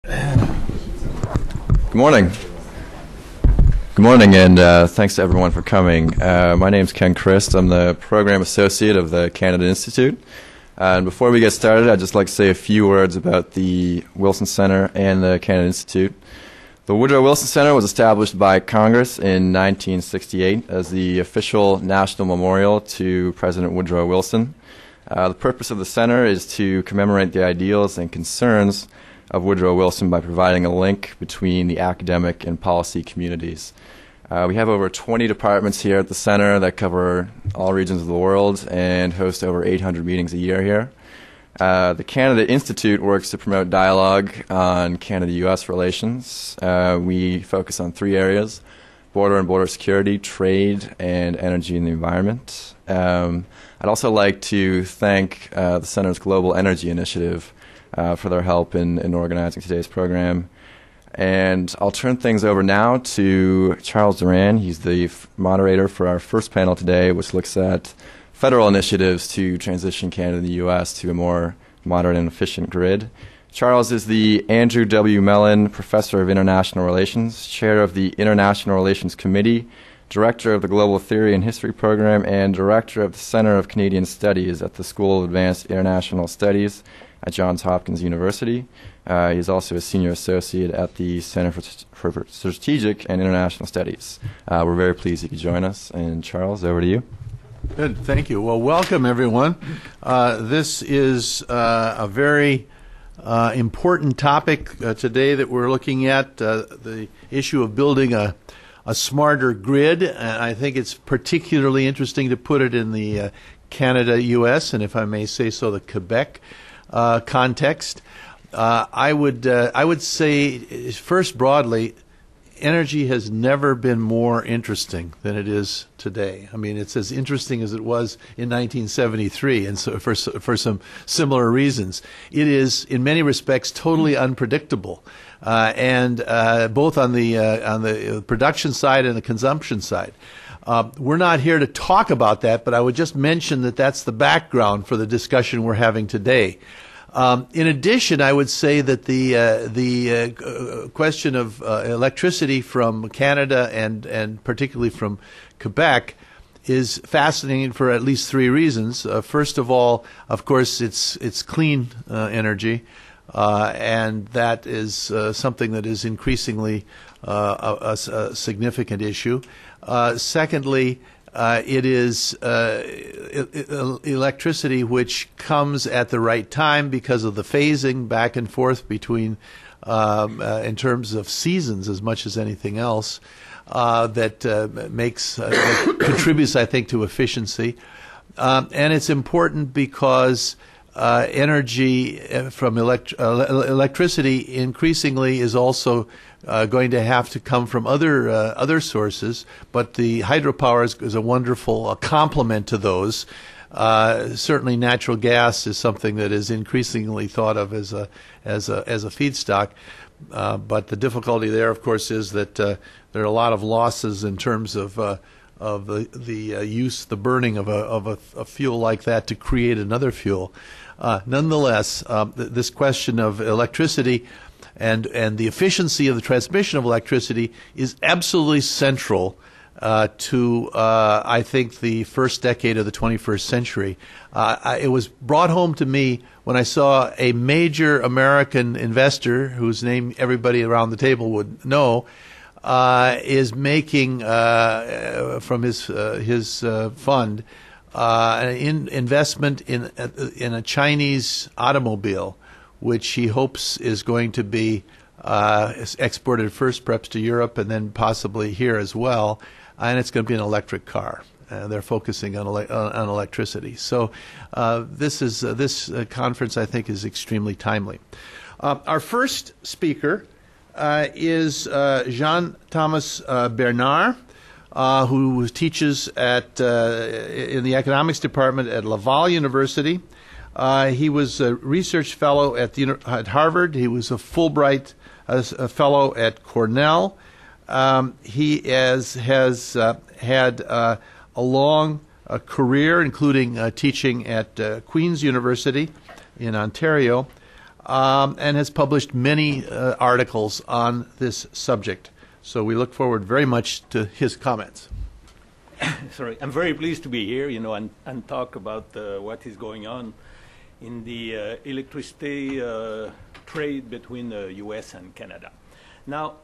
Good morning. Good morning, and thanks to everyone for coming. My name is Ken Christ. I'm the Program Associate of the Canada Institute. And before we get started, I'd just like to say a few words about the Wilson Centre and the Canada Institute. The Woodrow Wilson Centre was established by Congress in 1968 as the official national memorial to President Woodrow Wilson. The purpose of the Centre is to commemorate the ideals and concerns of Woodrow Wilson by providing a link between the academic and policy communities. We have over 20 departments here at the Center that cover all regions of the world and host over 800 meetings a year here. The Canada Institute works to promote dialogue on Canada-U.S. relations. We focus on three areas: border and border security, trade, and energy and the environment. I'd also like to thank the Center's Global Energy Initiative for their help in organizing today's program. And I'll turn things over now to Charles Duran. He's the moderator for our first panel today, which looks at federal initiatives to transition Canada and the U.S. to a more modern and efficient grid. Charles is the Andrew W. Mellon Professor of International Relations, Chair of the International Relations Committee, Director of the Global Theory and History Program, and Director of the Center of Canadian Studies at the School of Advanced International Studies at Johns Hopkins University. He's also a Senior Associate at the Center for Strategic and International Studies. We're very pleased you could join us. And Charles, over to you. Good, thank you. Well, welcome everyone. This is a very important topic today that we're looking at, the issue of building a smarter grid. And I think it's particularly interesting to put it in the Canada-U.S., and if I may say so, the Quebec context. I would say, first broadly, energy has never been more interesting than it is today. I mean, it's as interesting as it was in 1973, and so for some similar reasons. It is, in many respects, totally unpredictable, and both on the production side and the consumption side. We're not here to talk about that, but I would just mention that that's the background for the discussion we're having today. In addition, I would say that the question of electricity from Canada and particularly from Quebec is fascinating for at least three reasons. First of all, of course, it's clean energy, and that is something that is increasingly a significant issue. Secondly, it is electricity which comes at the right time because of the phasing back and forth between, in terms of seasons as much as anything else, that contributes, I think, to efficiency. And it's important because energy from electricity increasingly is also going to have to come from other sources, but the hydropower is a wonderful complement to those. Certainly, natural gas is something that is increasingly thought of as a feedstock. But the difficulty there, of course, is that there are a lot of losses in terms of the burning of a fuel like that to create another fuel. Nonetheless, this question of electricity and the efficiency of the transmission of electricity is absolutely central to, I think, the first decade of the 21st century. It was brought home to me when I saw a major American investor, whose name everybody around the table would know, is making from his fund an investment in a Chinese automobile, which he hopes is going to be exported first, perhaps to Europe, and then possibly here as well. And it's going to be an electric car. They're focusing on electricity. So this conference, I think, is extremely timely. Our first speaker is Jean-Thomas Bernard, who teaches in the economics department at Laval University. He was a research fellow at Harvard. He was a Fulbright fellow at Cornell. He has had a long career, including teaching at Queen's University in Ontario. and has published many articles on this subject. So we look forward very much to his comments. Sorry, I'm very pleased to be here, and talk about what is going on in the electricity trade between the U.S. and Canada. Now,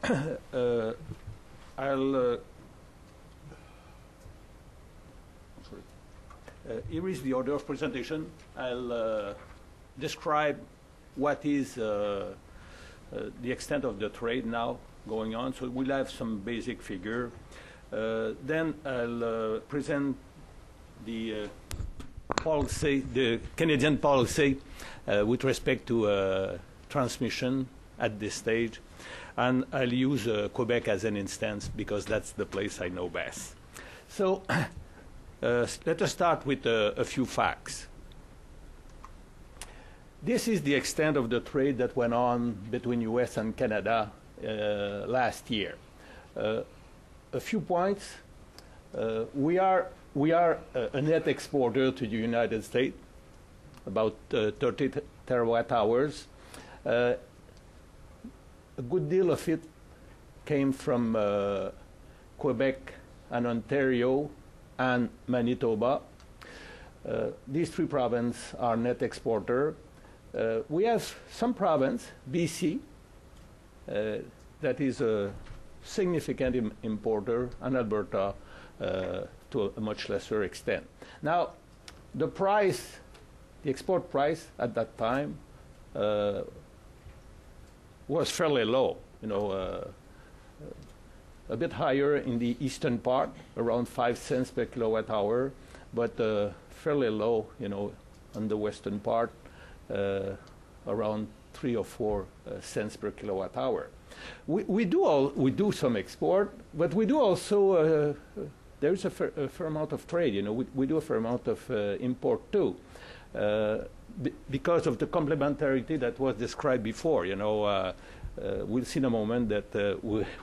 here is the order of presentation. I'll describe what is the extent of the trade now going on. So we'll have some basic figure. Then I'll present the policy, the Canadian policy with respect to transmission at this stage. And I'll use Quebec as an instance because that's the place I know best. So let us start with a few facts. This is the extent of the trade that went on between U.S. and Canada last year. A few points. We are a net exporter to the United States, about 30 terawatt hours. A good deal of it came from Quebec and Ontario and Manitoba. These three provinces are net exporter. We have some province, BC, that is a significant importer, and Alberta to a much lesser extent. Now, the price, the export price at that time was fairly low, a bit higher in the eastern part, around 5 cents per kilowatt hour, but fairly low, on the western part, around 3 or 4 cents per kilowatt hour. We do some export, but we do also there's a fair amount of trade. We do a fair amount of import too, because of the complementarity that was described before. We'll see in a moment that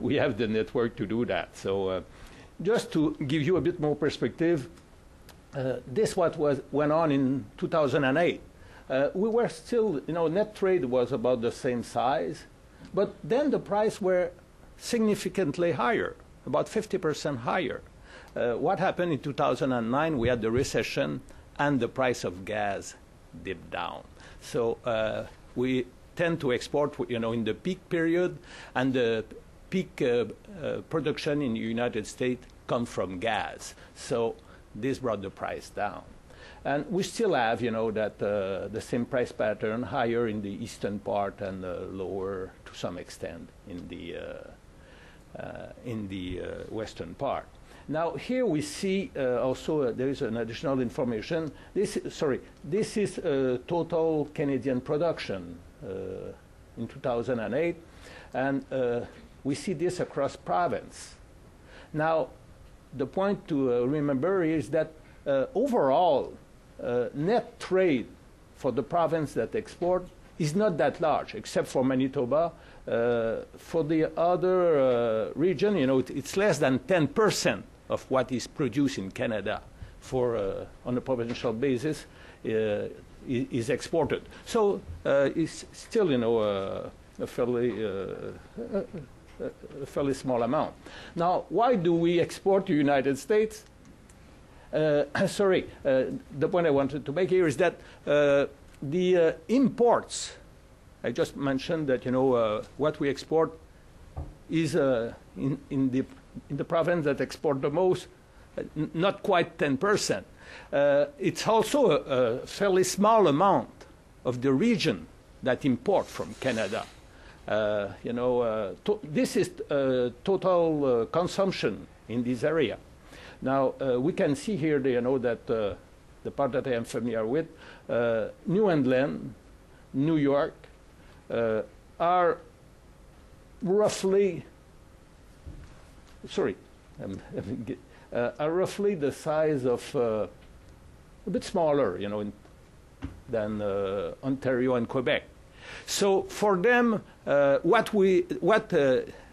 we have the network to do that. So, just to give you a bit more perspective, this went on in 2008. We were still, net trade was about the same size, but then the price were significantly higher, about 50% higher. What happened in 2009? We had the recession, and the price of gas dipped down. So we tend to export, in the peak period, and the peak production in the United States comes from gas. So this brought the price down. And we still have, that the same price pattern, higher in the eastern part and lower to some extent in the western part. Now here we see also there is an additional information. This is total Canadian production in 2008, and we see this across province. Now the point to remember is that overall net trade for the province that export is not that large, except for Manitoba. For the other region, it's less than 10% of what is produced in Canada for on a provincial basis is exported. So it's still, a fairly small amount. Now, why do we export to the United States? The point I wanted to make here is that the imports, I just mentioned that, what we export is in the province that export the most, not quite 10%. It's also a fairly small amount of the region that import from Canada. This is total consumption in this area. Now, we can see here, that the part that I am familiar with, New England, New York, are roughly, are roughly the size of, a bit smaller, than Ontario and Quebec. So for them, what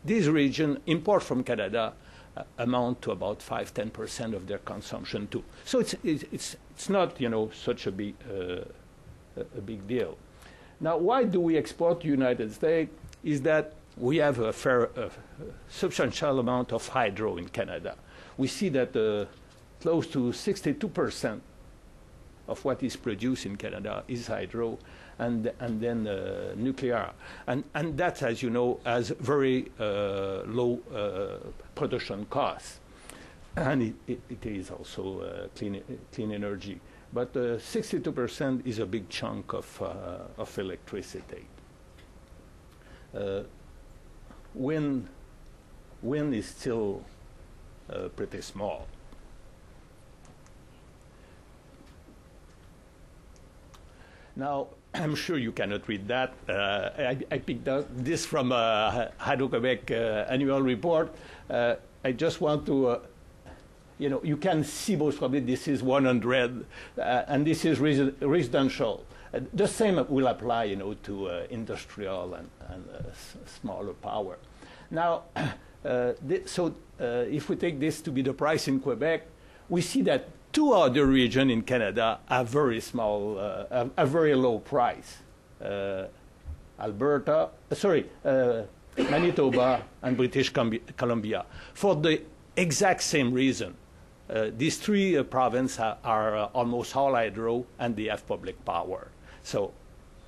this region import from Canada amount to about 5–10% of their consumption too. So it's not such a big deal. Now, why do we export to the United States? Is that we have a substantial amount of hydro in Canada. We see that close to 62% of what is produced in Canada is hydro, and then nuclear. And that, as you know, has very low production costs. And it is also clean energy. But 62% is a big chunk of electricity. Wind is still pretty small. Now, I'm sure you cannot read that. I picked up this from Hydro-Québec annual report. I just want to, you can see most probably this is 100, and this is residential. The same will apply, to industrial and smaller power. Now, if we take this to be the price in Quebec, we see that two other regions in Canada have very small, a very low price. Manitoba and British Columbia. For the exact same reason. These three provinces are almost all hydro, and they have public power. So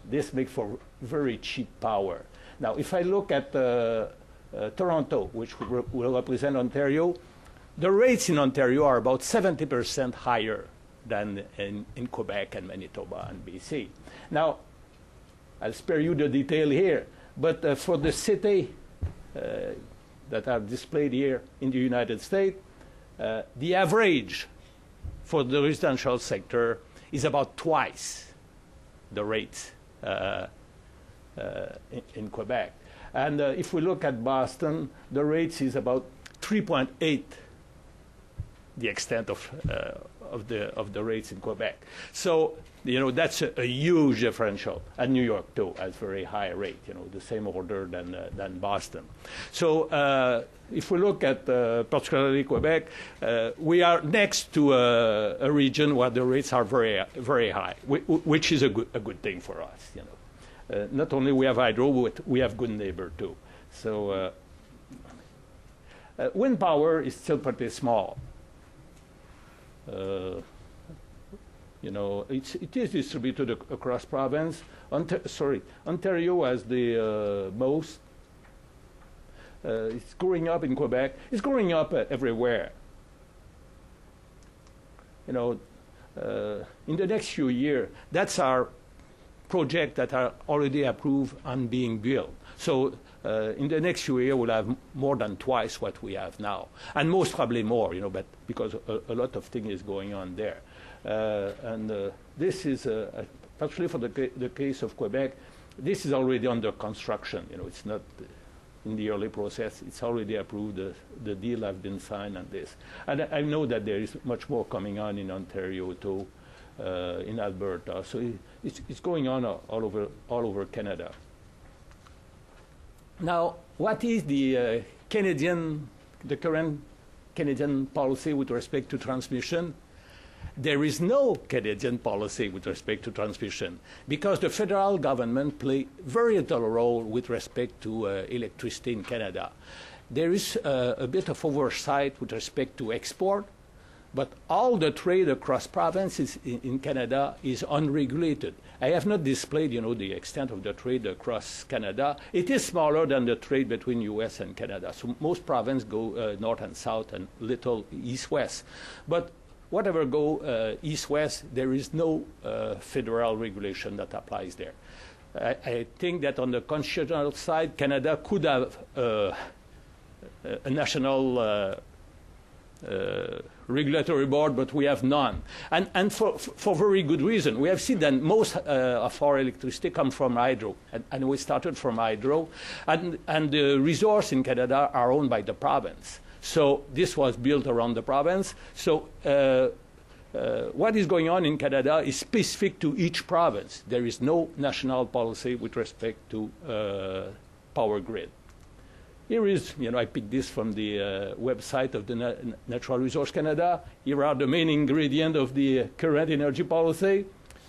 this makes for very cheap power. Now, if I look at Toronto, which will represent Ontario, the rates in Ontario are about 70% higher than in Quebec and Manitoba and BC. Now, I'll spare you the detail here, but for the city that are displayed here in the United States, the average for the residential sector is about twice the rates in Quebec. And if we look at Boston, the rates is about 3.8 the extent of the rates in Quebec. So, that's a huge differential. And New York, too, has very high rate, the same order than Boston. So, if we look at particularly Quebec, we are next to a region where the rates are very, very high, which is a good thing for us, Not only we have hydro, but we have good neighbor, too. So, wind power is still pretty small. It is distributed across province. Ontario has the most. It's growing up in Quebec. It's growing up everywhere. In the next few years, that's our project that are already approved and being built. So in the next few years, we'll have more than twice what we have now, and most probably more, but because a lot of things is going on there. This is, actually for the case of Quebec, this is already under construction. It's not in the early process. It's already approved. The deal has been signed on this. And I know that there is much more coming on in Ontario too, in Alberta. So it's going on all over Canada. Now, what is the current Canadian policy with respect to transmission? There is no Canadian policy with respect to transmission because the federal government plays very little role with respect to electricity in Canada. There is a bit of oversight with respect to export, but all the trade across provinces in Canada is unregulated. I have not displayed, the extent of the trade across Canada. It is smaller than the trade between U.S. and Canada. So most provinces go north and south and little east-west. But whatever go east-west, there is no federal regulation that applies there. I think that on the constitutional side, Canada could have a national regulatory board, but we have none. And for very good reason. We have seen that most of our electricity comes from hydro, and we started from hydro, and the resources in Canada are owned by the province. So this was built around the province. So what is going on in Canada is specific to each province. There is no national policy with respect to power grid. Here is, I picked this from the website of the Natural Resource Canada. Here are the main ingredients of the current energy policy.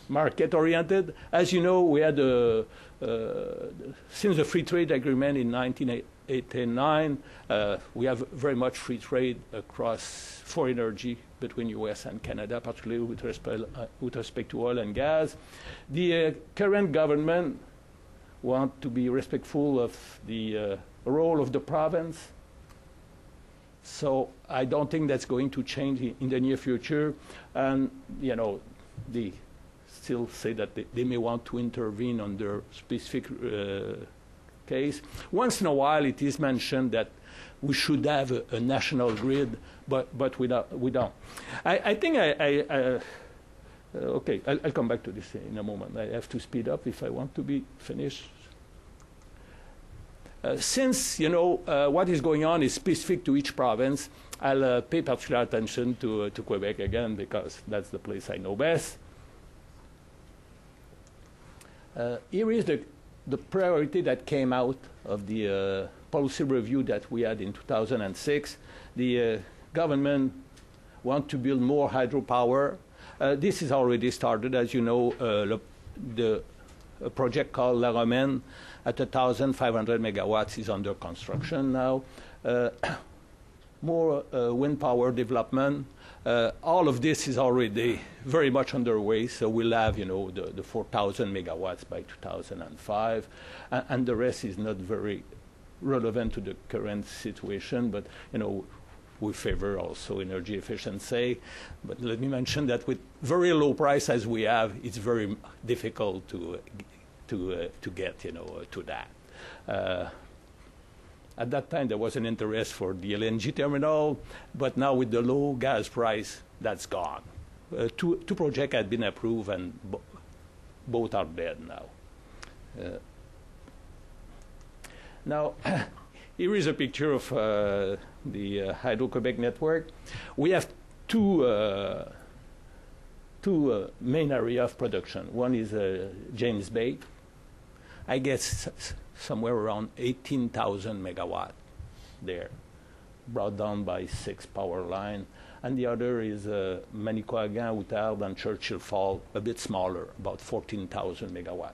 market-oriented. As you know, we had since the free trade agreement in 1989, we have very much free trade across for energy between U.S. and Canada, particularly with respect to oil and gas. The current government want to be respectful of the role of the province. So I don't think that's going to change in the near future. And, they still say that they may want to intervene on their specific case. Once in a while, it is mentioned that we should have a national grid, but we don't. I think okay, I'll come back to this in a moment. I have to speed up if I want to be finished. Since what is going on is specific to each province, I'll pay particular attention to Quebec again because that's the place I know best. Here is the priority that came out of the policy review that we had in 2006. The government wants to build more hydropower. This is already started, as you know. A project called La Romaine at 1,500 megawatts is under construction now. More wind power development. All of this is already very much underway, so we'll have, the 4,000 megawatts by 2005, and the rest is not very relevant to the current situation, but, we favor also energy efficiency. But let me mention that with very low price as we have, it's very difficult to get, to that. At that time, there was an interest for the LNG terminal, but now with the low gas price, that's gone. Two projects had been approved, and both are dead now. Now, here is a picture of the Hydro-Quebec network. We have two main areas of production. One is James Bay. I guess somewhere around 18,000 megawatt there, brought down by 6 power line. And the other is Manicouagan, Outarde, and Churchill Fall, a bit smaller, about 14,000 megawatt.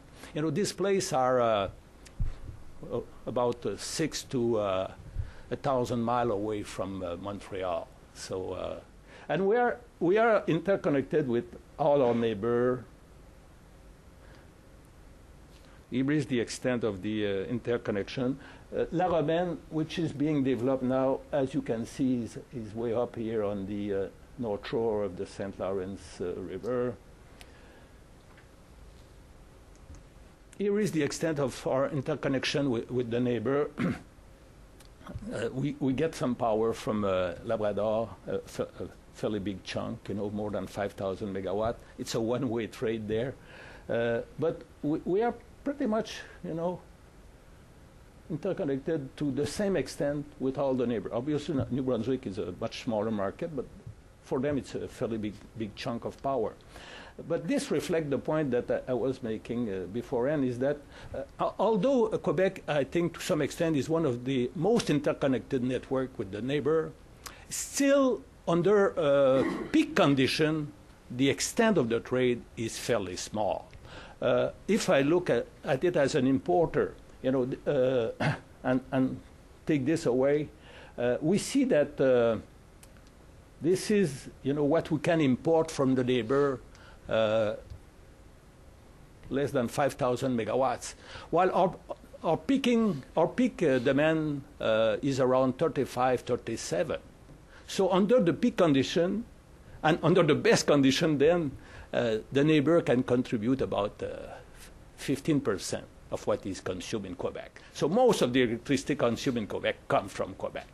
These places are about 6 to 1,000 miles away from Montreal. So, and we are interconnected with all our neighbors. Here is the extent of the interconnection. La Romaine, which is being developed now, as you can see, is way up here on the north shore of the St. Lawrence River. Here is the extent of our interconnection with the neighbor. We get some power from Labrador, a fairly big chunk, more than 5,000 megawatt. It's a one-way trade there. But we are pretty much, interconnected to the same extent with all the neighbors. Obviously, New Brunswick is a much smaller market, but for them it's a fairly big chunk of power. But this reflects the point that I was making beforehand, is that although Quebec, I think to some extent, is one of the most interconnected network with the neighbor, still under peak condition, the extent of the trade is fairly small. If I look at it as an importer, and take this away, we see that this is, what we can import from the neighbor, less than 5,000 megawatts, while our peak demand is around 35, 37. So under the peak condition, and under the best condition, then the neighbor can contribute about 15% of what is consumed in Quebec. So most of the electricity consumed in Quebec comes from Quebec,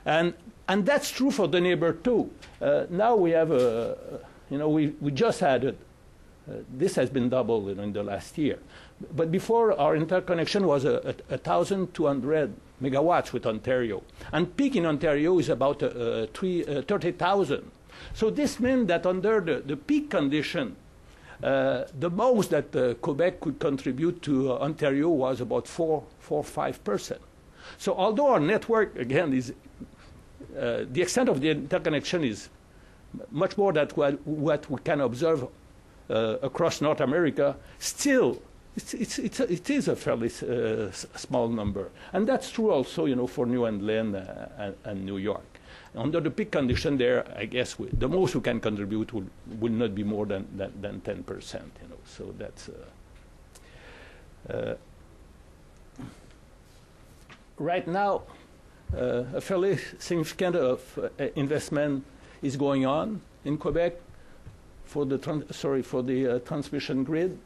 and that's true for the neighbor too. Now we have we just added. This has been doubled in the last year, but before our interconnection was 1,200 megawatts with Ontario, and peak in Ontario is about 30,000. So this meant that under the peak condition, the most that Quebec could contribute to Ontario was about 4-5%. So although our network, again, is the extent of the interconnection is much more than what we can observe across North America, still it is a fairly small number. And that's true also, you know, for New England and New York. Under the peak condition there, I guess the most we can contribute will not be more than 10%, you know. So that's right now a fairly significant investment is going on in Quebec for the transmission grid.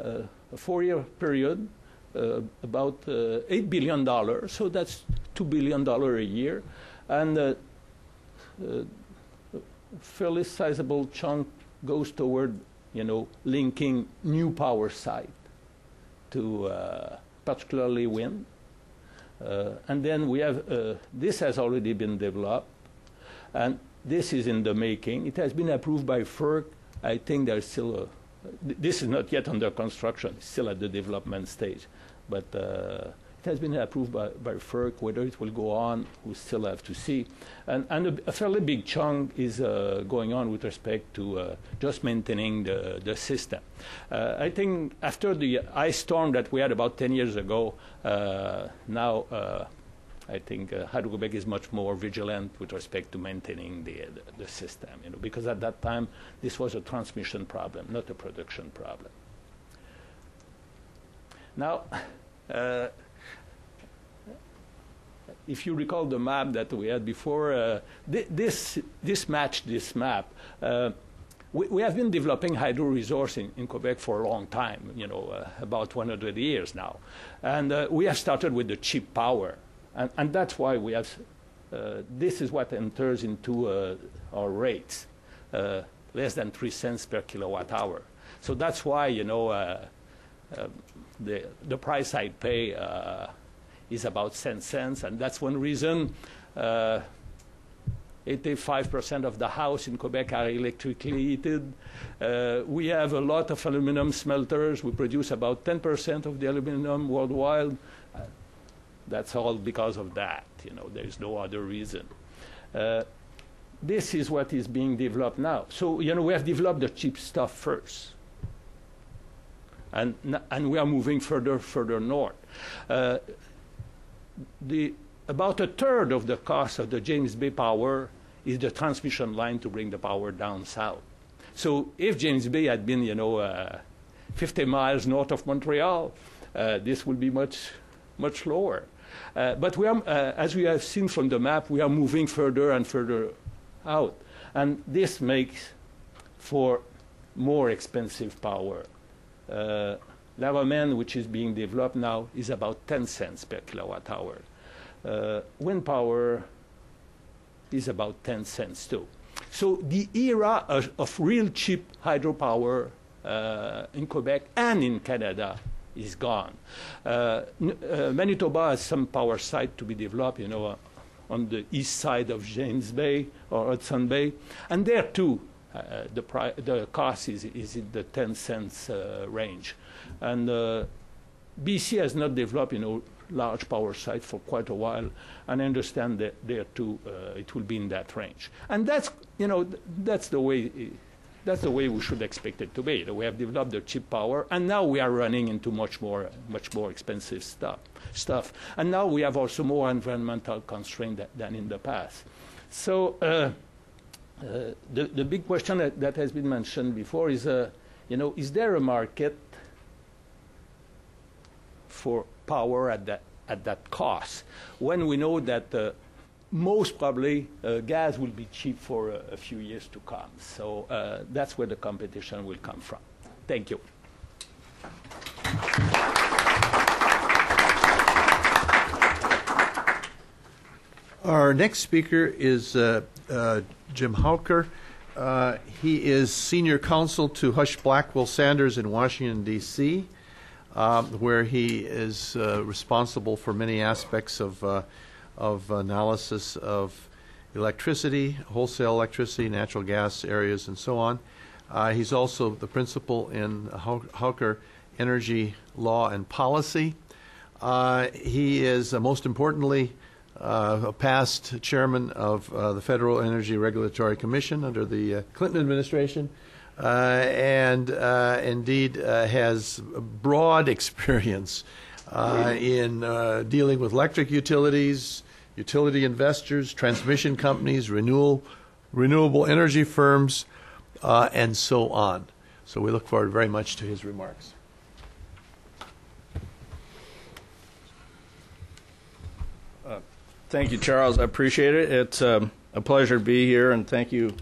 A 4-year period, about $8 billion, so that's $2 billion a year, and a fairly sizable chunk goes toward, you know, linking new power site to particularly wind. And then we have, this has already been developed, and this is in the making. It has been approved by FERC. I think there's still this is not yet under construction, it's still at the development stage. But it has been approved by FERC. Whether it will go on, we still have to see. And a fairly big chunk is going on with respect to just maintaining the system. I think after the ice storm that we had about 10 years ago, now I think Hydro-Québec is much more vigilant with respect to maintaining the system, you know, because at that time this was a transmission problem, not a production problem. Now, if you recall the map that we had before, this matched this map. We have been developing hydro resource in Quebec for a long time, you know, about 100 years now. And we have started with the cheap power. And that's why we have, this is what enters into our rates, less than 3 cents per kilowatt hour. So that's why, you know, the price I pay is about 10 cents, and that's one reason 85% of the house in Quebec are electrically heated. We have a lot of aluminum smelters. We produce about 10% of the aluminum worldwide. That's all because of that, you know, there's no other reason. This is what is being developed now. So, you know, we have developed the cheap stuff first. And we are moving further north. About a third of the cost of the James Bay Power is the transmission line to bring the power down south. So if James Bay had been, you know, 50 miles north of Montreal, this would be much lower. But we are, as we have seen from the map, we are moving further and further out. And this makes for more expensive power. La Romaine, which is being developed now, is about 10 cents per kilowatt hour. Wind power is about 10 cents too. So the era of real cheap hydropower in Quebec and in Canada is gone. Manitoba has some power site to be developed, you know, on the east side of James Bay or Hudson Bay, and there too the cost is in the 10 cents range. And BC has not developed, you know, large power site for quite a while, and I understand that there too it will be in that range. And that's, you know, that's the way we should expect it to be. We have developed the cheap power, and now we are running into much more expensive stuff. And now we have also more environmental constraint than in the past. So the big question that has been mentioned before is, you know, is there a market for power at that cost, when we know that most probably gas will be cheap for a few years to come. So that's where the competition will come from. Thank you. Our next speaker is Jim Hauker. He is senior counsel to Husch Blackwell Sanders in Washington, D.C., where he is responsible for many aspects of analysis of electricity, wholesale electricity, natural gas areas, and so on. He's also the principal in Hauker Energy Law and Policy. He is most importantly a past chairman of the Federal Energy Regulatory Commission under the Clinton administration, and indeed has broad experience in dealing with electric utilities, utility investors, transmission companies, renewable energy firms, and so on. So we look forward very much to his remarks. Thank you, Charles. I appreciate it. It's a pleasure to be here, and thank you,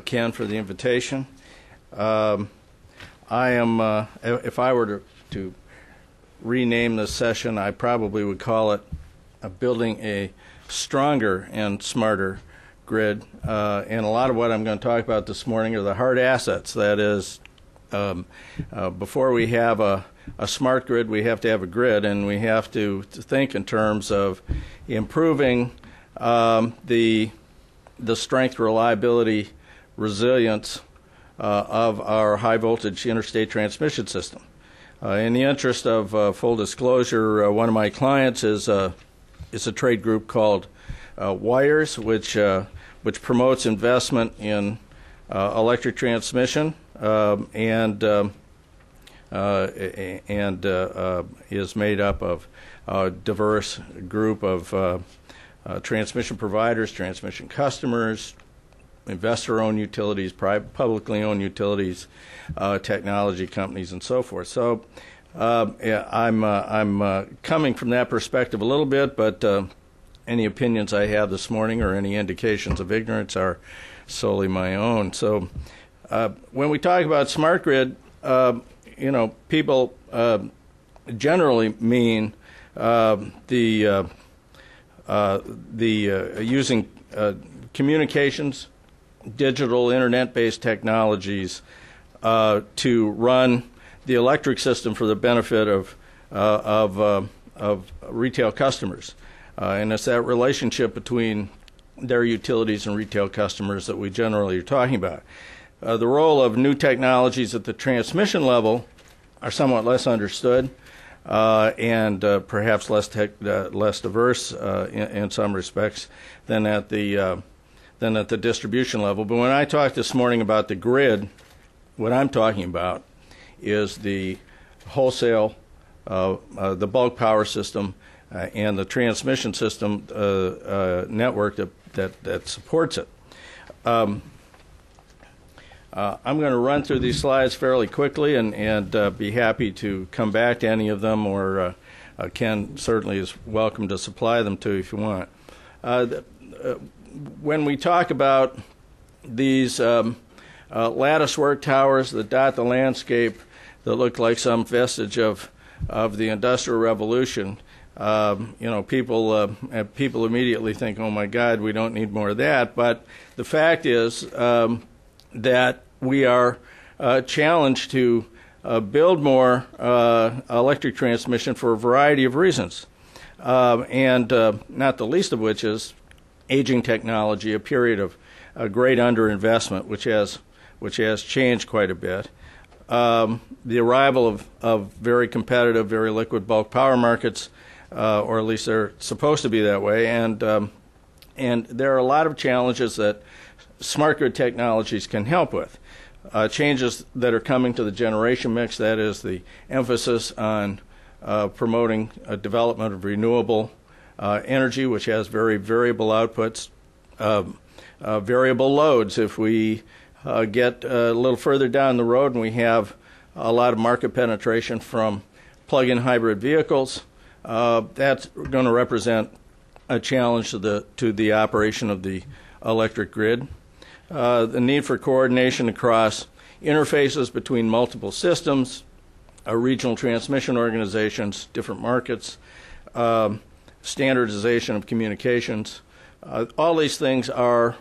Ken, for the invitation. I am, if I were to rename this session, I probably would call it Building a Stronger and Smarter Grid. And a lot of what I'm going to talk about this morning are the hard assets. That is, before we have a smart grid, we have to have a grid, and we have to think in terms of improving the strength, reliability, resilience of our high voltage interstate transmission system. In the interest of full disclosure, one of my clients is a trade group called WIRES, which promotes investment in electric transmission and is made up of a diverse group of transmission providers, transmission customers, investor-owned utilities, publicly owned utilities, technology companies, and so forth. So I'm coming from that perspective a little bit, but any opinions I have this morning or any indications of ignorance are solely my own. So when we talk about smart grid, people generally mean the using communications, digital internet-based technologies to run the electric system for the benefit of retail customers, and it's that relationship between their utilities and retail customers that we generally are talking about. The role of new technologies at the transmission level are somewhat less understood and perhaps less diverse in some respects than at the distribution level. But when I talked this morning about the grid, what I'm talking about is the wholesale, the bulk power system, and the transmission system network that supports it. I'm going to run through these slides fairly quickly and be happy to come back to any of them, or Ken certainly is welcome to supply them to if you want. When we talk about these lattice work towers that dot the landscape that look like some vestige of the Industrial Revolution, people immediately think, oh my God, we don't need more of that. But the fact is that we are challenged to build more electric transmission for a variety of reasons, and not the least of which is aging technology, a period of great underinvestment, which has changed quite a bit. The arrival of very competitive, very liquid bulk power markets, or at least they're supposed to be that way, and there are a lot of challenges that smart grid technologies can help with. Changes that are coming to the generation mix, that is the emphasis on promoting development of renewable energy, which has very variable outputs, variable loads. If we get a little further down the road and we have a lot of market penetration from plug-in hybrid vehicles, that's going to represent a challenge to the operation of the electric grid. The need for coordination across interfaces between multiple systems, regional transmission organizations, different markets, standardization of communications. All these things are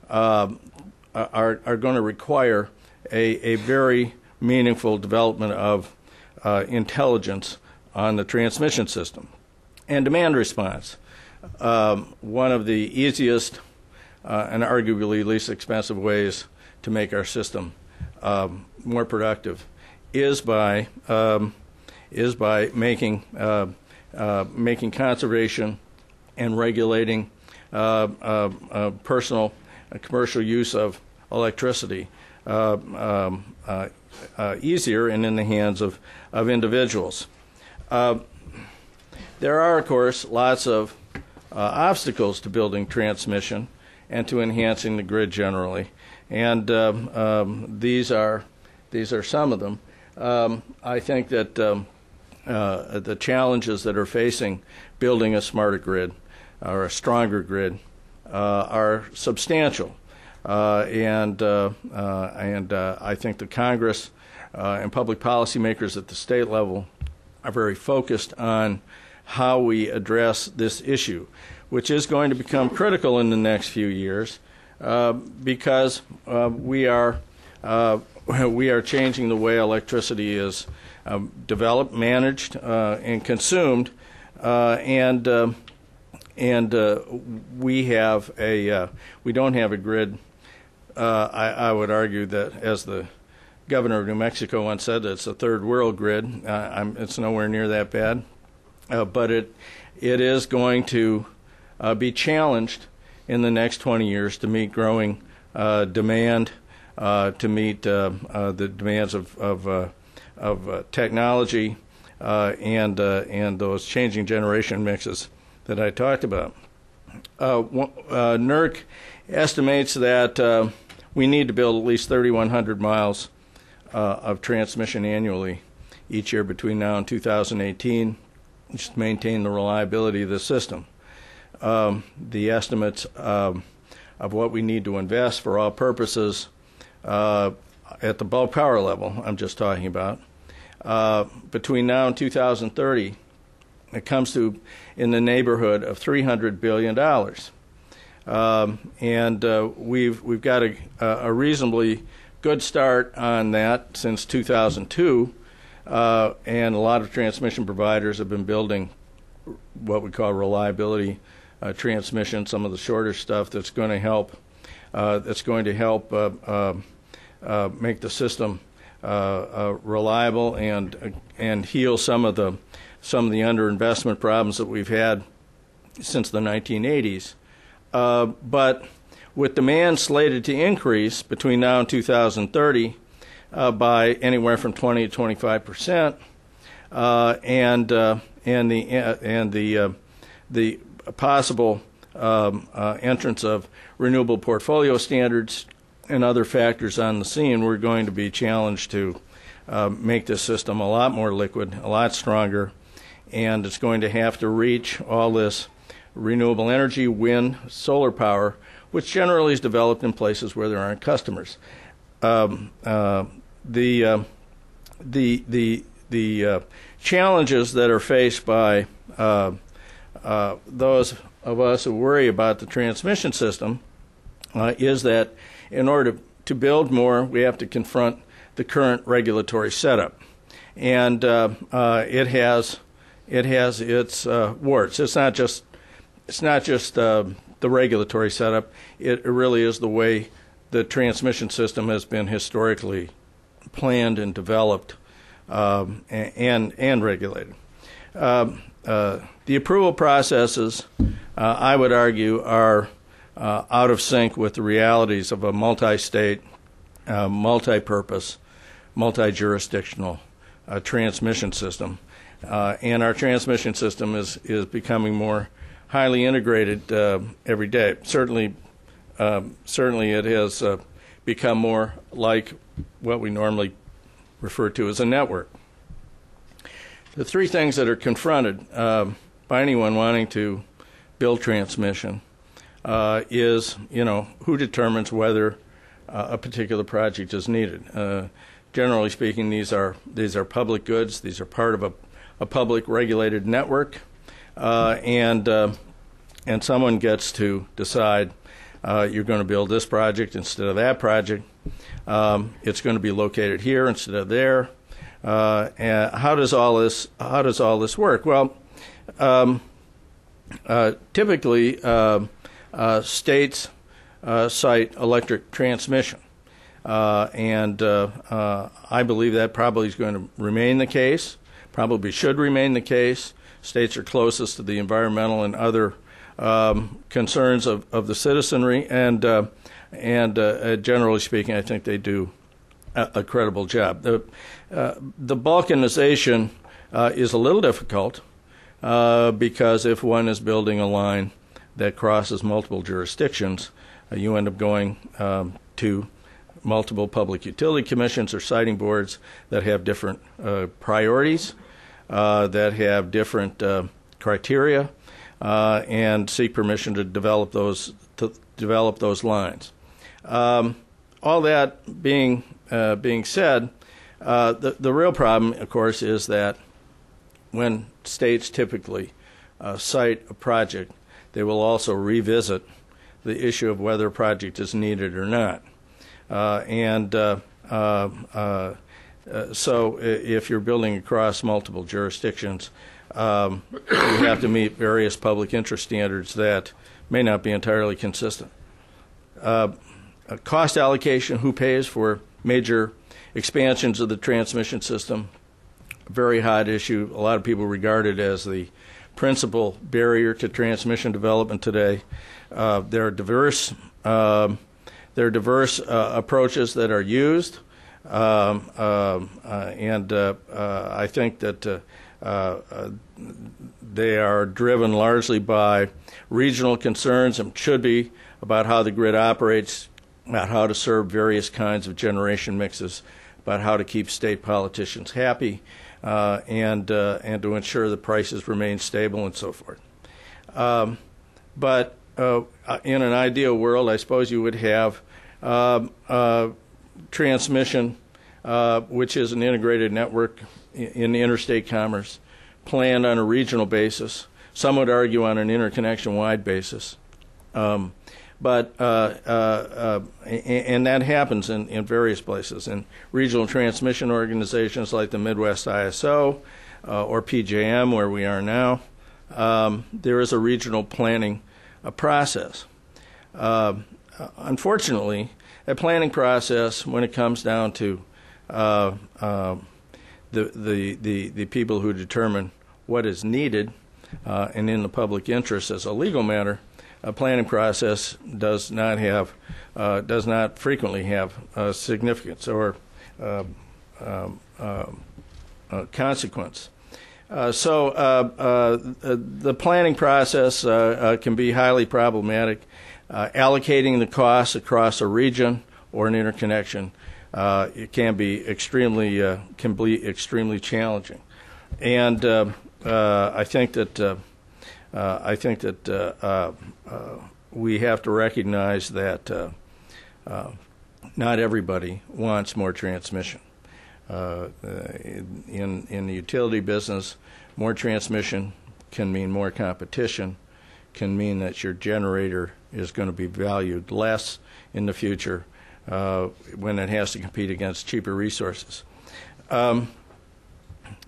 going to require a very meaningful development of intelligence on the transmission system. And demand response. One of the easiest and arguably least expensive ways to make our system more productive is by making conservation and regulating personal and commercial use of electricity easier and in the hands of individuals. There are, of course, lots of obstacles to building transmission and to enhancing the grid generally, and these are some of them. I think that the challenges that are facing building a smarter grid or a stronger grid are substantial, and I think the Congress and public policymakers at the state level are very focused on how we address this issue, which is going to become critical in the next few years because we are changing the way electricity is developed, managed, and consumed, and we don't have a grid. I would argue that, as the governor of New Mexico once said, that it's a third world grid. It's nowhere near that bad, but it is going to be challenged in the next 20 years to meet growing demand, to meet the demands of technology and those changing generation mixes that I talked about. NERC estimates that we need to build at least 3,100 miles of transmission annually each year between now and 2018, just to maintain the reliability of the system. The estimates of what we need to invest for all purposes at the bulk power level I'm just talking about, between now and 2030, it comes to in the neighborhood of $300 billion. And we've got a reasonably good start on that since 2002, and a lot of transmission providers have been building what we call reliability transmission, some of the shorter stuff that's going to help make the system reliable and heal some of the underinvestment problems that we've had since the 1980s. But with demand slated to increase between now and 2030 by anywhere from 20 to 25%, and the possible entrance of renewable portfolio standards and other factors on the scene, we're going to be challenged to make this system a lot more liquid, a lot stronger, and it's going to have to reach all this renewable energy, wind, solar power, which generally is developed in places where there aren't customers. The challenges that are faced by those of us who worry about the transmission system is that in order to build more, we have to confront the current regulatory setup, and it has its warts. It's not just the regulatory setup. It really is the way the transmission system has been historically planned and developed and regulated. The approval processes, I would argue, are out of sync with the realities of a multi-state, multi-purpose, multi-jurisdictional transmission system. And our transmission system is becoming more highly integrated every day. Certainly it has become more like what we normally refer to as a network. The three things that are confronted by anyone wanting to build transmission is, who determines whether a particular project is needed. Generally speaking, these are public goods. These are part of a public regulated network, and someone gets to decide you're going to build this project instead of that project. It's going to be located here instead of there. And how does all this work? Well, typically states cite electric transmission, and I believe that probably is going to remain the case. Probably should remain the case. States are closest to the environmental and other concerns of the citizenry, and generally speaking, I think they do a credible job. The balkanization is a little difficult because if one is building a line that crosses multiple jurisdictions, you end up going to multiple public utility commissions or siting boards that have different priorities, that have different criteria, and seek permission to develop those lines. All that being said, the real problem, of course, is that when states typically cite a project, they will also revisit the issue of whether a project is needed or not. So if you're building across multiple jurisdictions, you have to meet various public interest standards that may not be entirely consistent. Cost allocation, who pays for major expansions of the transmission system, a very hot issue. A lot of people regard it as the principal barrier to transmission development today. There are diverse approaches that are used, and I think that they are driven largely by regional concerns and should be about how the grid operates, about how to serve various kinds of generation mixes, about how to keep state politicians happy, and to ensure the prices remain stable and so forth. But in an ideal world, I suppose you would have transmission, which is an integrated network in interstate commerce, planned on a regional basis. Some would argue on an interconnection-wide basis. And that happens in various places. In regional transmission organizations like the Midwest ISO or PJM, where we are now, there is a regional planning process. Unfortunately, a planning process, when it comes down to the people who determine what is needed and in the public interest as a legal matter, a planning process does not frequently have significance or consequence. So the planning process can be highly problematic. Allocating the costs across a region or an interconnection it can be extremely challenging, and I think that we have to recognize that not everybody wants more transmission. In the utility business, more transmission can mean more competition, can mean that your generator is going to be valued less in the future when it has to compete against cheaper resources.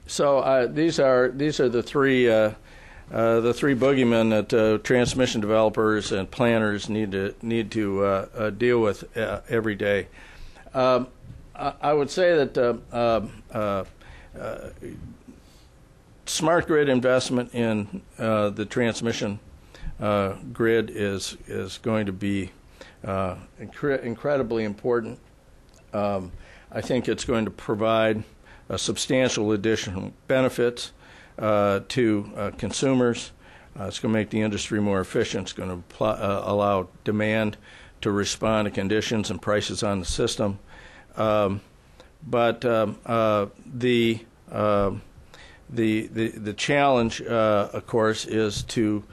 So these are the three boogeymen that transmission developers and planners need to deal with every day. I would say that smart grid investment in the transmission grid is going to be incredibly important. I think it's going to provide substantial additional benefits to consumers. It's going to make the industry more efficient. It's going to allow demand to respond to conditions and prices on the system. But the challenge, of course, is to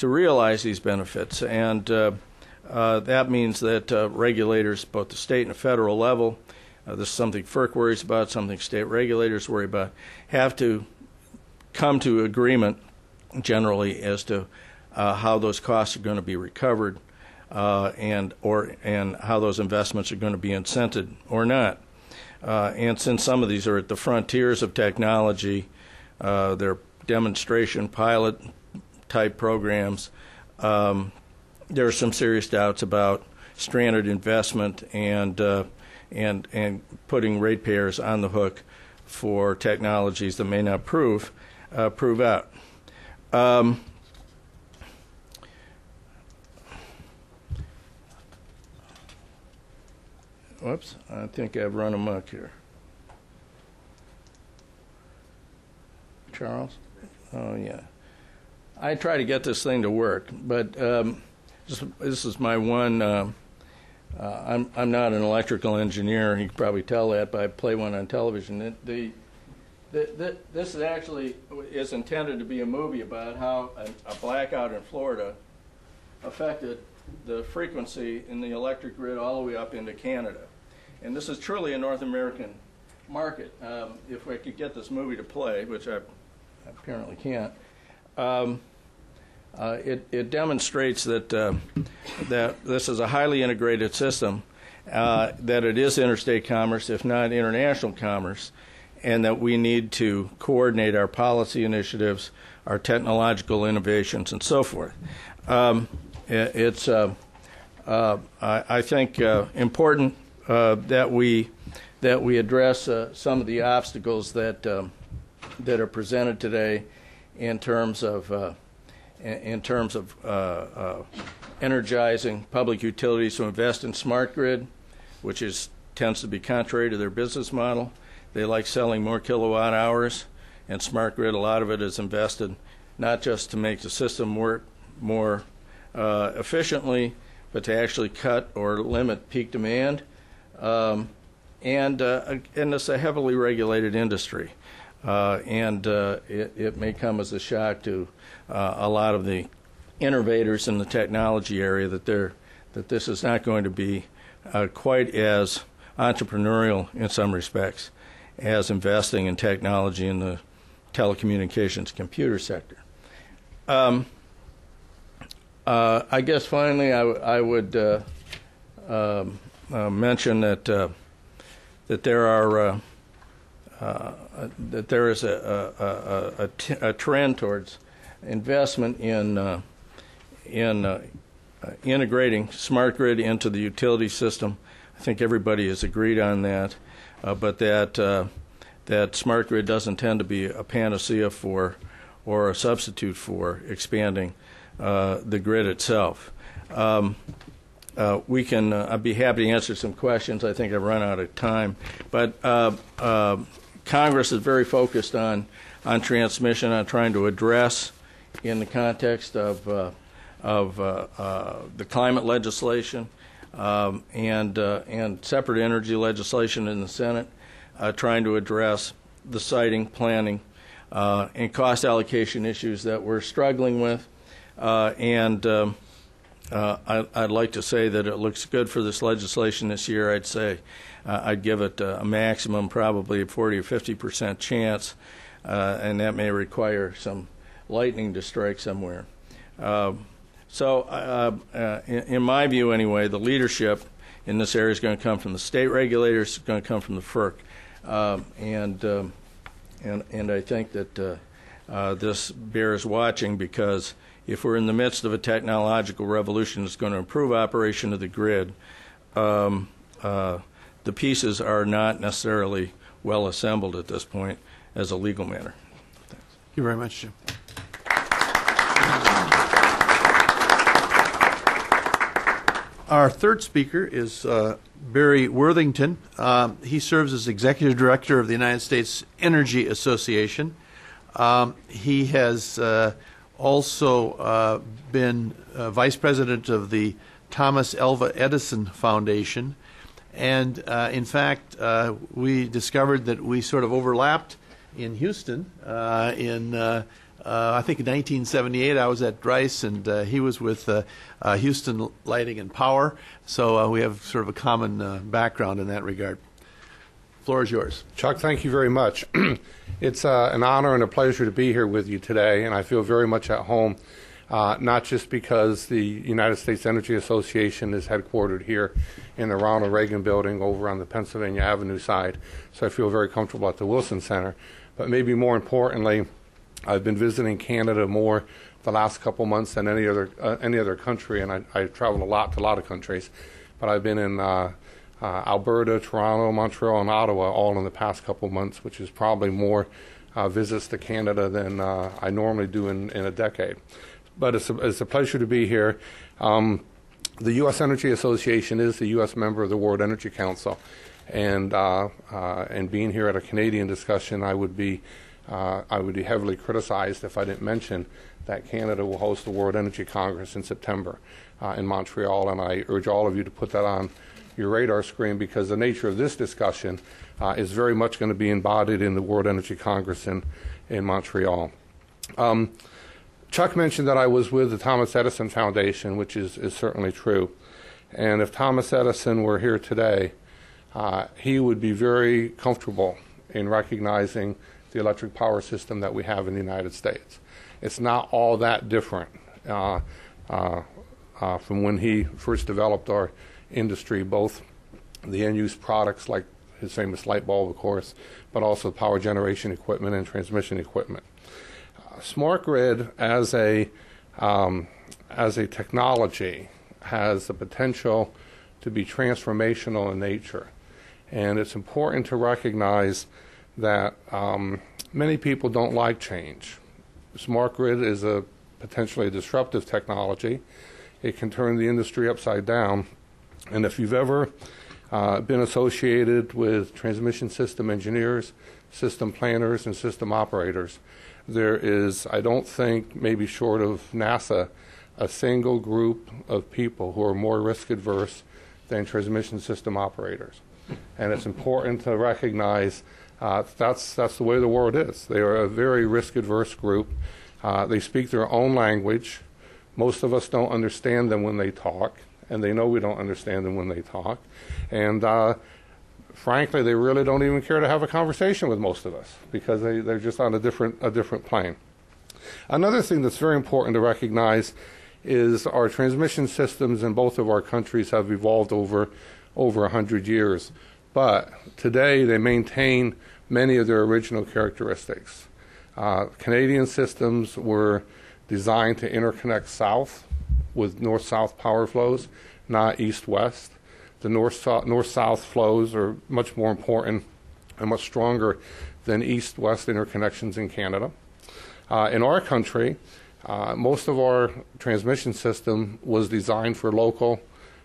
realize these benefits, and that means that regulators, both the state and the federal level, this is something FERC worries about, something state regulators worry about, have to come to agreement generally as to how those costs are going to be recovered and how those investments are going to be incented or not. And since some of these are at the frontiers of technology, they're demonstration pilot type programs, there are some serious doubts about stranded investment and putting ratepayers on the hook for technologies that may not prove out. whoops, I think I've run amok here. Charles? Oh, yeah. I try to get this thing to work, but this is my one. I'm not an electrical engineer. You can probably tell that, but I play one on television. This is actually is intended to be a movie about how a blackout in Florida affected the frequency in the electric grid all the way up into Canada. And this is truly a North American market. If I could get this movie to play, which I apparently can't, it demonstrates that that this is a highly integrated system, that it is interstate commerce, if not international commerce, and that we need to coordinate our policy initiatives, our technological innovations, and so forth. It's I think important that we address some of the obstacles that are presented today in terms of energizing public utilities to invest in smart grid, which tends to be contrary to their business model. They like selling more kilowatt hours, and smart grid, a lot of it is invested not just to make the system work more efficiently, but to actually cut or limit peak demand. And it's a heavily regulated industry. It may come as a shock to a lot of the innovators in the technology area that this is not going to be quite as entrepreneurial in some respects as investing in technology in the telecommunications computer sector. I guess finally I would mention that there is a trend towards investment in integrating smart grid into the utility system. I think everybody has agreed on that, but that smart grid doesn't tend to be a panacea for or a substitute for expanding the grid itself. We can. I'd be happy to answer some questions. I think I've run out of time, but Congress is very focused on transmission, on trying to address, in the context of the climate legislation and separate energy legislation in the Senate, trying to address the siting, planning, and cost allocation issues that we're struggling with. I'd like to say that it looks good for this legislation this year. I'd say I'd give it a maximum, probably a 40 or 50% chance, and that may require some lightning to strike somewhere. In my view anyway, the leadership in this area is going to come from the state regulators, it's going to come from the FERC. And I think that this bears watching, because if we're in the midst of a technological revolution that's going to improve operation of the grid, the pieces are not necessarily well assembled at this point as a legal matter. Thanks. Thank you very much, Jim. Our third speaker is Barry Worthington. He serves as Executive Director of the United States Energy Association. He has also been Vice President of the Thomas Alva Edison Foundation. And in fact, we discovered that we sort of overlapped in Houston I think in 1978, I was at Rice, and he was with Houston Lighting and Power. So we have sort of a common background in that regard. The floor is yours. Chuck, thank you very much. It's an honor and a pleasure to be here with you today, and I feel very much at home, not just because the United States Energy Association is headquartered here in the Ronald Reagan building over on the Pennsylvania Avenue side, so I feel very comfortable at the Wilson Center, but maybe more importantly, I've been visiting Canada more the last couple months than any other country, and I travel a lot to a lot of countries. But I've been in Alberta, Toronto, Montreal, and Ottawa all in the past couple months, which is probably more visits to Canada than I normally do in a decade. But it's a pleasure to be here. the U.S. Energy Association is the U.S. member of the World Energy Council, and being here at a Canadian discussion, I would be heavily criticized if I didn't mention that Canada will host the World Energy Congress in September in Montreal, and I urge all of you to put that on your radar screen, because the nature of this discussion is very much going to be embodied in the World Energy Congress in Montreal. Chuck mentioned that I was with the Thomas Edison Foundation, which is certainly true. And if Thomas Edison were here today, he would be very comfortable in recognizing the electric power system that we have in the United States. It's not all that different from when he first developed our industry, both the end-use products like his famous light bulb, of course, but also power generation equipment and transmission equipment. Smart grid as a technology has the potential to be transformational in nature, and it's important to recognize that many people don't like change. Smart grid is a potentially disruptive technology. It can turn the industry upside down, and if you've ever been associated with transmission system engineers, system planners, and system operators, there is, I don't think, maybe short of NASA, a single group of people who are more risk adverse than transmission system operators. And it's important to recognize that's the way the world is. They are a very risk adverse group. They speak their own language. Most of us don't understand them when they talk, and they know we don't understand them when they talk. And frankly, they really don't even care to have a conversation with most of us, because they're just on a different plane. Another thing that's very important to recognize is our transmission systems in both of our countries have evolved over 100 years. But today they maintain many of their original characteristics. Canadian systems were designed to interconnect south with north-south power flows, not east-west. The north-south flows are much more important and much stronger than east-west interconnections in Canada. In our country, most of our transmission system was designed for local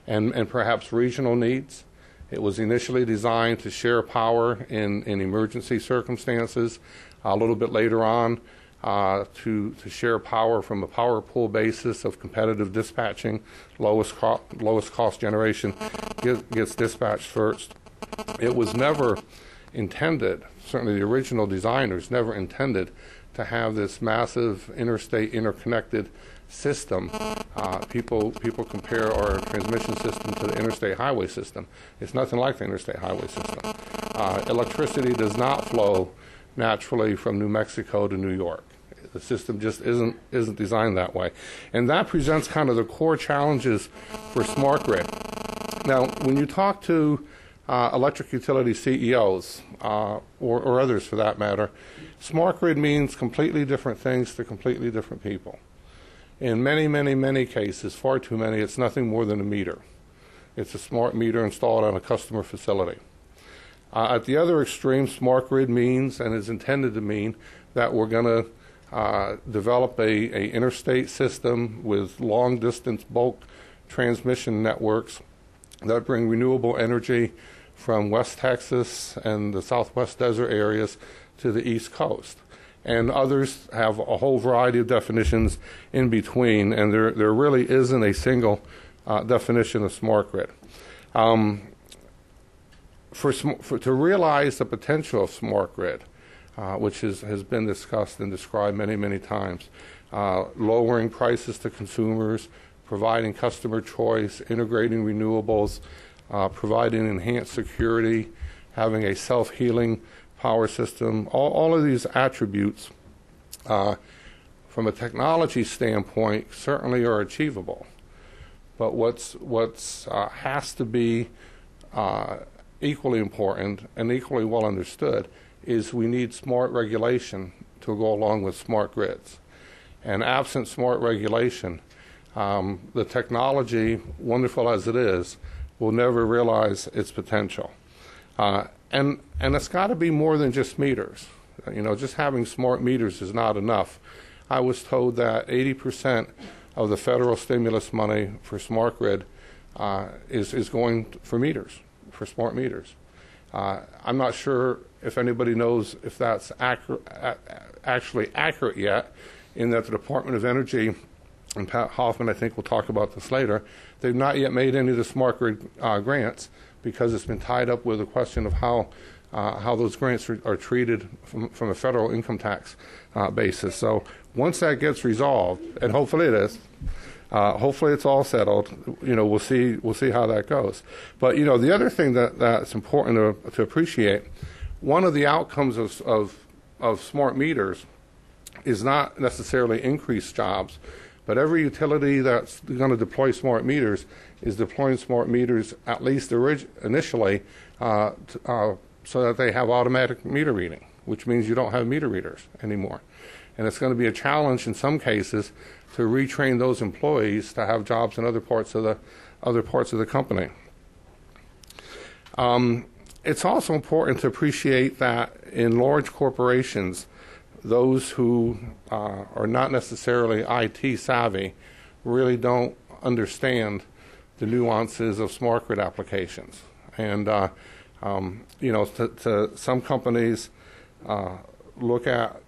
and perhaps regional needs. It was initially designed to share power in emergency circumstances. A little bit later on, to share power from a power pool basis of competitive dispatching. Lowest cost generation gets dispatched first. It was never intended, certainly the original designers never intended, to have this massive interstate interconnected system. People compare our transmission system to the interstate highway system. It's nothing like the interstate highway system. Electricity does not flow naturally from New Mexico to New York. The system just isn't designed that way. And that presents kind of the core challenges for smart grid. Now, when you talk to electric utility CEOs, or others for that matter, smart grid means completely different things to completely different people. In many, many, many cases, far too many, it's nothing more than a meter. It's a smart meter installed on a customer facility. At the other extreme, smart grid means, and is intended to mean, that we're going to develop a interstate system with long-distance bulk transmission networks that bring renewable energy from West Texas and the Southwest desert areas to the East Coast. And others have a whole variety of definitions in between, and there really isn't a single definition of smart grid. To realize the potential of smart grid, which has been discussed and described many, many times, lowering prices to consumers, providing customer choice, integrating renewables, providing enhanced security, having a self-healing power system, all of these attributes from a technology standpoint certainly are achievable. But what's has to be equally important and equally well understood is we need smart regulation to go along with smart grids. And absent smart regulation, the technology, wonderful as it is, will never realize its potential. And it's got to be more than just meters. You know, just having smart meters is not enough. I was told that 80% of the federal stimulus money for smart grid is going for meters, for smart meters. I'm not sure if anybody knows if that's actually accurate yet, in that the Department of Energy, and Pat Hoffman, I think, will talk about this later, they've not yet made any of the smart grid grants because it's been tied up with a question of how those grants are treated from a federal income tax basis. So once that gets resolved, and hopefully it is, hopefully it's all settled, we'll see how that goes. But the other thing that's important to appreciate, one of the outcomes of smart meters is not necessarily increased jobs, but every utility that's going to deploy smart meters is deploying smart meters at least initially so that they have automatic meter reading, which means you don't have meter readers anymore. And it's going to be a challenge in some cases to retrain those employees to have jobs in other parts of the company. It's also important to appreciate that in large corporations, those who are not necessarily IT savvy really don't understand the nuances of smart grid applications. And to some companies look at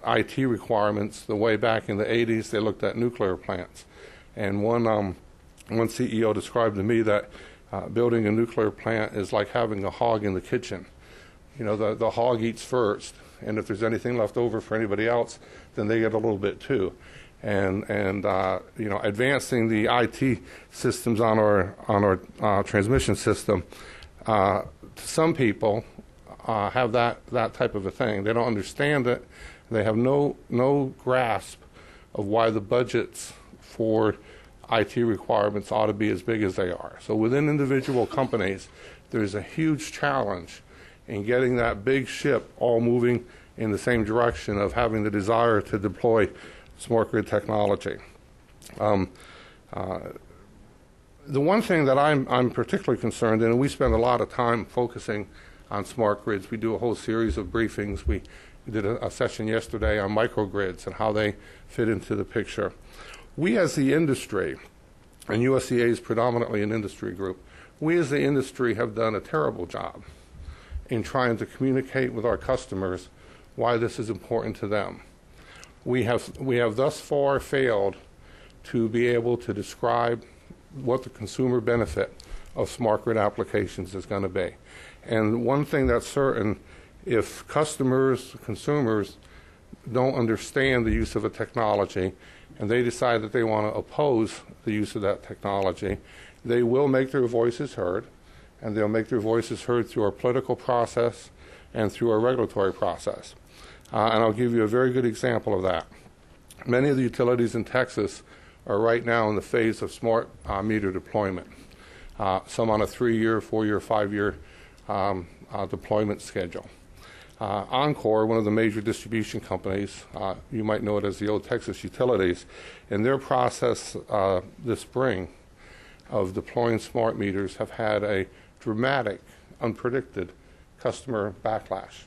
IT requirements the way back in the 80s they looked at nuclear plants. And one CEO described to me that building a nuclear plant is like having a hog in the kitchen. The hog eats first, and if there's anything left over for anybody else, then they get a little bit too. And advancing the IT systems on our transmission system, some people have that type of a thing. They don't understand it. They have no grasp of why the budgets for IT requirements ought to be as big as they are. So within individual companies, there's a huge challenge in getting that big ship all moving in the same direction of having the desire to deploy smart grid technology. The one thing that I'm particularly concerned in, and we spend a lot of time focusing on smart grids. We do a whole series of briefings. We did a session yesterday on microgrids and how they fit into the picture. We as the industry, and USCA is predominantly an industry group, we as the industry have done a terrible job in trying to communicate with our customers why this is important to them. We have thus far failed to be able to describe what the consumer benefit of smart grid applications is going to be. And one thing that's certain, if consumers don't understand the use of a technology and they decide that they want to oppose the use of that technology, they will make their voices heard, and they'll make their voices heard through our political process and through our regulatory process. And I'll give you a very good example of that. Many of the utilities in Texas are right now in the phase of smart meter deployment, some on a 3-year, 4-year, 5-year deployment schedule. Oncor, one of the major distribution companies, you might know it as the old Texas Utilities, in their process this spring of deploying smart meters have had a dramatic, unpredicted customer backlash.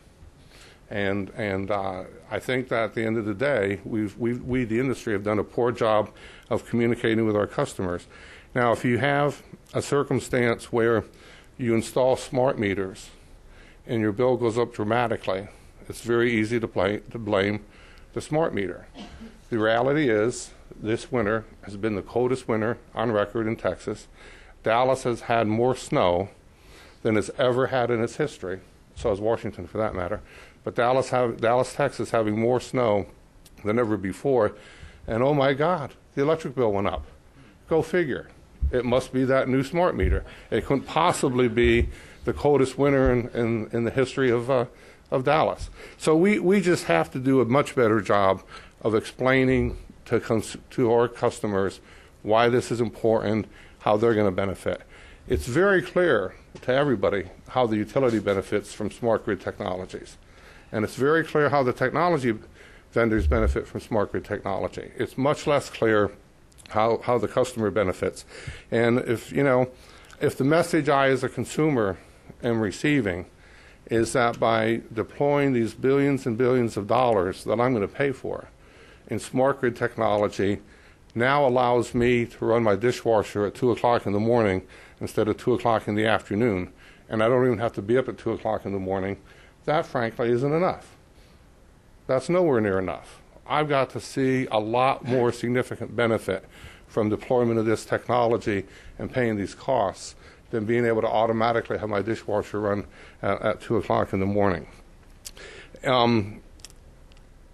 And I think that at the end of the day, we, the industry, have done a poor job of communicating with our customers. Now, if you have a circumstance where you install smart meters and your bill goes up dramatically, it's very easy to blame the smart meter. The reality is, this winter has been the coldest winter on record in Texas. Dallas has had more snow than it's ever had in its history. So has Washington, for that matter. But Dallas, Texas, having more snow than ever before, and oh my God, the electric bill went up. Go figure. It must be that new smart meter. It couldn't possibly be the coldest winter in the history of Dallas. So we just have to do a much better job of explaining to our customers why this is important, how they're going to benefit. It's very clear to everybody how the utility benefits from smart grid technologies. And it's very clear how the technology vendors benefit from smart grid technology. It's much less clear how the customer benefits. And if the message I as a consumer am receiving is that by deploying these billions and billions of dollars that I'm going to pay for in smart grid technology, now allows me to run my dishwasher at 2 o'clock in the morning instead of 2 o'clock in the afternoon, and I don't even have to be up at 2 o'clock in the morning, that frankly isn't enough. That's nowhere near enough. I've got to see a lot more significant benefit from deployment of this technology and paying these costs than being able to automatically have my dishwasher run at 2 o'clock in the morning.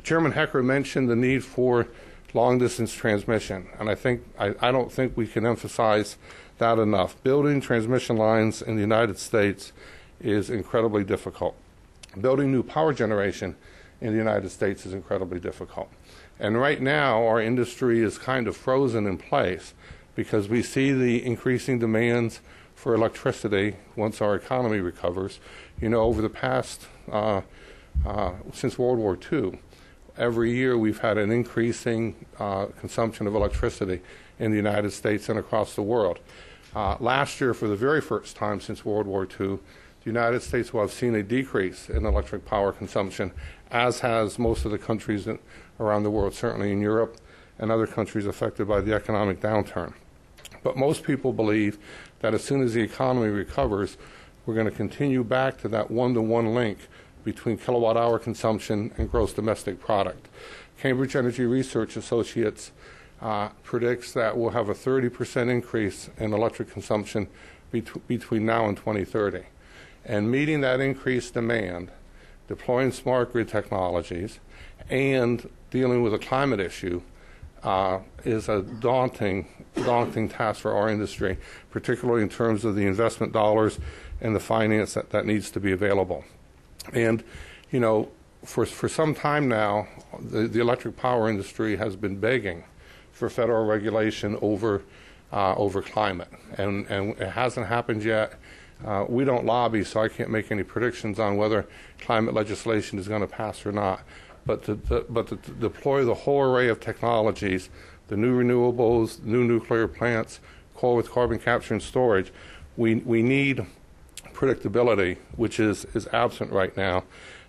Chairman Hecker mentioned the need for long-distance transmission, and I don't think we can emphasize that enough. Building transmission lines in the United States is incredibly difficult. Building new power generation in the United States is incredibly difficult. And right now, our industry is kind of frozen in place because we see the increasing demands for electricity once our economy recovers. You know, over the past, since World War II, every year we've had an increasing consumption of electricity in the United States and across the world. Last year, for the very first time since World War II, the United States will have seen a decrease in electric power consumption, as has most of the countries around the world, certainly in Europe and other countries affected by the economic downturn. But most people believe that as soon as the economy recovers, we're going to continue back to that one-to-one link between kilowatt-hour consumption and gross domestic product. Cambridge Energy Research Associates predicts that we'll have a 30% increase in electric consumption between now and 2030. And meeting that increased demand, deploying smart grid technologies, and dealing with the climate issue is a daunting task for our industry, particularly in terms of the investment dollars and the finance that needs to be available. And, you know, for some time now, the electric power industry has been begging for federal regulation over climate, and it hasn't happened yet. We don't lobby, so I can't make any predictions on whether climate legislation is going to pass or not. But to deploy the whole array of technologies, the new renewables, new nuclear plants, coal with carbon capture and storage, we need predictability, which is absent right now,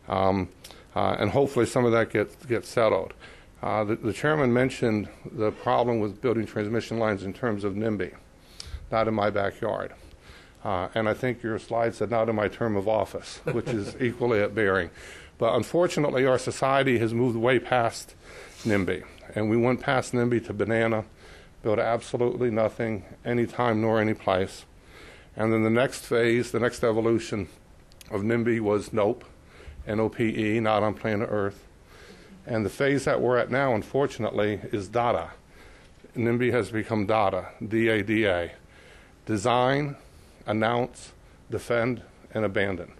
and hopefully some of that gets settled. The chairman mentioned the problem with building transmission lines in terms of NIMBY, not in my backyard. And I think your slide said not in my term of office, which is equally at bearing. But unfortunately, our society has moved way past NIMBY. And we went past NIMBY to banana, built absolutely nothing, anytime nor any place. And then the next phase, the next evolution of NIMBY was NOPE, N-O-P-E, not on planet Earth. And the phase that we're at now, unfortunately, is DADA. NIMBY has become DADA, D-A-D-A. Design, announce, defend, and abandon.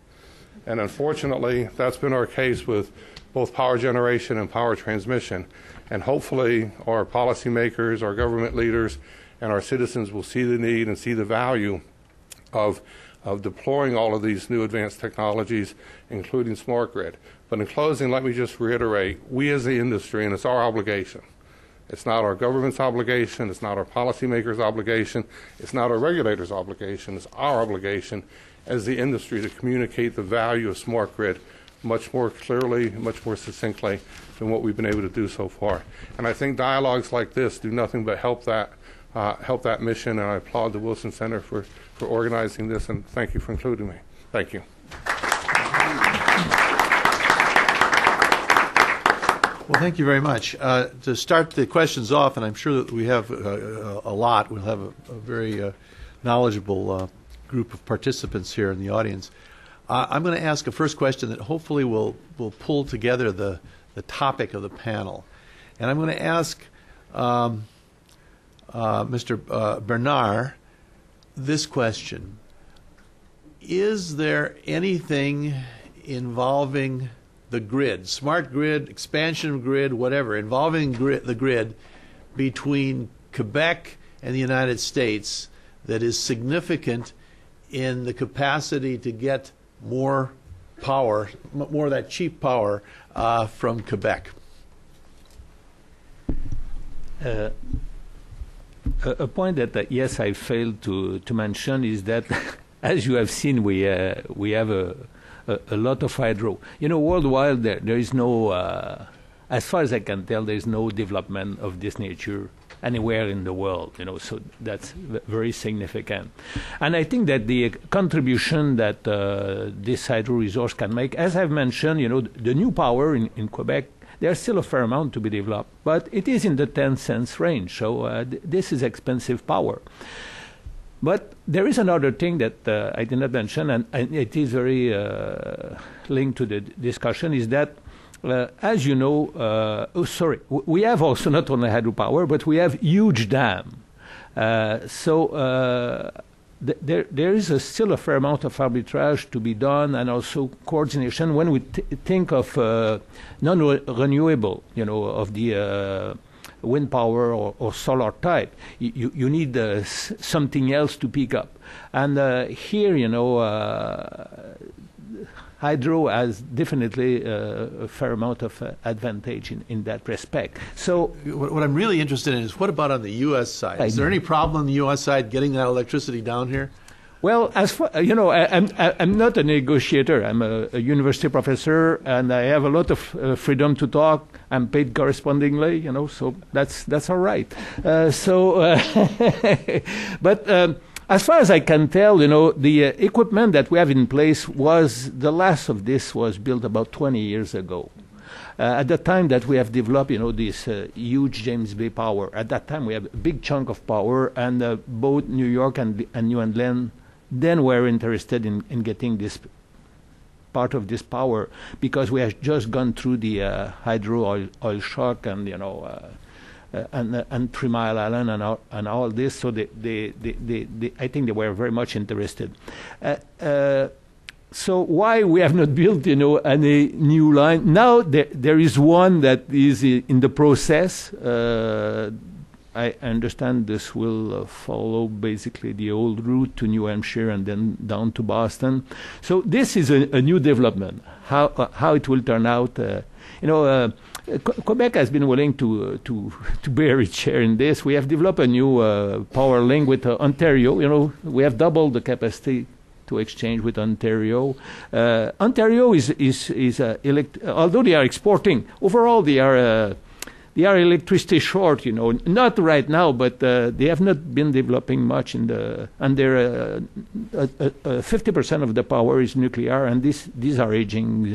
And unfortunately, that's been our case with both power generation and power transmission. And hopefully, our policymakers, our government leaders, and our citizens will see the need and see the value of deploying all of these new advanced technologies, including smart grid. But in closing, let me just reiterate, we as the industry, and it's our obligation, it's not our government's obligation, it's not our policymakers' obligation, it's not our regulators' obligation, it's our obligation as the industry to communicate the value of smart grid much more clearly, much more succinctly than what we've been able to do so far. And I think dialogues like this do nothing but help that mission, and I applaud the Wilson Center for organizing this, and thank you for including me. Thank you. Well, thank you very much. To start the questions off, and I'm sure that we have a lot, we'll have a very knowledgeable group of participants here in the audience. I'm going to ask a first question that hopefully will pull together the topic of the panel. And I'm going to ask Mr. Bernard this question. Is there anything involving the grid, smart grid, expansion of grid, whatever, involving the grid between Quebec and the United States that is significant in the capacity to get more power, more of that cheap power from Quebec? A point that yes, I failed to mention is that, as you have seen, we have a lot of hydro. You know, worldwide there is no as far as I can tell, there is no development of this nature anywhere in the world, so that's very significant. And I think that the contribution that this hydro resource can make, as I've mentioned, the new power in Quebec, there's still a fair amount to be developed, but it is in the 10 cents range, so this is expensive power. But there is another thing that I did not mention, and it is very linked to the discussion, is that as you know, we have also not only hydropower, but we have huge dam. There is still a fair amount of arbitrage to be done, and also coordination when we think of non-renewable, of the wind power or solar type. You need something else to pick up. And here, hydro has definitely a fair amount of advantage in that respect. So, what I'm really interested in is, what about on the U.S. side? Is there any problem on the U.S. side getting that electricity down here? Well, as far, I'm not a negotiator. I'm a university professor, and I have a lot of freedom to talk. I'm paid correspondingly, so that's all right. But as far as I can tell, the equipment that we have in place the last of this was built about 20 years ago. At the time that we have developed, this huge James Bay power, at that time we have a big chunk of power, and both New York and New England then were interested in getting this part of this power, because we have just gone through the hydro oil shock and, and 3 Mile Island and all this, so I think they were very much interested. So why we have not built, any new line? Now there is one that is in the process. I understand this will follow basically the old route to New Hampshire and then down to Boston. So this is a new development. How it will turn out, Quebec has been willing to bear its share in this. We have developed a new power link with Ontario. We have doubled the capacity to exchange with Ontario. Ontario is although they are exporting, overall they are electricity short. Not right now, but they have not been developing much and they're 50% of the power is nuclear, and these are aging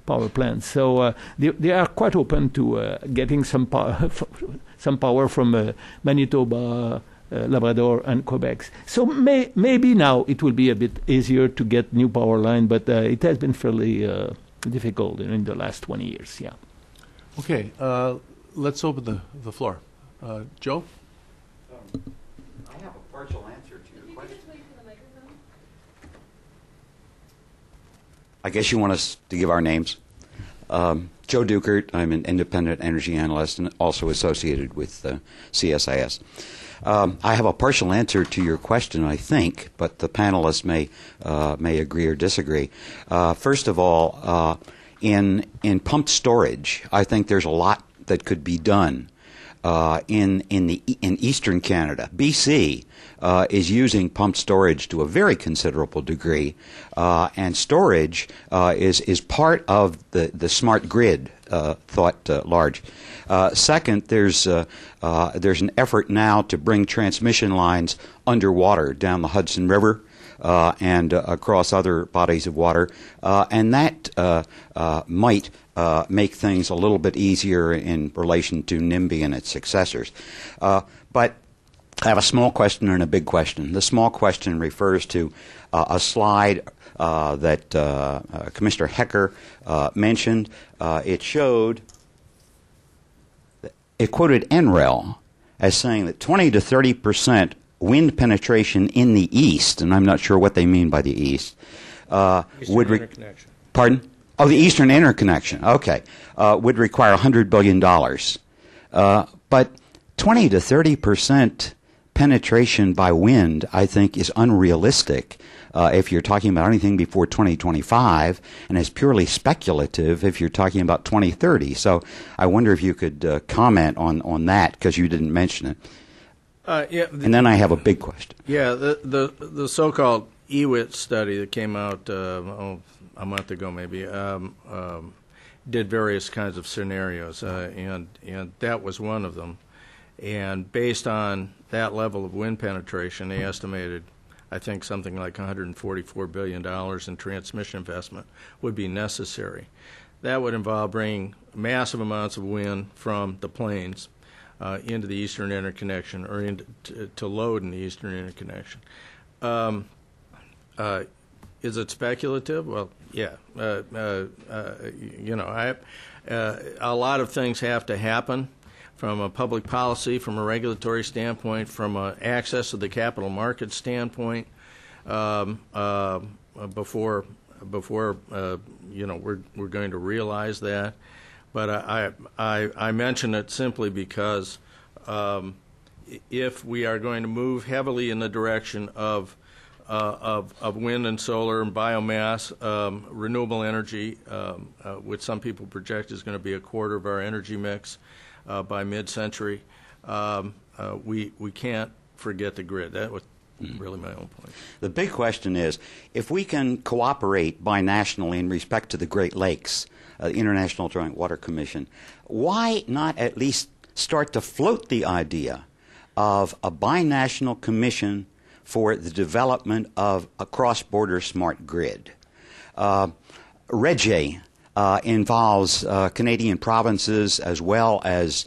power plants. So they are quite open to getting some power from Manitoba, Labrador, and Quebec. So maybe now it will be a bit easier to get new power line, but it has been fairly difficult in the last 20 years. Yeah. Okay, let's open the floor. Joe? I have a partial answer to your question. Just wait for the microphone. I guess you want us to give our names. Joe Dukert. I'm an independent energy analyst and also associated with CSIS. I have a partial answer to your question, I think, but the panelists may agree or disagree. First of all, in pumped storage, I think there's a lot that could be done in eastern Canada. BC is using pumped storage to a very considerable degree, and storage is part of the smart grid thought large. Second, there's an effort now to bring transmission lines underwater down the Hudson River and across other bodies of water, and that might make things a little bit easier in relation to NIMBY and its successors. But I have a small question and a big question. The small question refers to a slide that Commissioner Hecker mentioned. It quoted NREL as saying that 20 to 30% wind penetration in the east, and I'm not sure what they mean by the east, would interconnection. Pardon? Oh, the Eastern Interconnection. Okay, would require $100 billion. But 20 to 30% penetration by wind, I think, is unrealistic if you're talking about anything before 2025, and is purely speculative if you're talking about 2030. So I wonder if you could comment on that, because you didn't mention it. And then I have a big question. Yeah, the so-called EWIT study that came out a month ago maybe did various kinds of scenarios, and that was one of them. And based on that level of wind penetration, they estimated, I think, something like $144 billion in transmission investment would be necessary. That would involve bringing massive amounts of wind from the plains into the Eastern Interconnection, or to load in the Eastern Interconnection. Is it speculative? Well, yeah. You know, a lot of things have to happen from a public policy, from a regulatory standpoint, from an access to the capital market standpoint, before you know, we're going to realize that. But I mention it simply because if we are going to move heavily in the direction of wind and solar and biomass, renewable energy, which some people project is going to be a quarter of our energy mix by mid-century, we can't forget the grid. That was really my own point. The big question is, if we can cooperate binationally in respect to the Great Lakes, the International Joint Water Commission, why not at least start to float the idea of a binational commission for the development of a cross-border smart grid? RGGI involves Canadian provinces as well as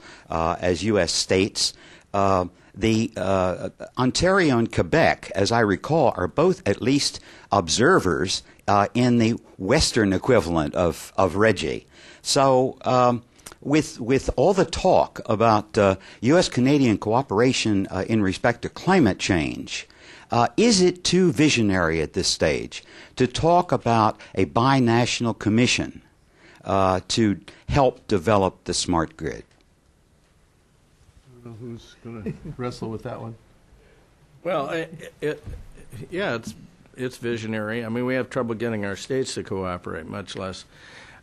U.S. states. The Ontario and Quebec, as I recall, are both at least observers in the Western equivalent of RGGI. So with all the talk about U.S.-Canadian cooperation in respect to climate change, is it too visionary at this stage to talk about a binational commission to help develop the smart grid? I don't know who's going to wrestle with that one. Well, yeah, it's visionary. I mean, we have trouble getting our states to cooperate, much less.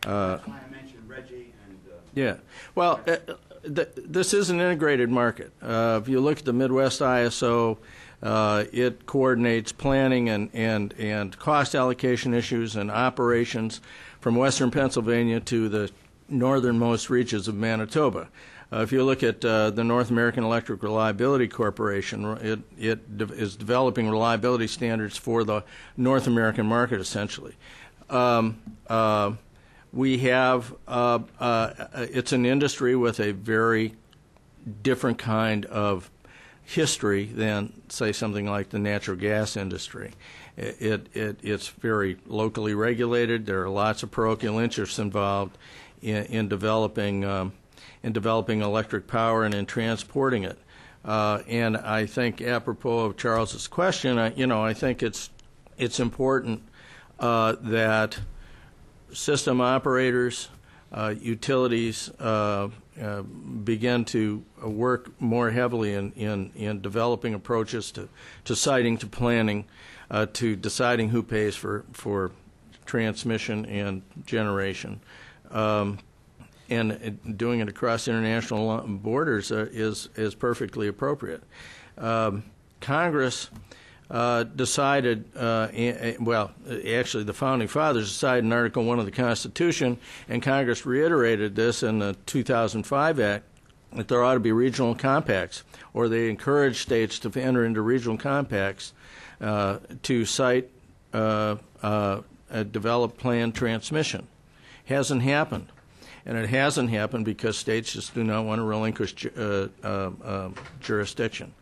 That's why I mentioned RGGI and. Yeah. Well, this is an integrated market. If you look at the Midwest ISO, it coordinates planning and cost allocation issues and operations from western Pennsylvania to the northernmost reaches of Manitoba. If you look at the North American Electric Reliability Corporation, it is developing reliability standards for the North American market, essentially. We have, it's an industry with a very different kind of history than, say, something like the natural gas industry. It's very locally regulated. There are lots of parochial interests involved in developing electric power and in transporting it. And I think, apropos of Charles's question, I think it's important that system operators, utilities begin to work more heavily in developing approaches to siting, to planning, to deciding who pays for transmission and generation. And doing it across international borders is perfectly appropriate. Congress decided, well, actually the Founding Fathers decided in Article 1 of the Constitution, and Congress reiterated this in the 2005 Act, that there ought to be regional compacts, or they encourage states to enter into regional compacts to site, develop planned transmission. Hasn't happened. And it hasn't happened because states just do not want to relinquish jurisdiction.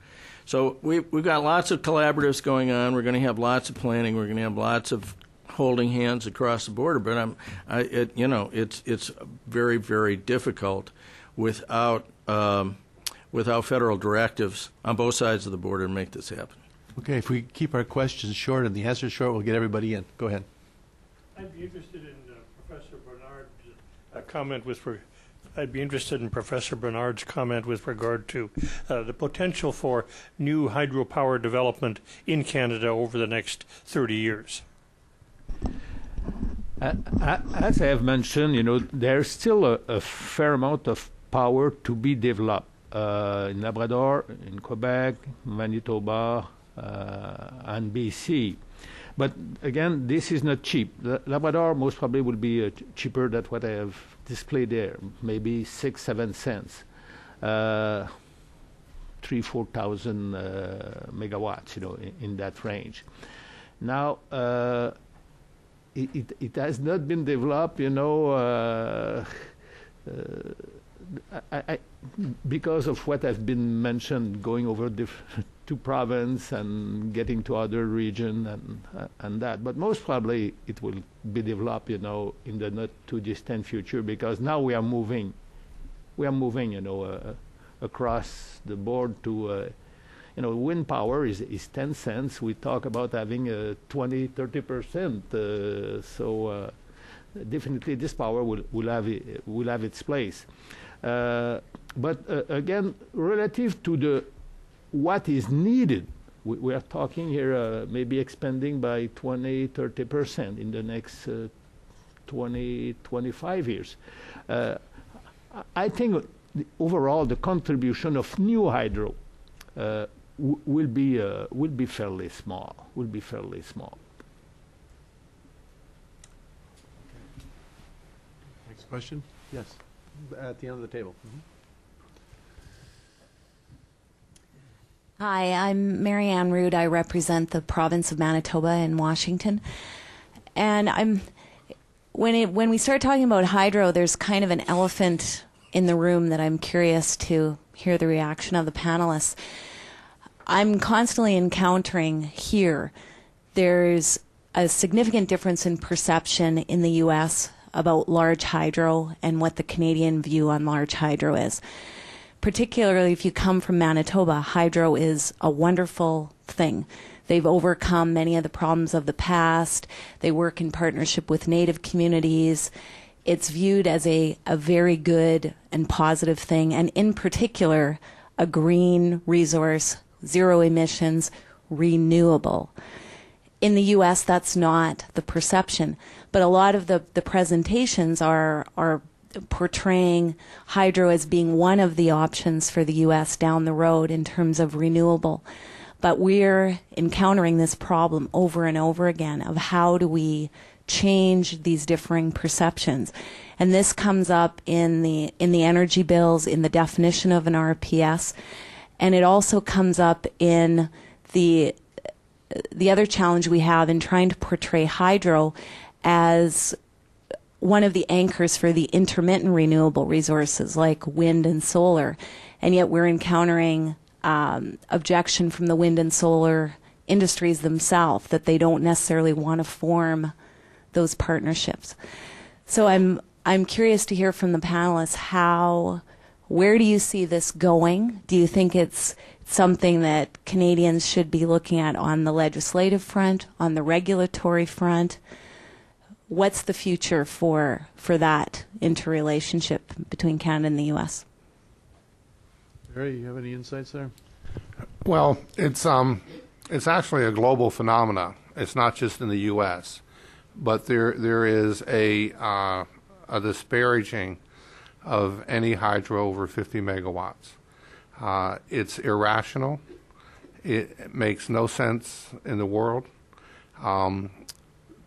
So we've got lots of collaboratives going on. We're going to have lots of planning. We're going to have lots of holding hands across the border. But it's very, very difficult without federal directives on both sides of the border to make this happen. Okay, if we keep our questions short and the answers short, we'll get everybody in. Go ahead. I'd be interested in Professor Bernard's comment I'd be interested in Professor Bernard's comment with regard to the potential for new hydropower development in Canada over the next 30 years. As I have mentioned, there's still a fair amount of power to be developed in Labrador, in Quebec, Manitoba, and BC. But again, this is not cheap. The Labrador most probably will be cheaper than what I have displayed there, maybe 6-7 cents. 3,000-4,000 megawatts, in that range. Now, it has not been developed, because of what has been mentioned, going over to province and getting to other region and that. But most probably it will be developed, in the not too distant future, because now we are moving, across the board to, wind power is 10 cents. We talk about having 20-30%. So definitely this power will have its place. But again, relative to what is needed, we are talking here maybe expanding by 20-30% in the next 20-25 years. I think overall the contribution of new hydro will be fairly small. Next question? Yes, at the end of the table. Hi, I'm Marianne Rood. I represent the province of Manitoba in Washington. And when we start talking about hydro, there's kind of an elephant in the room that I'm curious to hear the reaction of the panelists. I'm constantly encountering here, there's a significant difference in perception in the U.S. about large hydro and what the Canadian view on large hydro is. Particularly if you come from Manitoba, hydro is a wonderful thing. They've overcome many of the problems of the past. They work in partnership with Native communities. It's viewed as a very good and positive thing, and in particular, a green resource, zero emissions, renewable. In the U.S., that's not the perception, but a lot of the presentations are portraying hydro as being one of the options for the U.S. down the road in terms of renewable. But we're encountering this problem over and over again of how do we change these differing perceptions. And this comes up in the energy bills, in the definition of an RPS, and it also comes up in the other challenge we have in trying to portray hydro as one of the anchors for the intermittent renewable resources like wind and solar, and yet we're encountering objection from the wind and solar industries themselves that they don't necessarily want to form those partnerships. So I'm curious to hear from the panelists where do you see this going? Do you think it's something that Canadians should be looking at on the legislative front, on the regulatory front? What's the future for that interrelationship between Canada and the U.S.? Barry, you have any insights there? Well, it's actually a global phenomena. It's not just in the U.S., but there is a disparaging of any hydro over 50 megawatts. It's irrational. It makes no sense in the world.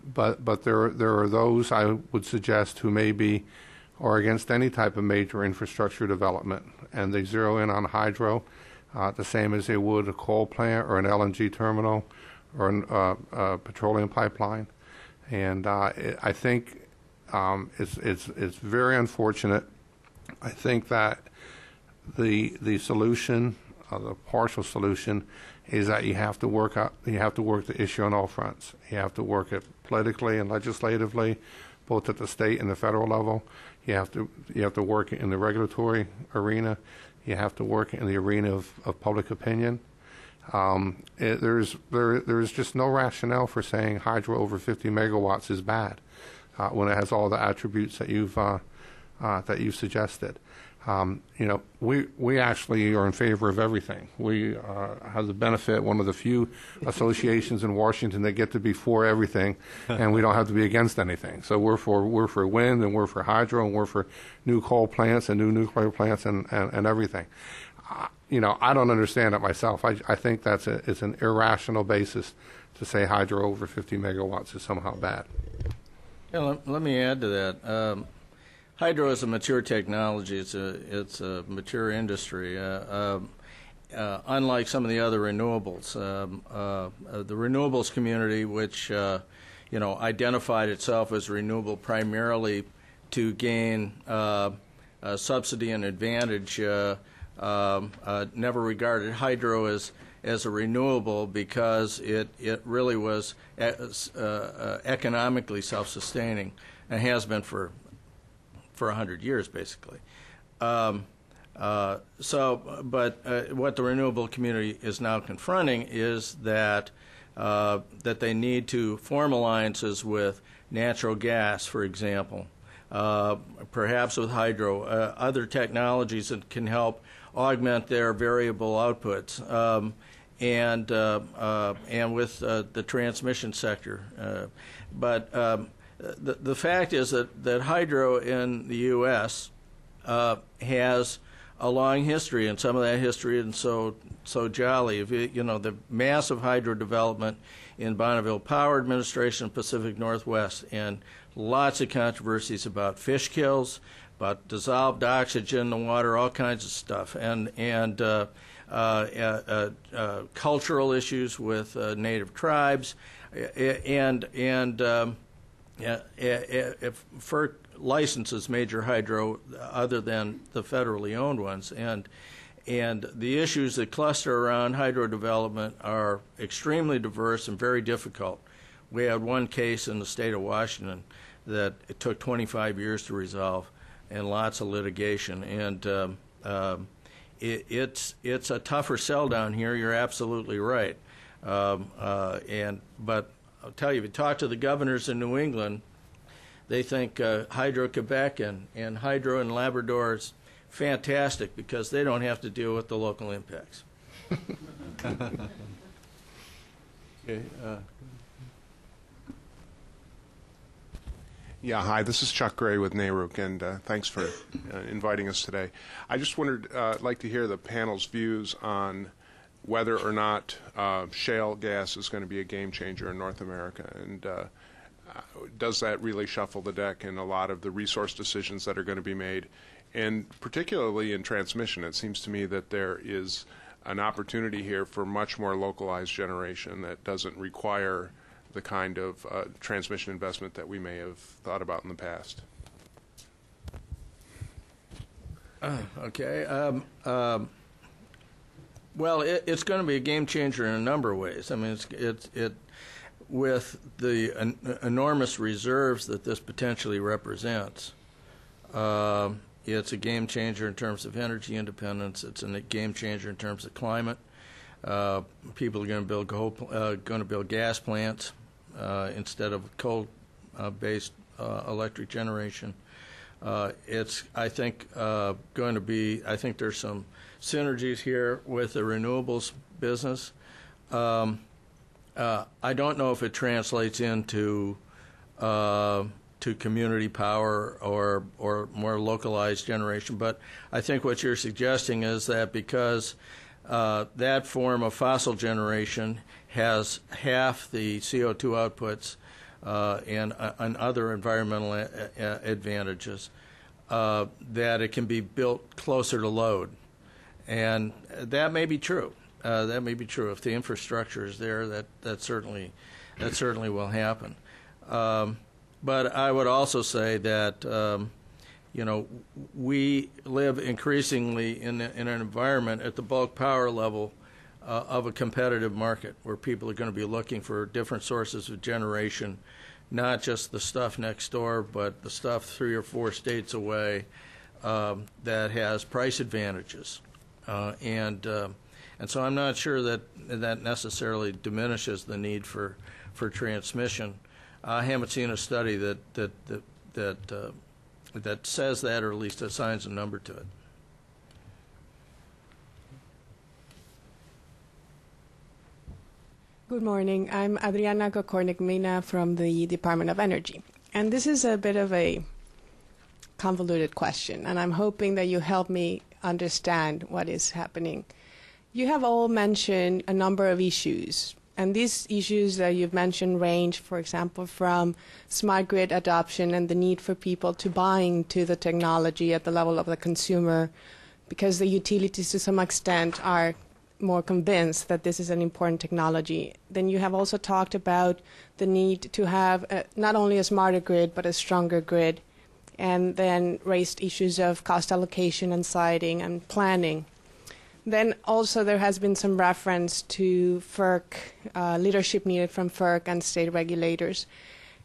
But there are those, I would suggest, who maybe are against any type of major infrastructure development, and they zero in on hydro the same as they would a coal plant or an LNG terminal or a petroleum pipeline. And I think it's very unfortunate. I think that the solution, the partial solution, is that you have to work the issue on all fronts. You have to work it politically and legislatively, both at the state and the federal level. You have to work in the regulatory arena. You have to work in the arena of public opinion. There's just no rationale for saying hydro over 50 megawatts is bad when it has all the attributes that you've suggested. We actually are in favor of everything. We have the benefit, one of the few associations in Washington that get to be for everything, and we don't have to be against anything. So we're for wind, and we're for hydro, and we're for new coal plants and new nuclear plants and everything. I don't understand it myself. I think it's an irrational basis to say hydro over 50 megawatts is somehow bad. Yeah, let me add to that. Hydro is a mature technology. It's a mature industry. Unlike some of the other renewables, the renewables community, which identified itself as renewable primarily to gain subsidy and advantage, never regarded hydro as a renewable because it really was economically self-sustaining and has been for 100 years, basically. But what the renewable community is now confronting is that they need to form alliances with natural gas, for example, perhaps with hydro, other technologies that can help augment their variable outputs, and with the transmission sector. But the fact is that hydro in the U.S. Has a long history, and some of that history isn't so jolly. The massive hydro development in Bonneville Power Administration, Pacific Northwest, and lots of controversies about fish kills, about dissolved oxygen in the water, all kinds of stuff, and cultural issues with native tribes, and if FERC licenses major hydro other than the federally owned ones, and the issues that cluster around hydro development are extremely diverse and very difficult. We had one case in the state of Washington that it took 25 years to resolve, and lots of litigation, and it's a tougher sell down here. You're absolutely right, but I'll tell you, if you talk to the governors in New England, they think Hydro-Quebec and Hydro in Labrador is fantastic because they don't have to deal with the local impacts. Okay. Yeah, hi, this is Chuck Gray with NARUC, and thanks for inviting us today. I just like to hear the panel's views on whether or not shale gas is going to be a game changer in North America, and does that really shuffle the deck in a lot of the resource decisions that are going to be made, and particularly in transmission. It seems to me that there is an opportunity here for much more localized generation that doesn't require the kind of transmission investment that we may have thought about in the past. Okay. Well, it's going to be a game changer in a number of ways. I mean, it with the enormous reserves that this potentially represents. It's a game changer in terms of energy independence. It's a game changer in terms of climate. People are going to build gas plants instead of coal-based electric generation. It's, I think, going to be. I think there's some synergies here with the renewables business. I don't know if it translates into to community power or more localized generation, but I think what you're suggesting is that because that form of fossil generation has half the CO2 outputs and other environmental advantages, that it can be built closer to load. And that may be true. That may be true. If the infrastructure is there, that certainly will happen. But I would also say that we live increasingly in an environment at the bulk power level of a competitive market where people are going to be looking for different sources of generation, not just the stuff next door, but the stuff 3 or 4 states away that has price advantages. And so I'm not sure that necessarily diminishes the need for transmission. I haven't seen a study that says that, or at least assigns a number to it. Good morning. I'm Adriana Kokornik-Mina from the Department of Energy. And this is a bit of a convoluted question, and I'm hoping that you help me understand what is happening. You have all mentioned a number of issues And these issues that you've mentioned range, for example, from smart grid adoption and the need for people to buy into the technology at the level of the consumer, because the utilities to some extent are more convinced that this is an important technology. Then you have also talked about the need to have not only a smarter grid, but a stronger grid, and then raised issues of cost allocation and siting and planning. Then also there has been some reference to FERC, leadership needed from FERC and state regulators,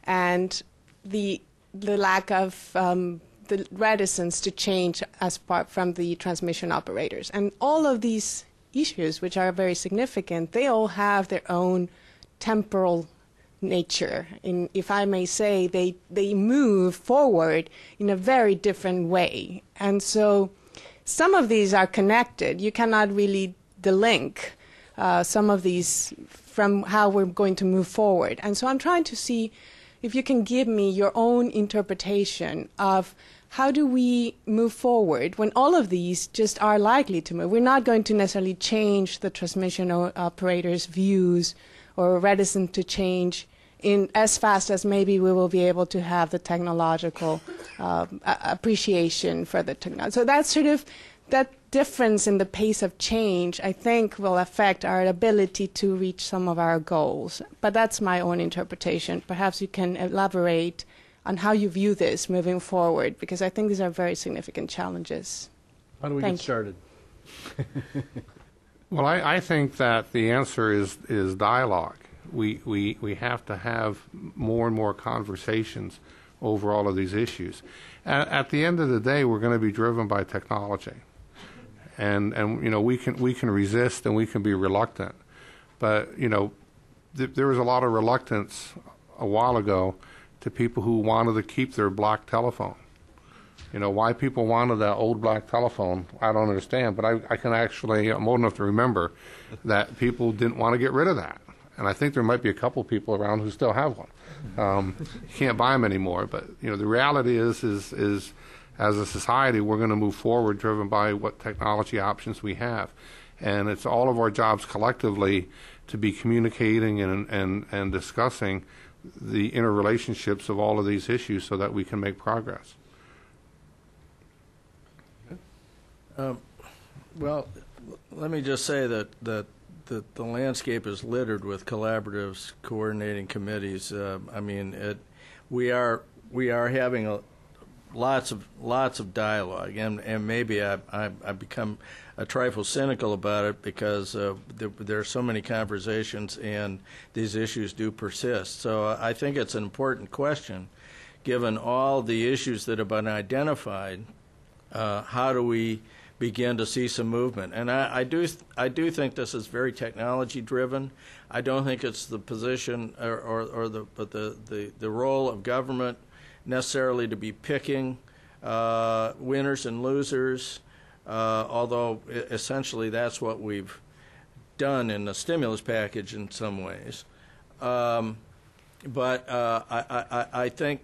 and the lack of the reticence to change as part from the transmission operators. And all of these issues, which are very significant, they all have their own temporal nature. If I may say, they move forward in a very different way. And so some of these are connected. You cannot really delink some of these from how we're going to move forward. And so I'm trying to see if you can give me your own interpretation of how do we move forward when all of these just are likely to move. We're not going to necessarily change the transmission operators' views or reticent to change in as fast as maybe we will be able to have the technological appreciation for the technology. So that's sort of that difference in the pace of change, I think, will affect our ability to reach some of our goals. But that's my own interpretation. Perhaps you can elaborate on how you view this moving forward, because I think these are very significant challenges. How do we get started? Well, I think that the answer is dialogue. We have to have more and more conversations over all of these issues. At the end of the day, we're going to be driven by technology, and you know, we can resist and we can be reluctant, but you know, there was a lot of reluctance a while ago to people who wanted to keep their black telephone. You know, why people wanted that old black telephone, I don't understand, but I can actually, I'm old enough to remember that people didn't want to get rid of that. And I think there might be a couple people around who still have one. You can't buy them anymore, but you know, the reality is as a society, we're going to move forward driven by what technology options we have. And it's all of our jobs collectively to be communicating and discussing the interrelationships of all of these issues so that we can make progress. Well, let me just say that the landscape is littered with collaboratives, coordinating committees. I mean, we are having lots of dialogue, and maybe I've become a trifle cynical about it because there are so many conversations and these issues do persist. So I think it's an important question, given all the issues that have been identified. How do we begin to see some movement? And I do think this is very technology driven. I don't think it's the position or the role of government necessarily to be picking winners and losers, although essentially that's what we've done in the stimulus package in some ways. But I think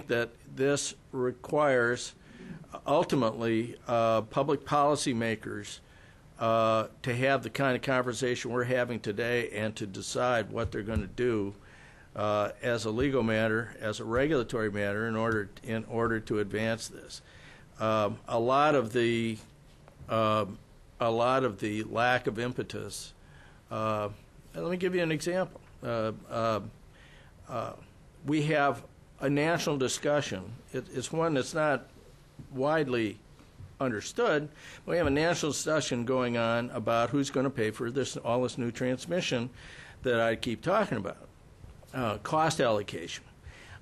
that this requires ultimately public policy makers to have the kind of conversation we're having today and to decide what they're going to do as a legal matter, as a regulatory matter, in order to advance this. A lot of the lack of impetus. Let me give you an example. We have a national discussion. It's one that's not widely understood. We have a national discussion going on about who's going to pay for all this new transmission that I keep talking about. Cost allocation.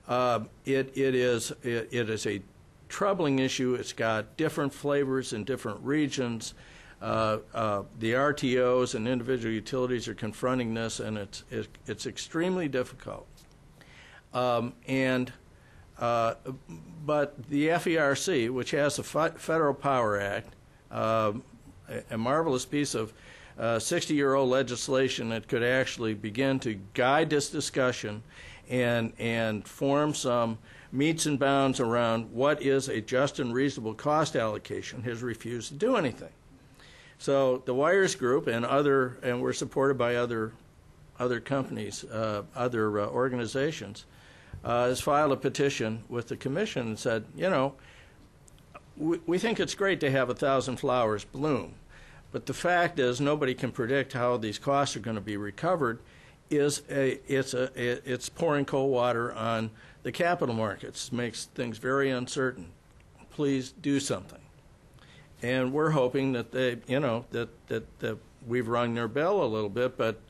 It is a troubling issue. It's got different flavors in different regions. The RTOs and individual utilities are confronting this, and it's extremely difficult. But the FERC, which has the Federal Power Act, a marvelous piece of 60-year-old legislation that could actually begin to guide this discussion and form some metes and bounds around what is a just and reasonable cost allocation, has refused to do anything. So the Wires Group and we're supported by other other companies, other organizations, has filed a petition with the commission and said, we think it's great to have 1,000 flowers bloom, but the fact is nobody can predict how these costs are going to be recovered. It's pouring cold water on the capital markets, makes things very uncertain. Please do something. And we're hoping that they, that we've rung their bell a little bit, but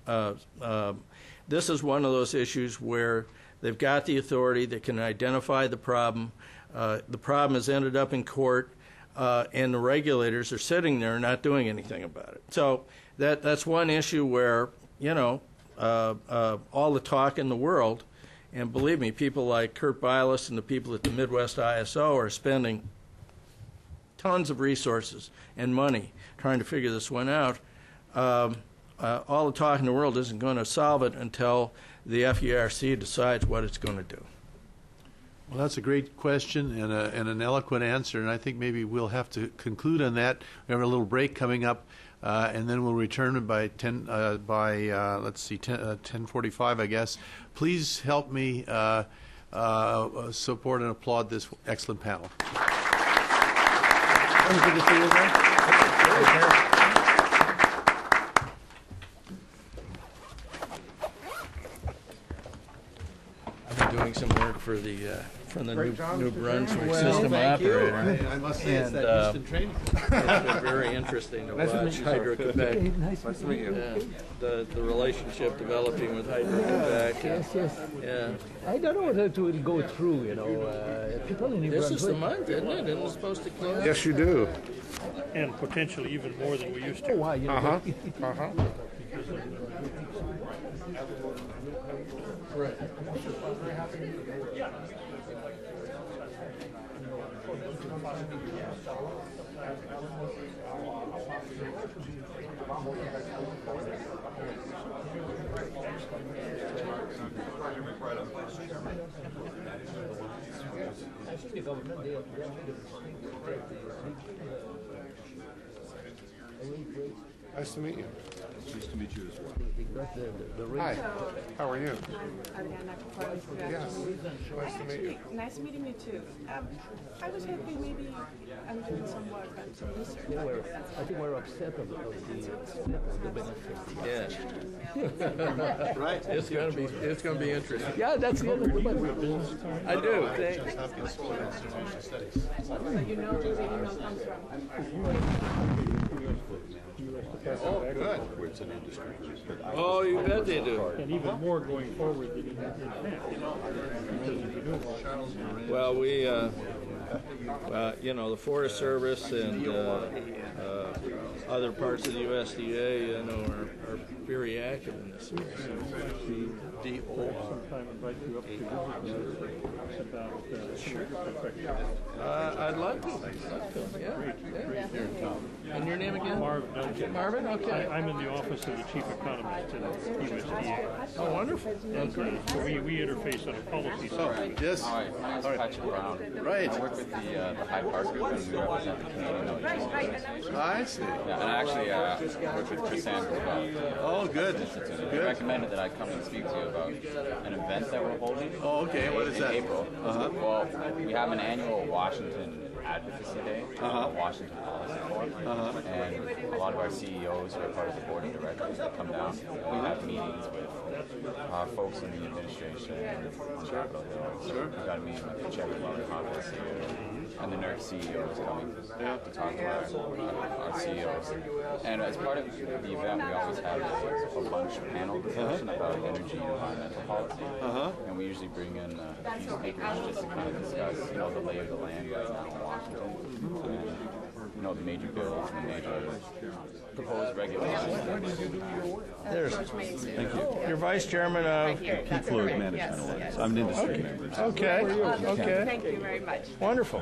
this is one of those issues where they've got the authority that can identify the problem. The problem has ended up in court, and the regulators are sitting there not doing anything about it. So that's one issue where, all the talk in the world, and believe me, people like Kurt Bilas and the people at the Midwest ISO are spending tons of resources and money trying to figure this one out. All the talk in the world isn't going to solve it until the FERC decides what it's going to do. Well, that's a great question and an eloquent answer, and I think maybe we'll have to conclude on that. We have a little break coming up, and then we'll return by 10:45, I guess. Please help me support and applaud this excellent panel. Good to see you again. I've been doing some work for the New Brunswick system operator. I must say it's that Houston training. It's been very interesting to watch Hydro-Quebec. Nice to meet you. The relationship developing with Hydro-Quebec. Yes. Yeah. I don't know what it will go through, people in New This is the Brunswick. month, isn't it? Isn't it supposed to close? Yes, you do. And potentially even more than we used to. Why, Nice to meet you. Nice to meet you as well. Hi. How are you? Adriana, Yes. Nice to meet you. nice meeting you too. I was hoping maybe I'm doing some work on some research. I think we're upset of the benefits. Yeah. Right. It's gonna be interesting. Yeah, that's the other one. I do. Thanks. You know where the email comes from. Oh, good. Oh, you bet they do. And even more going forward than in the past. Well, we, the Forest Service and other parts of the USDA, are very active in this space. Sometime invite you up to visit about I'd love to. Yeah. And your name again? Marvin? Okay. I'm in the office of the chief economist at USDA. Oh, wonderful. And so we interface on a policy side. Yes. Hi, my name is Patrick Brown. Right. I work with the High Park Group, and we represent the Canadian Ocean. I see. Yeah, and I actually work with Chris Sanders about Oh, good. He recommended that I come and speak to you about an event that we're holding. Oh, okay. What is that? In April. Well, we have an annual Washington Advocacy Day, Washington Policy Forum, and a lot of our CEOs who are part of the board of directors that come down. We have meetings with folks in the administration on Capitol Hill. We got a meeting with the chairman of the conference here, and the NERC CEO is coming to talk to our CEOs. And as part of the event, we always have a bunch of panel discussion about energy and environmental policy. And we usually bring in a few speakers just to kind of discuss, the lay of the land right now in Washington. And, the major bills and the major proposed regulations. Thank you. You're vice chairman of Peak Fluid Management Alliance. I'm an industry member. Okay. Thank you very much. Wonderful.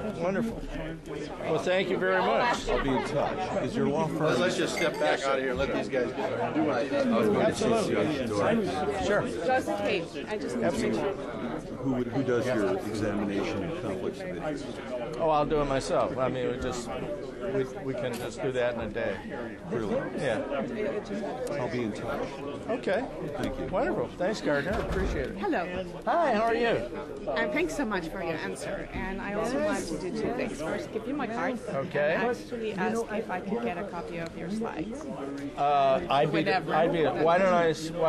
Well, thank you very much. I'll be in touch. Is your law firm? Let's just step back out of here and let these guys do what they do. Absolutely. Sure. Joseph Kate, I just need to make sure. Who does your examination and conflicts of interest? Oh, I'll do it myself. I mean, we can just do that in a day. Really? Yeah. I'll be in touch. Okay. Thank you. Wonderful. Thanks, Gardner. Appreciate it. Hello. Hi, how are you? Thanks so much for your answer. And I also want to do two things. First, give you my card. Okay. And actually ask if I can get a copy of your slides. I'd be. Whatever. Why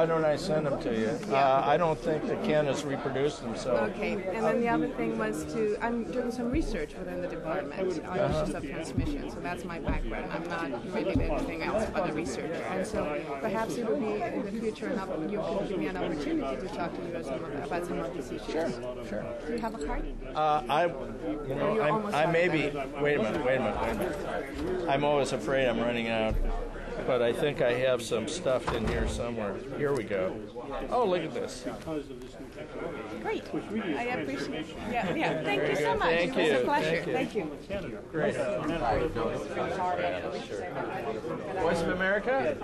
don't I send them to you? I don't think that Ken has reproduced them. So. Okay. And then the other thing was I'm doing some research within the department on issues of transmission. So that's my background. I'm not really anything else but a researcher. And so perhaps it would be in the future you could give me an opportunity to talk to you about some of these issues. Sure. Do you have a card? I may be. Wait a minute. I'm always afraid I'm running out, but I think I have some stuffed in here somewhere. Here we go. Oh, look at this. Great. I appreciate it. Yeah. Thank you so much. Thank It was you. a pleasure. Thank Thank you. Great. Voice of America?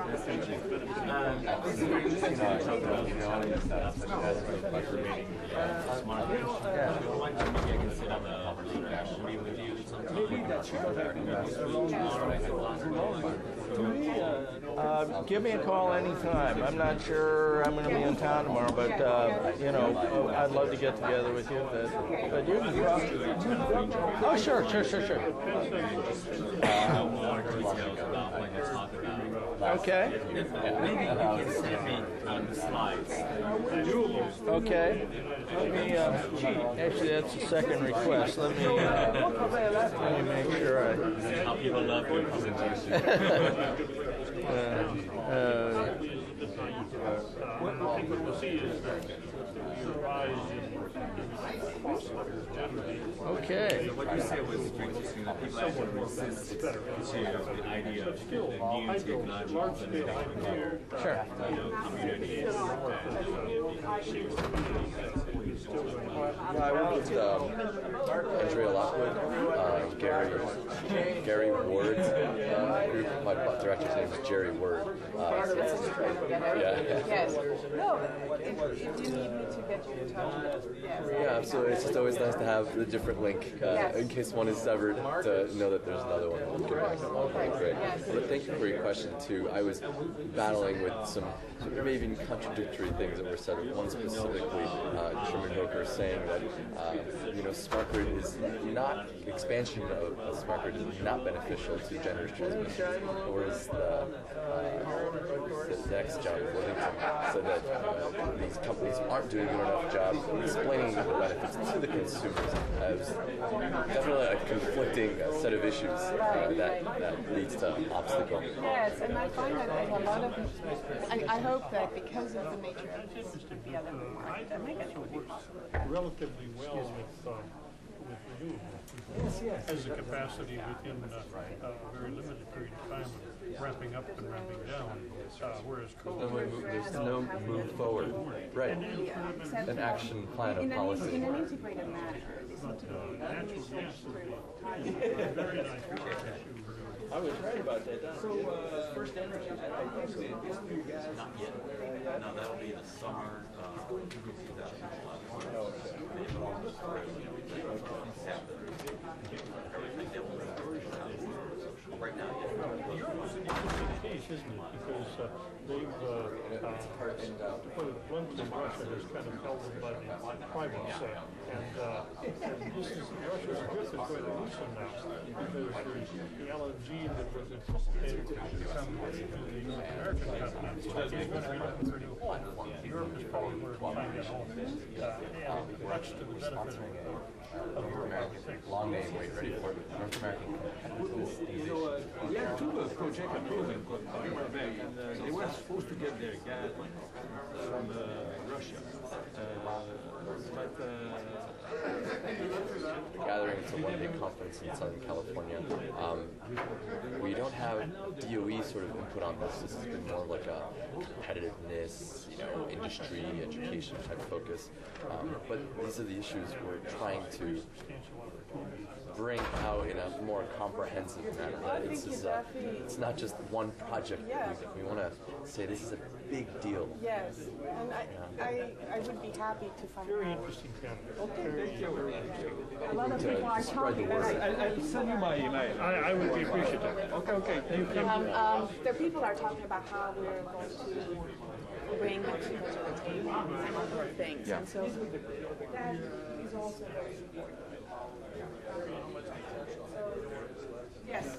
Give me a call anytime. I'm not sure I'm going to be in town tomorrow, but I'd love to get together with you. But you can drop. Oh, sure. Okay. Maybe you can send me the slides. Okay. Let me. Actually, that's the second request. Let me make sure I. How people love your presentation. What we'll see is the rise in Okay. So what you said was interesting, that people actually resist to the idea of the new technologies and the community. I work with Andrea Lockwood, Gary Ward's group. My director's name is Jerry Ward. Yes. No, if you need me to get you in touch. Yeah, absolutely. It's just always nice to have the different link in case one is severed to know that there's another one. Great. But thank you for your question too. I was battling with some maybe contradictory things that were said. One specifically, Chairman Hoker saying that smart grid is not expansion of smart grid is not beneficial to generous transmission, whereas the next job, Worthington, said that these companies aren't doing a good enough job explaining the benefits to the consumers as definitely a conflicting set of issues that leads to obstacle. Yes, and I find that there's a lot of. I hope that because of the nature of this would be a little bit more academic, and it would be possible. relatively well with renewables. Has the capacity within a very limited period of time of ramping up and ramping down, whereas coal... There's no move forward. Right. An action plan of policy. In an integrated manner. Natural gas is a very nice I was right about that. So, First Energy, not yet. No, that'll be in the summer of 2011. Right now, case, isn't it? Because they've, to put it bluntly, Russia has kind of held them by the private set. And this is, Russia's grip is going to loosen now because there's the LNG that was anticipated to come to the North American continent. Europe is probably where to find it home. And much to the benefit of Europe. Long name, wait, ready for it. North American competitiveness. We had two projects approved in Quebec, and they were supposed to get their gas from Russia. The gathering is a one-day conference in Southern California. We don't have DOE sort of input on this. This has been more like a competitiveness, industry, education type focus. But these are the issues we're trying to bring out in a more comprehensive manner. That it's not just one project. We want to say this is a big deal. Yes, and I would be happy to find Very out. interesting panel. Okay. A lot of people are talking. I'll send you my email. I would be appreciative. Okay. The people are talking about how we're going to bring Mexico to the table and a number of things. Yeah. And so that is also very important. So, yes.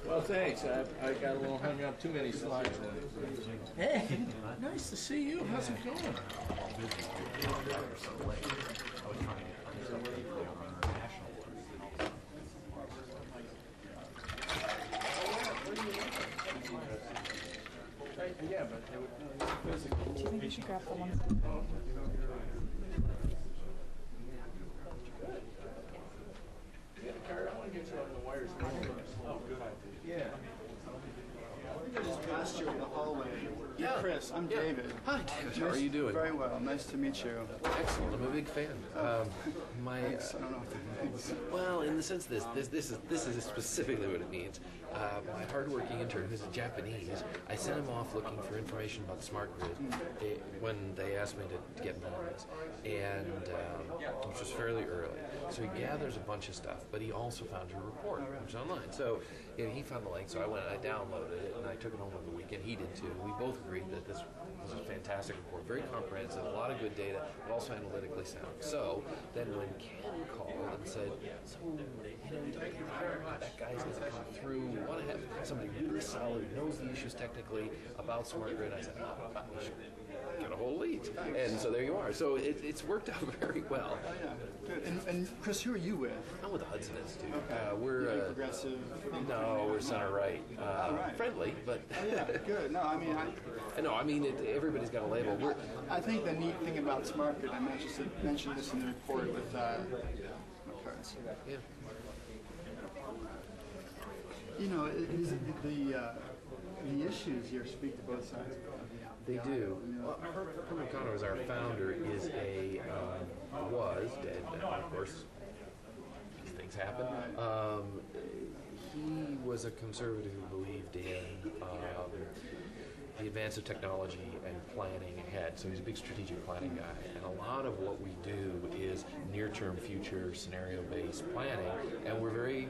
Well, thanks. I got a little hung up. Too many slides. Hey, nice to see you. How's it going? Yeah, but they would. Do you think you should grab the ones? I want to get you on the wires. Oh, good idea. Yeah. I just passed you in the hallway. Yeah. Chris, I'm David. Hi, David. How are you doing? Very well. Nice to meet you. Excellent. I'm a big fan. Thanks. I don't know what that means. Well, in the sense this is specifically what it means. My hardworking intern, who's a Japanese, I sent him off looking for information about the smart grid when they asked me to get involved in this, and which was fairly early. So he gathers a bunch of stuff, but he also found your report, which is online. So he found the link, so I went and I downloaded it, and I took it home over the weekend. He did too. We both agreed that this was a fantastic report, very comprehensive, a lot of good data, but also analytically sound. So then when Ken called and said, so, that guy's going to come through, we want to have somebody really solid who knows the issues technically about smart grid. I said, we should get a whole lead. And so there you are. So it's worked out very well. Oh, yeah. Good. And Chris, who are you with? I'm with the Hudson Institute. Okay. We're progressive. No, we're center right. Right. Friendly, but Oh, yeah, good. No, I mean, everybody's got a label. I think the neat thing about smart grid, I mentioned this in the report with my cards. Yeah. You know, the issues here speak to both sides. They do. Well, Herman Connor, as our founder, is was dead now, of course. These things happen. He was a conservative who believed in the advance of technology and planning ahead. So he's a big strategic planning guy. And a lot of what we do is near-term future scenario-based planning. And we're very,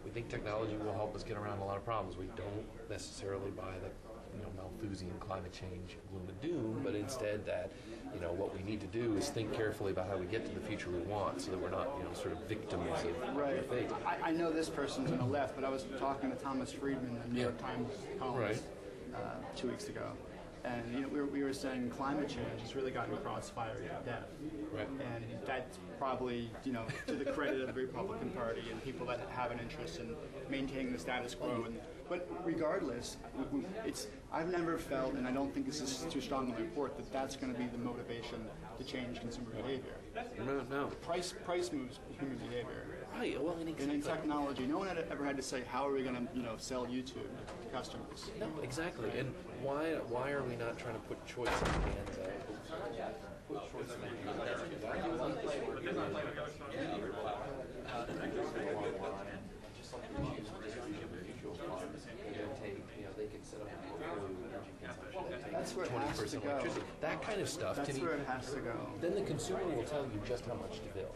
we think technology will help us get around a lot of problems. We don't necessarily buy the Malthusian climate change gloom and doom, but instead that, what we need to do is think carefully about how we get to the future we want so that we're not, sort of victims of Right. fate. I know this person's on the left, but I was talking to Thomas Friedman, the New York Times columnist, 2 weeks ago. And we were saying climate change has really gotten crossfire to death. Right. And that's probably, to the credit of the Republican Party and people that have an interest in maintaining the status quo. But regardless, I've never felt, and I don't think this is too strong in the report, that that's going to be the motivation to change consumer behavior. No. Price moves human behavior. Right. Well, And in technology, no one ever had to say, how are we going to, sell YouTube to customers? No, exactly. And why are we not trying to put choice in the hands of put choice in the hands of they can set up That's where it has to go. That kind of stuff. That's where it has to go. Then the consumer will tell you just how much to bill.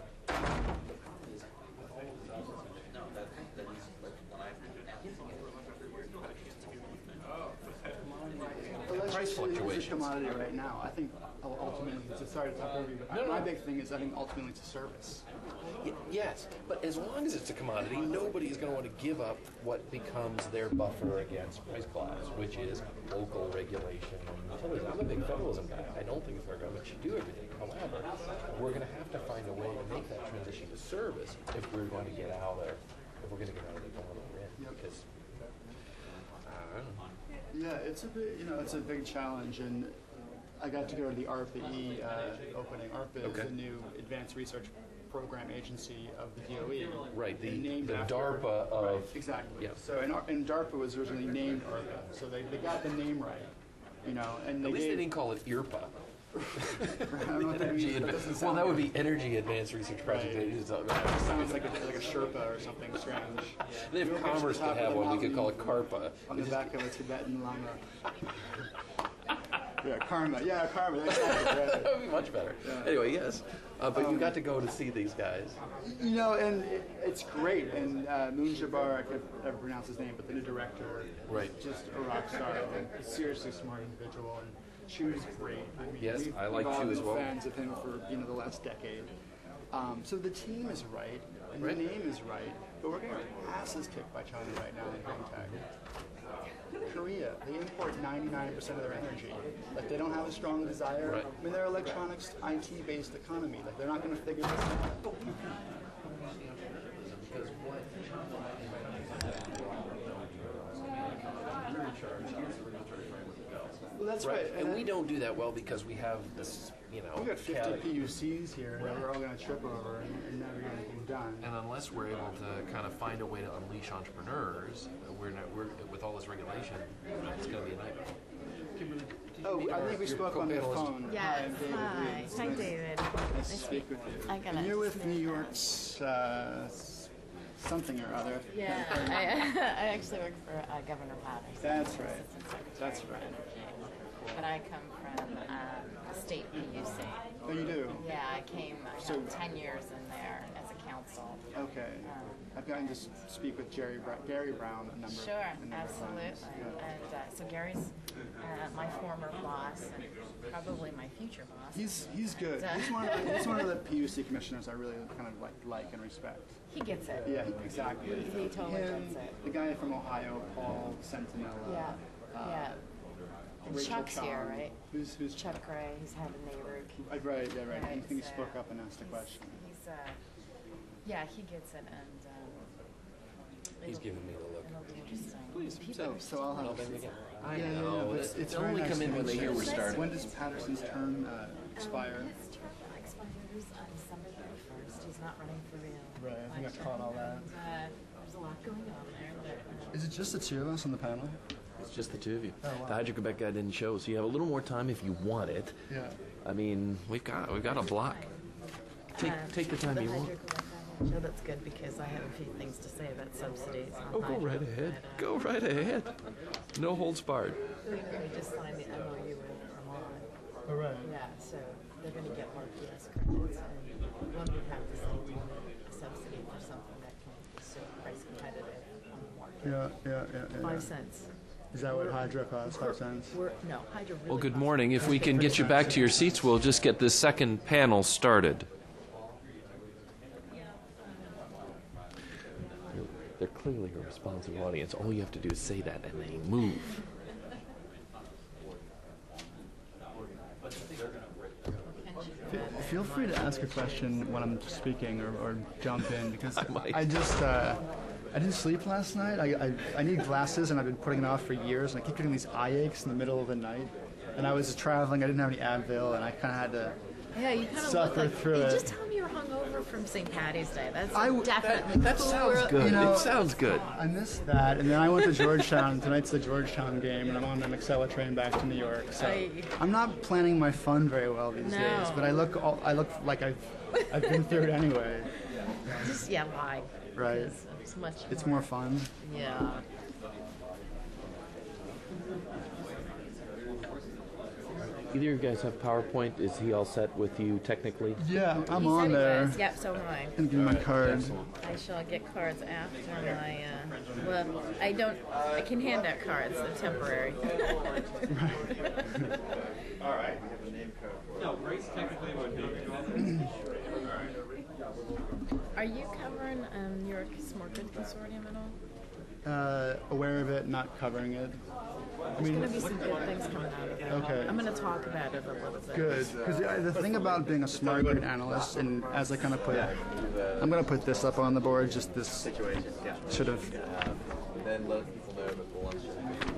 Price fluctuations. It's a commodity right now. I think ultimately, sorry to talk over you, but my big thing is I think ultimately it's a service. Yes, but as long as it's a commodity, nobody is going to want to give up what becomes their buffer against price collapse, which is local regulation and utilities. I'm a big federalism guy. I don't think the federal government should do everything. However, we're going to have to find a way to make that transition to service if we're going to get out of we're going to get out of the bottom end. Yep. Because, I don't know. Yeah, it's a big, it's a big challenge, and I got to go to the ARPA-E opening. ARPA is the new advanced research program agency of the DOE. Right, the named after, DARPA of... Right, exactly. Yeah. So, and DARPA was originally named ARPA, so they got the name right, and At they least they didn't call it IRPA. I don't know what that means, but it doesn't sound that would right. be Energy Advanced Research Project. Right. It sounds like a Sherpa or something strange. If Commerce could have one, we could call it CARPA. On the back of a Tibetan lama. Yeah, karma. Yeah, karma. Exactly. Right. That would be much better. Yeah. Anyway, yes. But you got to go to see these guys. And it's great. And Moon Jabbar, I could never pronounce his name, but the new director, Right. just a rock star, and a seriously smart individual. And she was great. I mean, Yes, I we've like all you as been well. fans of him for the last decade. So the team is right, and Right. the name is right, but we're getting our asses kicked by China right now in green tech. Korea, they import 99% of their energy. Like, they don't have a strong desire. Right. I mean, they're electronics, IT-based economy. Like, they're not going to figure this out. Because what? Well, that's right. And we don't do that well because we have this, we got 50 PUCs here that we're all going to trip over and never get anything done. And unless we're able to kind of find a way to unleash entrepreneurs, we're with all this regulation, it's going to be a nightmare. Kimberly, Oh, I think we spoke on the phone. Yes. Hi, Hi, David. Nice to speak with you. I gotta And you're with New York's something or other. Yeah, I actually work for Governor Patterson. That's right. That's right. But I come from the state PUC. Oh, you do? Yeah, I came 10 years in there as a council. Okay. I've gotten to speak with Gary Brown a number. Sure, a number of absolutely. times. Yeah. And so Gary's my former boss and probably my future boss. He's good. He's one of the PUC commissioners I really kind of like and respect. He gets it. Yeah, exactly. He totally Him, gets it. the guy from Ohio, Paul Sentinella. Yeah, yeah. And Rachel Chuck's Chong. here, right? Who's Chuck Gray? He's head of NARUC. Right, yeah, right. Right, I think he so spoke up and asked a question. He's yeah, he gets it, and He's giving me the look. it'll be interesting. Please, So I'll have a seat. I Yeah, know. but It's it's only very nice come in to when they meet hear you. we're starting. When does Patterson's term expire? His term expires on December 31st. He's not running for real. Right, I think I caught all that. There's a lot going on there. But, Is it just the two of us on the panel? It's just the two of you. Oh, wow. The Hydro-Quebec guy didn't show, so you have a little more time if you want it. Yeah. I mean, we've got a block. Take the time you want. So that's good because I have a few things to say about subsidies. On Oh, go hydro, right ahead. but, Go right ahead. No holds barred. We just signed the MOU with Vermont. Oh, right. Yeah, so they're going to get more PS credits, and one would have to send a subsidy for something that can be so price competitive on the market. Yeah. 5 cents. Is that what hydro costs? 5 cents? No, hydro really Well, good costs- morning. If we can get you back to your seats, we'll just get this second panel started. They're clearly a responsive audience. All you have to do is say that, and they move. Feel free to ask a question when I'm speaking or jump in because I might. I just I didn't sleep last night. I need glasses and I've been putting it off for years and I keep getting these eye aches in the middle of the night. And I was traveling. I didn't have any Advil and I kind of had to Yeah, you kind of suffer look like, through you it. just tell me you're hungover from St. Patty's Day. That's definitely that sounds cool. good. You know, It sounds good. I missed that, and then I went to Georgetown. Tonight's the Georgetown game, and I'm on the Maxella train back to New York. So I'm not planning my fun very well these days, but I look like I've been through it anyway. Just lie. Right. It's much. It's more fun. Yeah. Either you guys have PowerPoint? Is he all set with you technically? Yeah, I'm He on said he there. was. Yep, so am I. And give me my card. I shall get cards after my. Well, I can hand out cards. They're temporary. All right. No, Grace technically would be. Are you covering New York Smart Grid Consortium at all? Aware of it, not covering it. There's going to be some good things coming out of it. Okay. I'm going to talk about it a little bit. Good, because the thing about being a smart grid analyst, and as I kind of put, I'm going to put this up on the board, just this sort of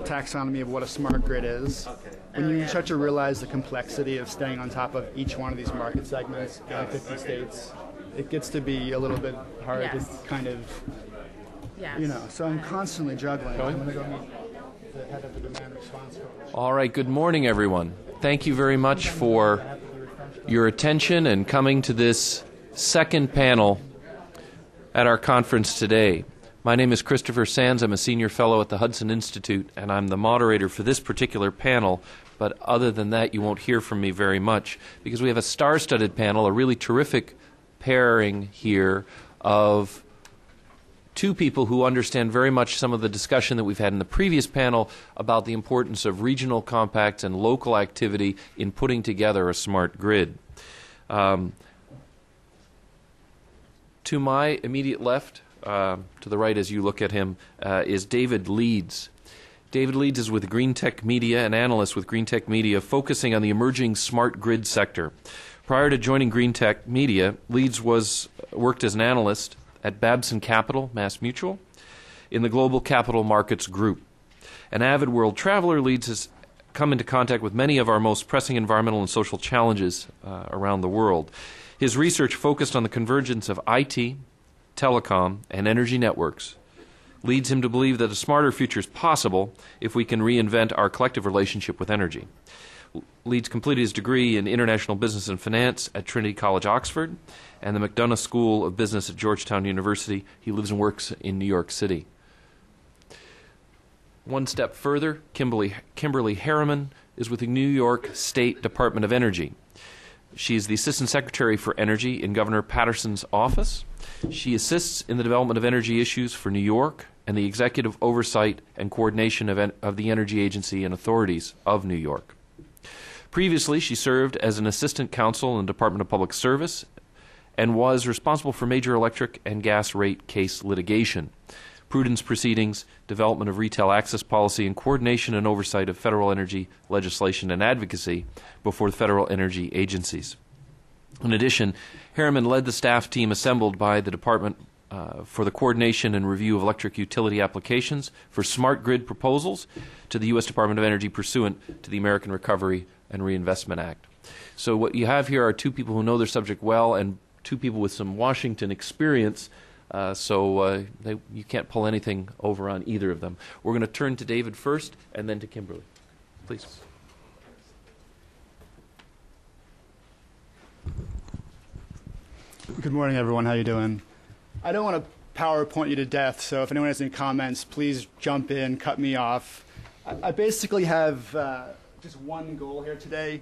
taxonomy of what a smart grid is. When you start to realize the complexity of staying on top of each one of these market segments in 50 states, it gets to be a little bit hard to kind of, so I'm constantly juggling. I'm going to go meet the head of the demand response coalition. All right, good morning, everyone. Thank you very much for your attention and coming to this second panel at our conference today. My name is Christopher Sands. I'm a senior fellow at the Hudson Institute, and I'm the moderator for this particular panel. But other than that, you won't hear from me very much because we have a star-studded panel, a really terrific pairing here of two people who understand very much some of the discussion that we've had in the previous panel about the importance of regional compacts and local activity in putting together a smart grid. To my immediate left, to the right as you look at him, is David Leeds. David Leeds is with GreenTech Media, an analyst with GreenTech Media, focusing on the emerging smart grid sector. Prior to joining GreenTech Media, Leeds worked as an analyst at Babson Capital, MassMutual, in the Global Capital Markets Group. An avid world traveler, Leeds has come into contact with many of our most pressing environmental and social challenges around the world. His research focused on the convergence of IT, telecom, and energy networks leads him to believe that a smarter future is possible if we can reinvent our collective relationship with energy. Leeds completed his degree in International Business and Finance at Trinity College, Oxford, and the McDonough School of Business at Georgetown University. He lives and works in New York City. One step further, Kimberly Harriman is with the New York State Department of Energy. She's the Assistant Secretary for Energy in Governor Patterson's office. She assists in the development of energy issues for New York and the executive oversight and coordination of the energy agency and authorities of New York. Previously, she served as an assistant counsel in the Department of Public Service and was responsible for major electric and gas rate case litigation, prudence proceedings, development of retail access policy, and coordination and oversight of federal energy legislation and advocacy before the federal energy agencies. In addition, Harriman led the staff team assembled by the Department for the coordination and review of electric utility applications for smart grid proposals to the U.S. Department of Energy pursuant to the American Recovery and Reinvestment Act. So what you have here are two people who know their subject well and two people with some Washington experience, so you can't pull anything over on either of them. We're going to turn to David first and then to Kimberly. Please. Good morning, everyone. How you doing? I don't want to PowerPoint you to death, so if anyone has any comments, please jump in, cut me off. I basically have just one goal here today.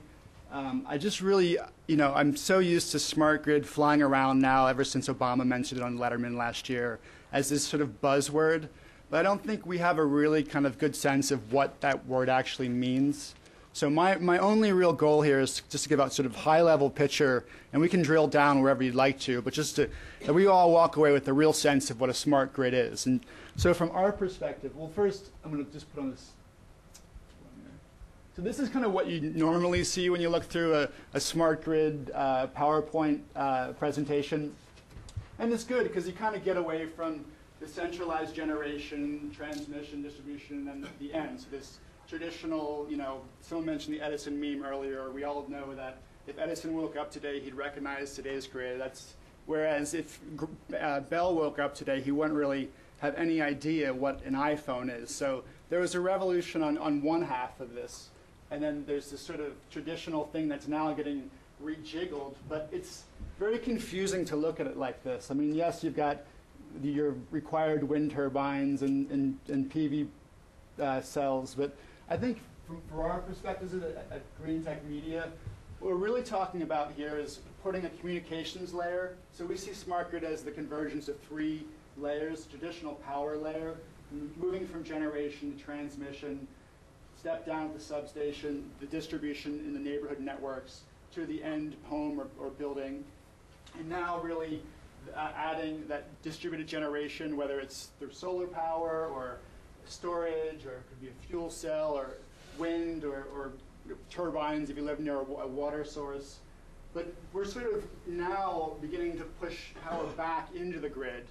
I just really, I'm so used to smart grid flying around now ever since Obama mentioned it on Letterman last year as this sort of buzzword, but I don't think we have a really kind of good sense of what that word actually means. So my only real goal here is just to give out sort of high-level picture, and we can drill down wherever you'd like to, but just that we all walk away with a real sense of what a smart grid is. And so from our perspective, well, first I'm going to just put on this. So this is kind of what you normally see when you look through a smart grid PowerPoint presentation. And it's good because you kind of get away from the centralized generation, transmission, distribution, and then the end. So this traditional, someone mentioned the Edison meme earlier. We all know that if Edison woke up today, he'd recognize today's grid. Whereas if Bell woke up today, he wouldn't really have any idea what an iPhone is. So there was a revolution on one half of this. And then there's this sort of traditional thing that's now getting rejiggled. But it's very confusing to look at it like this. I mean, yes, you've got your required wind turbines and PV cells. But I think from our perspectives at GreenTech Media, what we're really talking about here is putting a communications layer. So we see smart grid as the convergence of three layers: traditional power layer, moving from generation to transmission, step down at the substation, the distribution in the neighborhood networks, to the end home or building. And now really adding that distributed generation, whether it's through solar power or storage, or it could be a fuel cell, or wind, or turbines if you live near a water source. But we're sort of now beginning to push power back into the grid,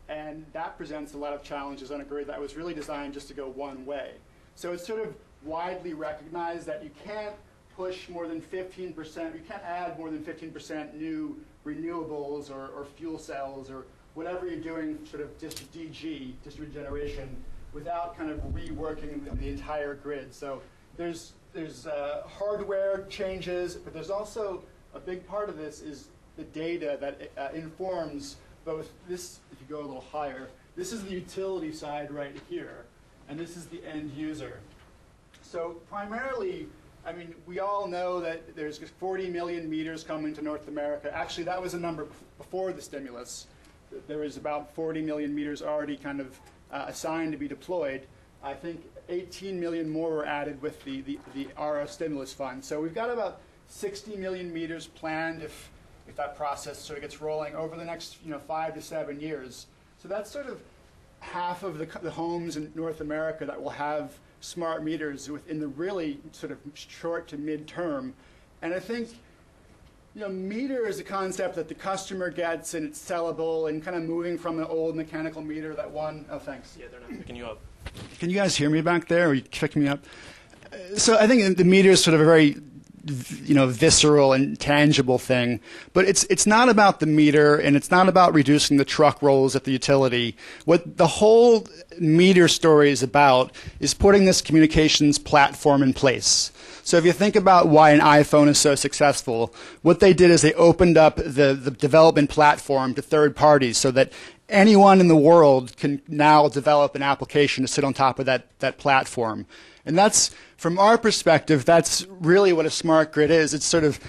and that presents a lot of challenges on a grid that was really designed just to go one way. So it's sort of widely recognized that you can't push more than 15%, you can't add more than 15% new renewables or fuel cells or whatever you're doing, sort of DG, distributed generation, without kind of reworking the entire grid. So there's hardware changes, but there's also a big part of this is the data that informs both this, if you go a little higher, this is the utility side right here, and this is the end user. So primarily, I mean, we all know that there's 40 million meters coming to North America. Actually, that was a number before the stimulus. There was about 40 million meters already kind of assigned to be deployed. I think 18 million more were added with the RF stimulus fund. So we've got about 60 million meters planned if that process sort of gets rolling over the next 5 to 7 years. So that's sort of half of the homes in North America that will have smart meters within the really sort of short to mid-term. And I think meter is a concept that the customer gets, and it's sellable, and kind of moving from an old mechanical meter that one. Oh, thanks. Yeah, they're not picking you up. Can you guys hear me back there? Are you picking me up? So I think the meter is sort of a very visceral and tangible thing, but it's not about the meter, and it's not about reducing the truck rolls at the utility. What the whole meter story is about is putting this communications platform in place. So if you think about why an iPhone is so successful, what they did is they opened up the development platform to third parties so that anyone in the world can now develop an application to sit on top of that platform. And that's, from our perspective, that's really what a smart grid is. It's sort of,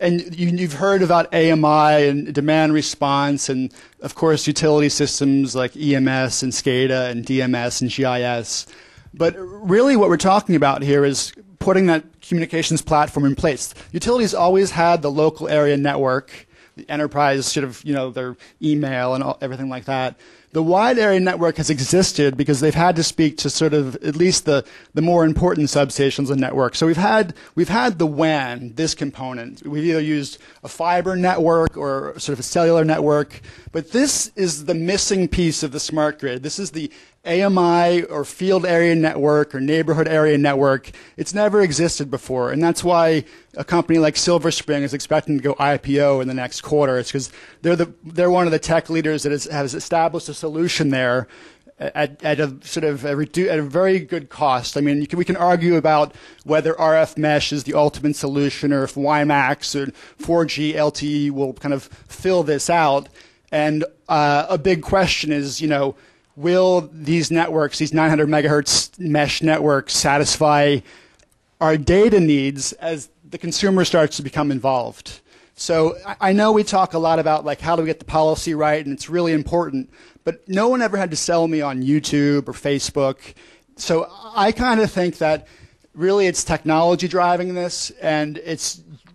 and you've heard about AMI and demand response, and of course utility systems like EMS and SCADA and DMS and GIS. But really what we're talking about here is putting that communications platform in place. Utilities always had the local area network, the enterprise sort of, their email and everything like that. The wide area network has existed because they've had to speak to sort of at least the more important substations of the network. So we've had the WAN, this component. We've either used a fiber network or sort of a cellular network, but this is the missing piece of the smart grid. This is the AMI or field area network or neighborhood area network. It's never existed before, and that's why a company like Silver Spring is expecting to go IPO in the next quarter. It's because they're one of the tech leaders that has established a solution there at a sort of at a very good cost. I mean, we can argue about whether RF mesh is the ultimate solution or if WiMAX or 4G LTE will kind of fill this out. And a big question is, will these networks, these 900 megahertz mesh networks, satisfy our data needs as the consumer starts to become involved? So I know we talk a lot about how do we get the policy right, and it's really important, but no one ever had to sell me on YouTube or Facebook. So I kind of think that really it's technology driving this, and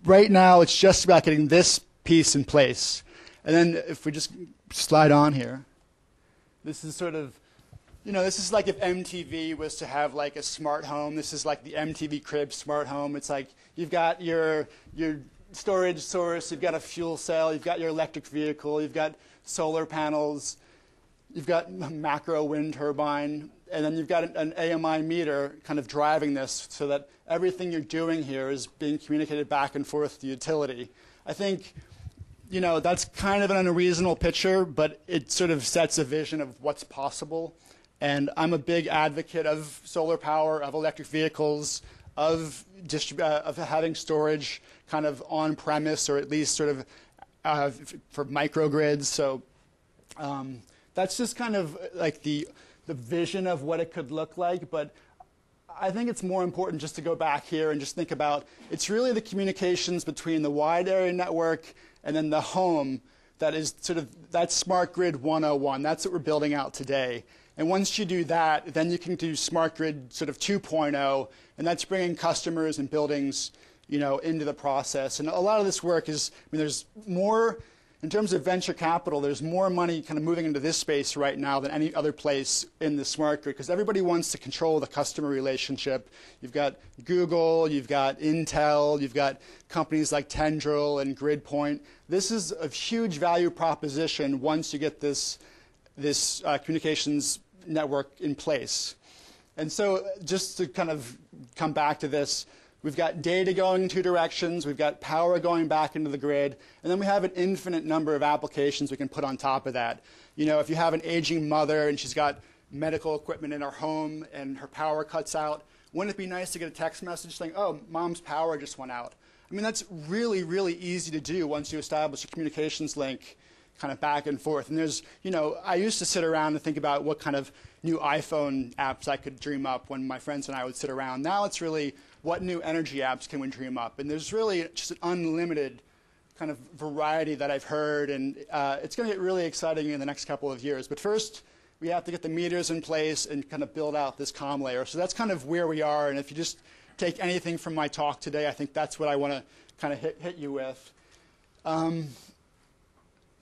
right now it's just about getting this piece in place. And then if we just slide on here. This is sort of, this is like if MTV was to have a smart home. This is like the MTV Cribs smart home. It's like you've got your storage source, you've got a fuel cell, you've got your electric vehicle, you've got solar panels, you've got a macro wind turbine, and then you've got an AMI meter kind of driving this so that everything you're doing here is being communicated back and forth to the utility. I think that's kind of an unreasonable picture, but it sort of sets a vision of what's possible. And I'm a big advocate of solar power, of electric vehicles, of having storage kind of on-premise or at least sort of for microgrids. So that's just kind of like the vision of what it could look like. But I think it's more important just to go back here and just think about it's really the communications between the wide area network and then the home that is that's Smart Grid 101. That's what we're building out today. And once you do that, then you can do Smart Grid sort of 2.0, and that's bringing customers and buildings, into the process. And a lot of this work is, there's more in terms of venture capital, there's more money kind of moving into this space right now than any other place in the smart grid, because everybody wants to control the customer relationship. You've got Google, you've got Intel, you've got companies like Tendril and GridPoint. This is a huge value proposition once you get this communications network in place. And so just to kind of come back to this, we've got data going in two directions, we've got power going back into the grid, and then we have an infinite number of applications we can put on top of that. You know, if you have an aging mother and she's got medical equipment in her home and her power cuts out, wouldn't it be nice to get a text message saying, oh, mom's power just went out? I mean, that's really, really easy to do once you establish a communications link kind of back and forth. And there's, you know, I used to sit around and think about what kind of new iPhone apps I could dream up when my friends and I would sit around. Now it's really, what new energy apps can we dream up? And there's really just an unlimited kind of variety that I've heard, and it's going to get really exciting in the next couple of years. But first, we have to get the meters in place and kind of build out this comm layer. So that's kind of where we are, and if you just take anything from my talk today, I think that's what I want to kind of hit you with.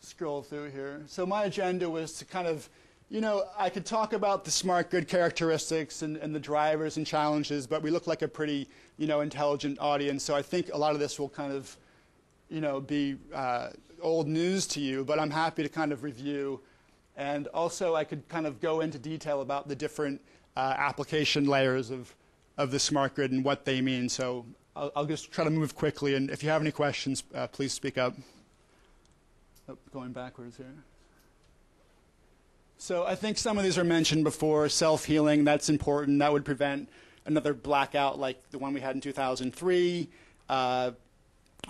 Scroll through here. So my agenda was to kind of, you know, I could talk about the smart grid characteristics and the drivers and challenges, but we look like a pretty, you know, intelligent audience. So I think a lot of this will kind of, you know, be old news to you, but I'm happy to kind of review. And also I could kind of go into detail about the different application layers of the smart grid and what they mean. So I'll just try to move quickly, and if you have any questions, please speak up. Oh, going backwards here. So I think some of these are mentioned before. Self-healing, that's important. That would prevent another blackout like the one we had in 2003. A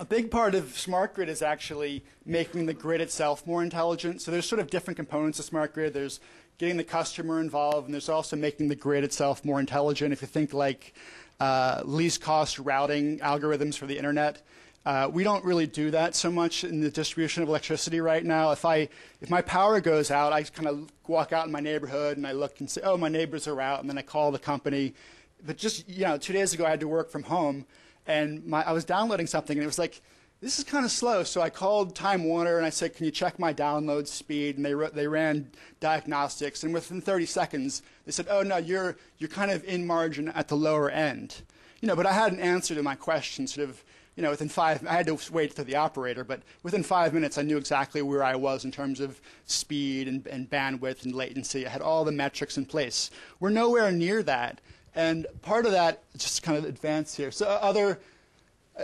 big part of smart grid is actually making the grid itself more intelligent. So there's sort of different components of smart grid. There's getting the customer involved, and there's also making the grid itself more intelligent. If you think like least cost routing algorithms for the internet, we don't really do that so much in the distribution of electricity right now. If my power goes out, I kind of walk out in my neighborhood and I look and say, oh, my neighbors are out, and then I call the company. But just, you know, 2 days ago I had to work from home, and I was downloading something, and it was like, this is kind of slow. So I called Time Warner and I said, can you check my download speed? And they ran diagnostics, and within 30 seconds they said, oh no, you're kind of in margin at the lower end. You know, but I had an answer to my question, sort of. You know, I had to wait for the operator, but within 5 minutes I knew exactly where I was in terms of speed and bandwidth and latency. I had all the metrics in place. We're nowhere near that, and part of that, just kind of advanced here. So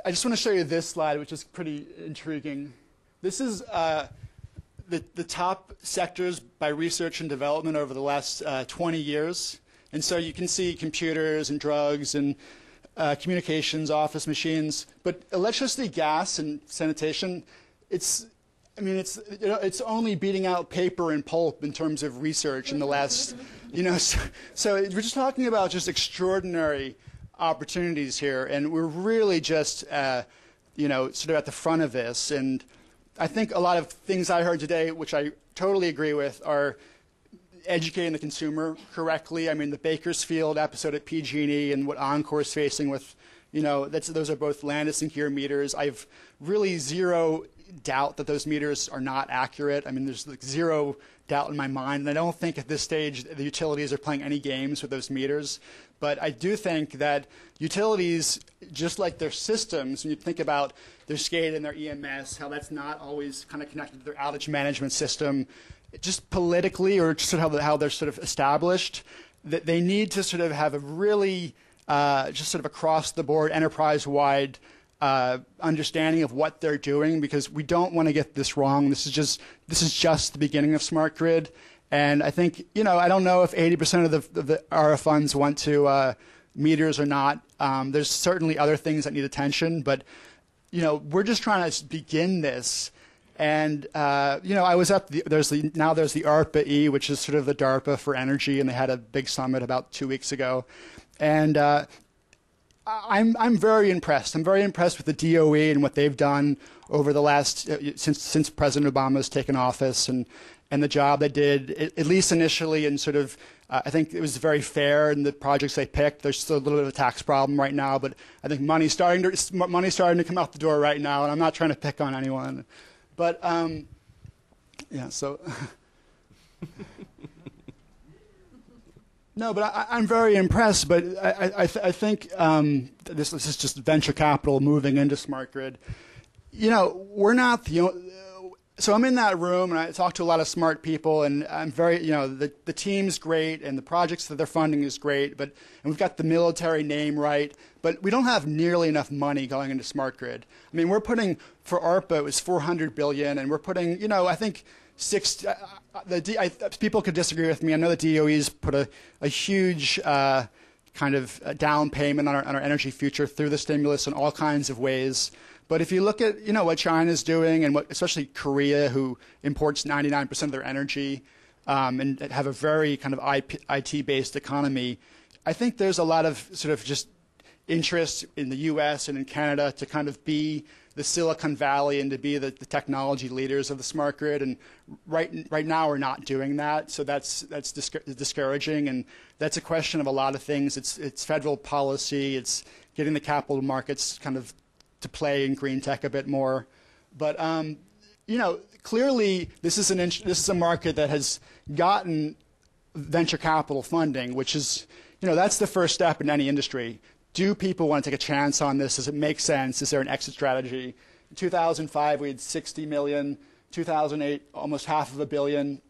I just want to show you this slide, which is pretty intriguing. This is the top sectors by research and development over the last 20 years. And so you can see computers and drugs and communications, office machines, but electricity, gas, and sanitation, it's only beating out paper and pulp in terms of research in the last, you know, so we're just talking about just extraordinary opportunities here, and we're really just, you know, sort of at the front of this. And I think a lot of things I heard today, which I totally agree with, are educating the consumer correctly. I mean, the Bakersfield episode at PG&E and what Encore is facing with, you know, those are both Landis and Keir meters. I've really zero doubt that those meters are not accurate. I mean, there's like zero doubt in my mind, and I don't think at this stage the utilities are playing any games with those meters. But I do think that utilities, just like their systems, when you think about their SCADA and their EMS, how that's not always kind of connected to their outage management system, just politically, or just sort of how they're sort of established, that they need to sort of have a really just sort of across the board, enterprise-wide understanding of what they're doing, because we don't want to get this wrong. This is just the beginning of smart grid, and I think, you know, I don't know if 80% of the ARA funds went to meters or not. There's certainly other things that need attention, but you know, we're just trying to begin this. And you know, I was at there's the ARPA-E, which is sort of the DARPA for energy, and they had a big summit about 2 weeks ago, and I'm very impressed. I'm very impressed with the DOE and what they've done over the last since President Obama's taken office, and the job they did, at least initially, and sort of I think it was very fair in the projects they picked. There's still a little bit of a tax problem right now, but I think money's starting to come out the door right now, and I'm not trying to pick on anyone. But Yeah, so. No, but I'm very impressed. But I think this is just venture capital moving into smart grid. You know, we're not the only. So I'm in that room and I talk to a lot of smart people, and I'm very, you know, the team's great and the projects that they're funding is great, and we've got the military name right, but we don't have nearly enough money going into smart grid. I mean, we're putting, for ARPA, it was $400 billion, and we're putting, you know, I think people could disagree with me. I know the DOE's put a huge kind of down payment on our energy future through the stimulus in all kinds of ways. But if you look at, you know, what China's doing, and what, especially Korea, who imports 99% of their energy, and have a very kind of IT-based economy, I think there's a lot of sort of just interest in the U.S. and in Canada to kind of be the Silicon Valley and to be the technology leaders of the smart grid. And right now we're not doing that, so that's discouraging. And that's a question of a lot of things. It's federal policy. It's getting the capital markets kind of to play in green tech a bit more. But you know, clearly this is a market that has gotten venture capital funding, which is, you know, that's the first step in any industry. Do people want to take a chance on this? Does it make sense? Is there an exit strategy? In 2005, we had 60 million. 2008, almost $500 million.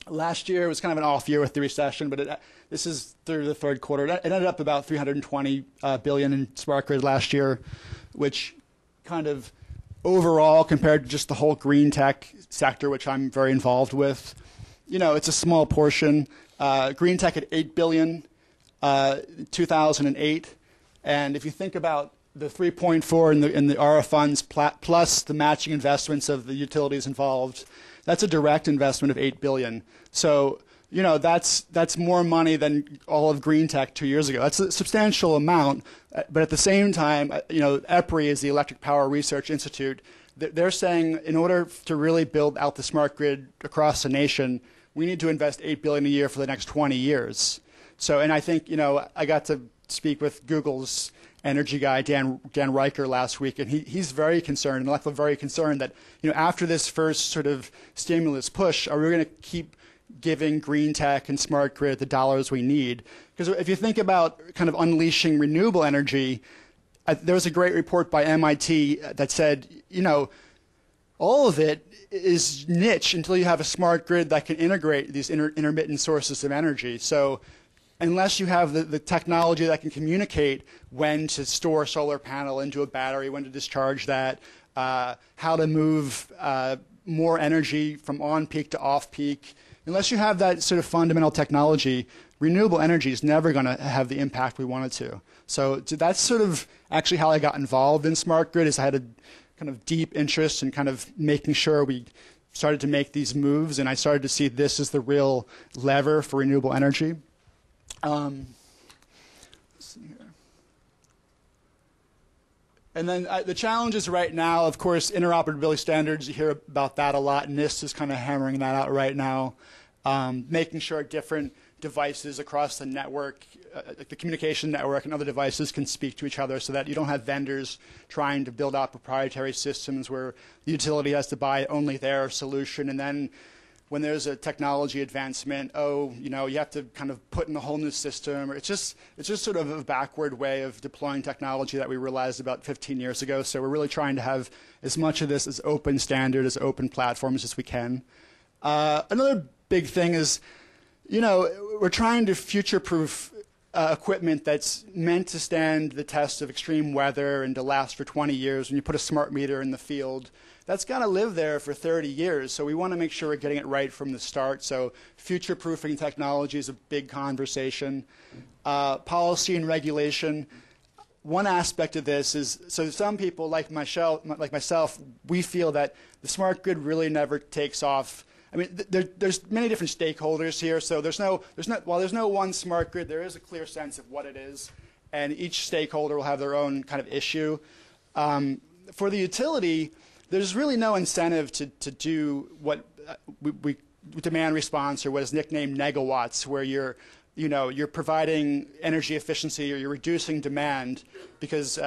Last year, it was kind of an off year with the recession, but this is through the third quarter. It ended up about $320 billion in smart grid last year, which kind of overall, compared to just the whole green tech sector, which I'm very involved with, you know, it's a small portion. Green tech at $8 billion. 2008, and if you think about the 3.4 in the ARA funds plus the matching investments of the utilities involved, that's a direct investment of $8 billion. So, you know, that's more money than all of green tech 2 years ago. That's a substantial amount, but at the same time, you know, EPRI is the Electric Power Research Institute. They're saying in order to really build out the smart grid across the nation, we need to invest $8 billion a year for the next 20 years. So, and I think, you know, I got to speak with Google's energy guy, Dan Riker, last week, and he's very concerned, and I feel very concerned that, you know, after this first sort of stimulus push, are we going to keep giving green tech and smart grid the dollars we need? Because if you think about kind of unleashing renewable energy, there was a great report by MIT that said, you know, all of it is niche until you have a smart grid that can integrate these intermittent sources of energy. So unless you have the technology that can communicate when to store a solar panel into a battery, when to discharge that, how to move more energy from on-peak to off-peak, unless you have that sort of fundamental technology, renewable energy is never going to have the impact we want it to. So that's sort of actually how I got involved in smart grid, is I had a kind of deep interest in kind of making sure we started to make these moves, and I started to see this as the real lever for renewable energy. Let's see here. And then the challenges right now, of course, interoperability standards, you hear about that a lot. NIST is kind of hammering that out right now, making sure different devices across the network, the communication network and other devices can speak to each other, so that you don't have vendors trying to build out proprietary systems where the utility has to buy only their solution, and then when there's a technology advancement, you know, you have to kind of put in a whole new system. Or it's just sort of a backward way of deploying technology that we realized about 15 years ago. So we're really trying to have as much of this as open standard, as open platforms as we can. Another big thing is, you know, we're trying to future-proof equipment that's meant to stand the test of extreme weather and to last for 20 years. When you put a smart meter in the field, that's got to live there for 30 years. So we want to make sure we're getting it right from the start. So future-proofing technology is a big conversation. Policy and regulation. One aspect of this is, so some people like myself, we feel that the smart grid really never takes off. I mean, there's many different stakeholders here. So while there's no one smart grid, there is a clear sense of what it is, and each stakeholder will have their own kind of issue. For the utility, there's really no incentive to do what we demand response, or what is nicknamed negawatts, where you're providing energy efficiency or you're reducing demand, because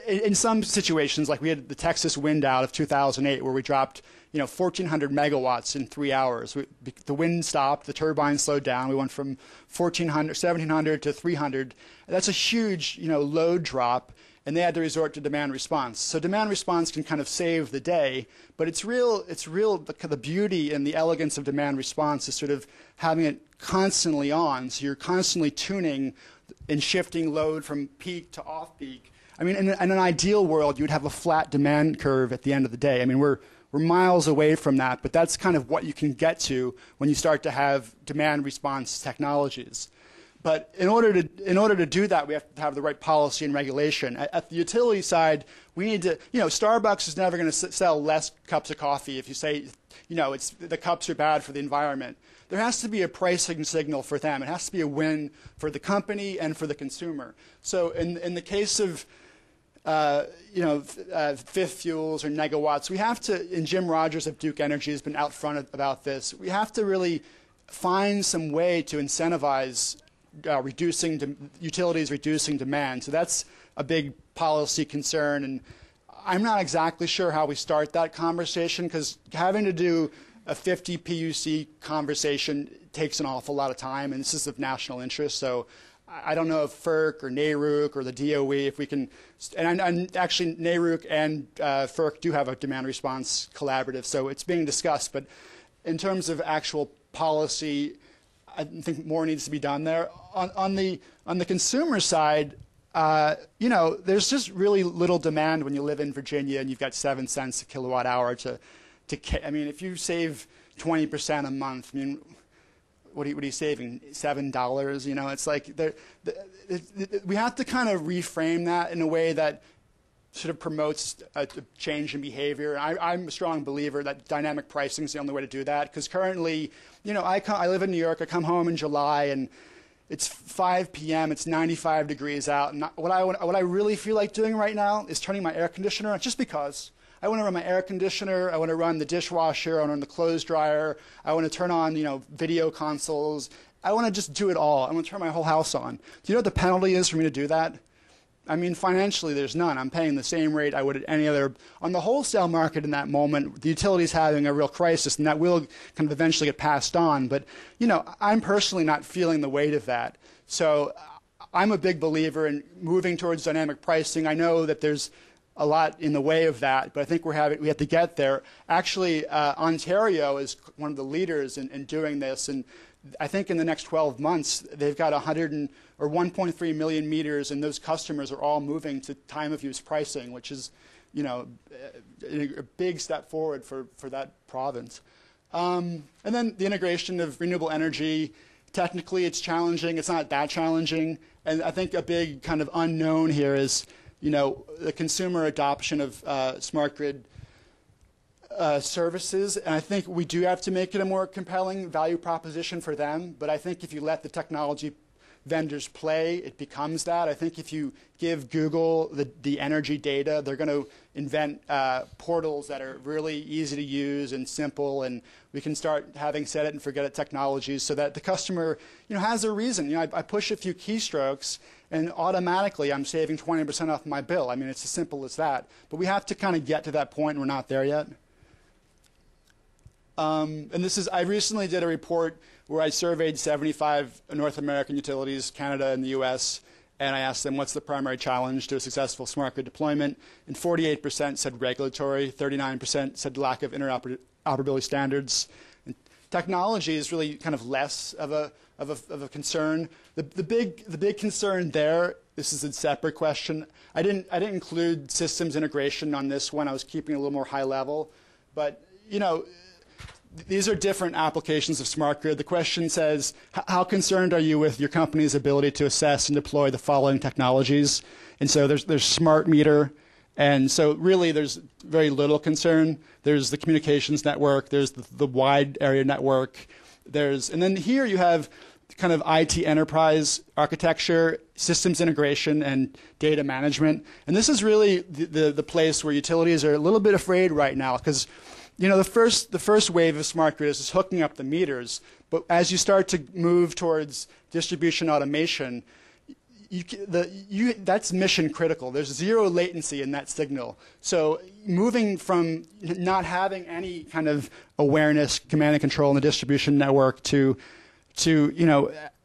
in some situations, like we had the Texas wind out of 2008, where we dropped 1,400 megawatts in 3 hours. The wind stopped, the turbines slowed down. We went from 1,700 to 300. That's a huge load drop, and they had to resort to demand response. So demand response can kind of save the day, but it's real. The beauty and the elegance of demand response is sort of having it constantly on. So you're constantly tuning and shifting load from peak to off peak. I mean, in an ideal world, you'd have a flat demand curve at the end of the day. I mean, we're miles away from that, but that's kind of what you can get to when you start to have demand response technologies. But in order to do that, we have to have the right policy and regulation. At the utility side, we need to, Starbucks is never going to sell less cups of coffee if you say, the cups are bad for the environment. There has to be a pricing signal for them. It has to be a win for the company and for the consumer. So in the case of fifth fuels or negawatts, we have to, and Jim Rogers of Duke Energy has been out front about this, we have to really find some way to incentivize utilities reducing demand. So that's a big policy concern, and I'm not exactly sure how we start that conversation, because having to do a 50 PUC conversation takes an awful lot of time, and this is of national interest. So I don't know if FERC or NARUC or the DOE, if we can, and actually NARUC and FERC do have a demand response collaborative, so it's being discussed. But in terms of actual policy, I think more needs to be done there. On the consumer side, there's just really little demand when you live in Virginia and you've got 7 cents a kilowatt hour I mean, if you save 20% a month, I mean, what are you saving? $7? It's like we have to kind of reframe that in a way that sort of promotes a change in behavior. I'm a strong believer that dynamic pricing is the only way to do that, because currently, I live in New York. I come home in July, and it's 5 p.m. It's 95 degrees out. And what I really feel like doing right now is turning my air conditioner on, just because. I want to run my air conditioner. I want to run the dishwasher. I want to run the clothes dryer. I want to turn on, video consoles. I want to just do it all. I want to turn my whole house on. Do you know what the penalty is for me to do that? I mean, financially, there's none. I'm paying the same rate I would at any other. On the wholesale market in that moment, the utility's having a real crisis, and that will kind of eventually get passed on. But, I'm personally not feeling the weight of that. So I'm a big believer in moving towards dynamic pricing. I know that there's a lot in the way of that, but I think we have to get there. Actually, Ontario is one of the leaders in doing this, and I think in the next 12 months they've got 1.3 million meters, and those customers are all moving to time of use pricing, which is, a big step forward for that province. And then the integration of renewable energy. Technically, it's challenging. It's not that challenging, and I think a big kind of unknown here is, the consumer adoption of smart grid services. And I think we do have to make it a more compelling value proposition for them. But I think if you let the technology vendors play, it becomes that. I think if you give Google the energy data, they're going to invent portals that are really easy to use and simple, and we can start having set it and forget it technologies so that the customer has a reason. I push a few keystrokes, and automatically I'm saving 20% off my bill. I mean, it's as simple as that. But we have to kind of get to that point, and we're not there yet. And I recently did a report where I surveyed 75 North American utilities, Canada and the US, and I asked them what's the primary challenge to a successful smart grid deployment, and 48% said regulatory, 39% said lack of interoperability standards. And technology is really kind of less of a concern. The big concern there, this is a separate question. I didn't include systems integration on this one. I was keeping it a little more high level, but these are different applications of smart grid. The question says, how concerned are you with your company's ability to assess and deploy the following technologies? And so there's smart meter, and so really there's very little concern. There's the communications network, there's the wide area network, and then here you have kind of IT enterprise architecture, systems integration, and data management. And this is really the place where utilities are a little bit afraid right now, because the first wave of smart grid is hooking up the meters, but as you start to move towards distribution automation, that's mission critical. There's zero latency in that signal. So moving from not having any kind of awareness, command and control in the distribution network to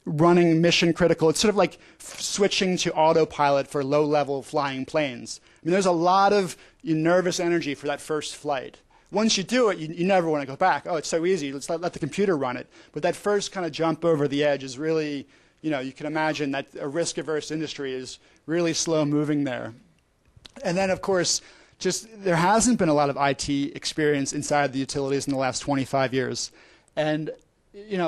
running mission critical, it's sort of like switching to autopilot for low-level flying planes. I mean, there's a lot of nervous energy for that first flight. Once you do it, you never want to go back. Oh, it's so easy. Let's let the computer run it. But that first kind of jump over the edge is really, you can imagine that a risk-averse industry is really slow moving there. And then, of course, just there hasn't been a lot of IT experience inside the utilities in the last 25 years. And,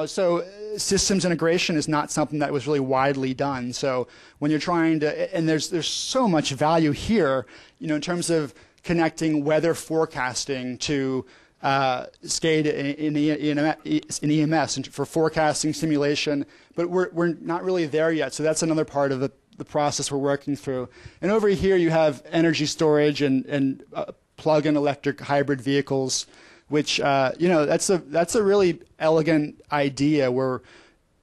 so systems integration is not something that was really widely done. So when you're trying to, and there's so much value here, in terms of connecting weather forecasting to SCADA in EMS and for forecasting simulation, but we're not really there yet. So that's another part of the process we're working through. And over here you have energy storage and plug-in electric hybrid vehicles, which that's a really elegant idea where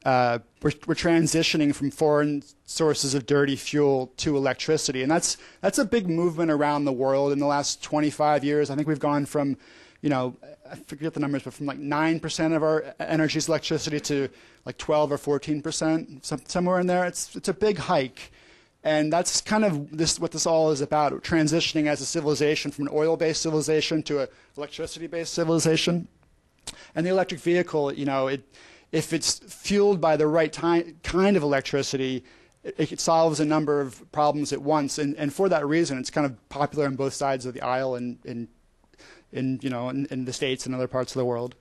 we're transitioning from foreign sources of dirty fuel to electricity, and that's a big movement around the world in the last 25 years. I think we've gone from, I forget the numbers, but from like 9% of our energy is electricity to like 12 or 14%, somewhere in there. It's a big hike, and that's kind of what this all is about: transitioning as a civilization from an oil-based civilization to an electricity-based civilization. And the electric vehicle, if it's fueled by the right kind of electricity, it solves a number of problems at once. And for that reason, it's kind of popular on both sides of the aisle in the States and other parts of the world.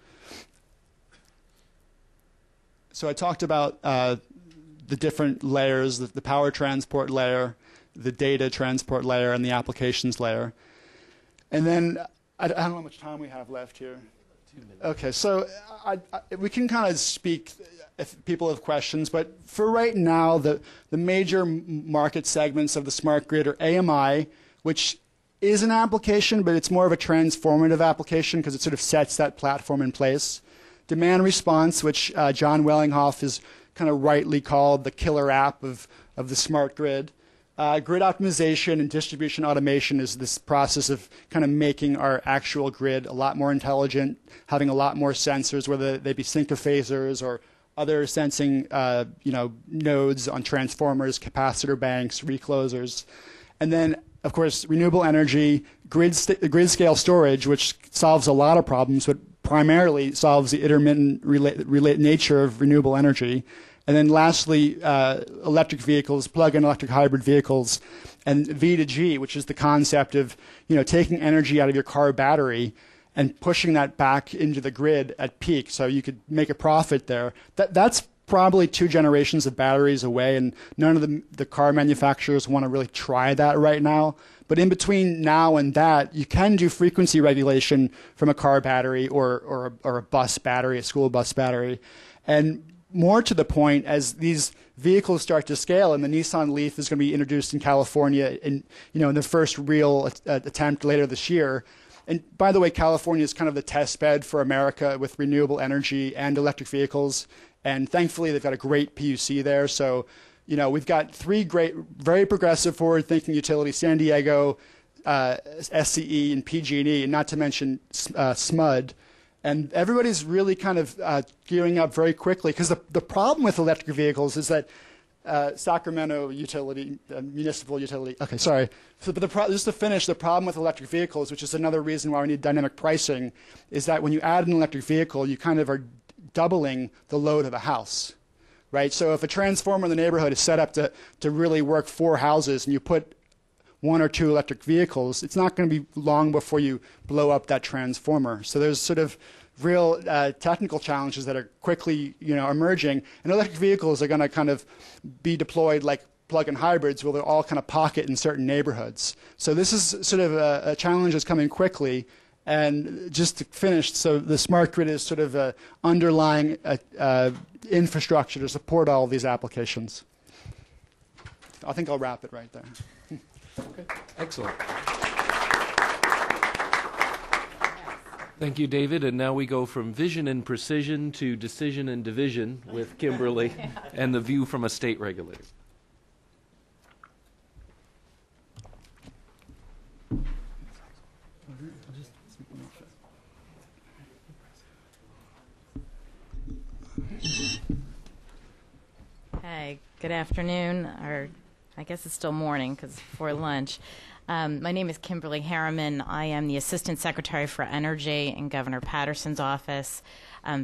So I talked about the different layers, the power transport layer, the data transport layer, and the applications layer. And then I don't know how much time we have left here. 2 minutes. Okay, so we can kind of speak if people have questions, but for right now, the major market segments of the smart grid are AMI, which is an application, but it's more of a transformative application because it sort of sets that platform in place. Demand response, which John Wellinghoff has kind of rightly called the killer app of the smart grid. Grid optimization and distribution automation is this process of kind of making our actual grid a lot more intelligent, having a lot more sensors, whether they be syncophasors or other sensing nodes on transformers, capacitor banks, reclosers. And then, of course, renewable energy, grid scale storage, which solves a lot of problems, but primarily solves the intermittent nature of renewable energy. And then lastly, electric vehicles, plug-in electric hybrid vehicles, and V2G, which is the concept of taking energy out of your car battery and pushing that back into the grid at peak, so you could make a profit there. That's probably 2 generations of batteries away, and none of the car manufacturers want to really try that right now. But in between now and that, you can do frequency regulation from a car battery or a bus battery, a school bus battery, and more to the point, as these vehicles start to scale, and the Nissan Leaf is going to be introduced in California in the first real attempt later this year. And by the way, California is kind of the test bed for America with renewable energy and electric vehicles. And thankfully, they've got a great PUC there. So, we've got 3 great, very progressive, forward-thinking utilities: San Diego, SCE, and PG&E, and not to mention SMUD. And everybody's really kind of gearing up very quickly, because the problem with electric vehicles is that Sacramento utility, municipal utility. Okay, sorry. So, but just to finish, the problem with electric vehicles, which is another reason why we need dynamic pricing, is that when you add an electric vehicle, you kind of are doubling the load of a house, right? So if a transformer in the neighborhood is set up to really work 4 houses, and you put 1 or 2 electric vehicles, it's not going to be long before you blow up that transformer. So there's sort of real technical challenges that are quickly emerging, and electric vehicles are going to kind of be deployed like plug-in hybrids, where they're all kind of pocket in certain neighborhoods. So this is sort of a challenge that's coming quickly. And just to finish, so the smart grid is sort of an underlying infrastructure to support all of these applications. I think I'll wrap it right there. Okay. Excellent. Thank you, David. And now we go from vision and precision to decision and division with Kimberly and the view from a state regulator. Hey, good afternoon, or I guess it's still morning because before lunch. My name is Kimberly Harriman. I am the Assistant Secretary for Energy in Governor Patterson's office.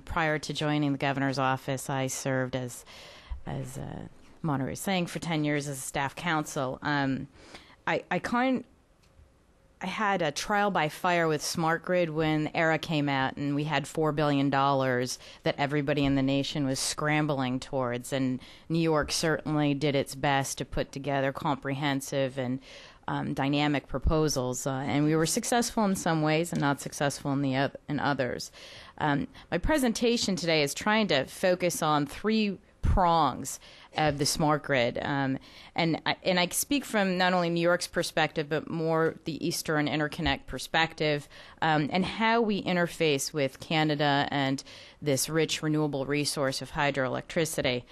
Prior to joining the governor's office, I served as Monterey was saying, for 10 years as a staff counsel. I had a trial by fire with Smart Grid when ERA came out, and we had $4 billion that everybody in the nation was scrambling towards. And New York certainly did its best to put together comprehensive and dynamic proposals, and we were successful in some ways and not successful in others. My presentation today is trying to focus on three prongs of the smart grid, and I speak from not only New York's perspective but more the Eastern Interconnect perspective, and how we interface with Canada and this rich renewable resource of hydroelectricity.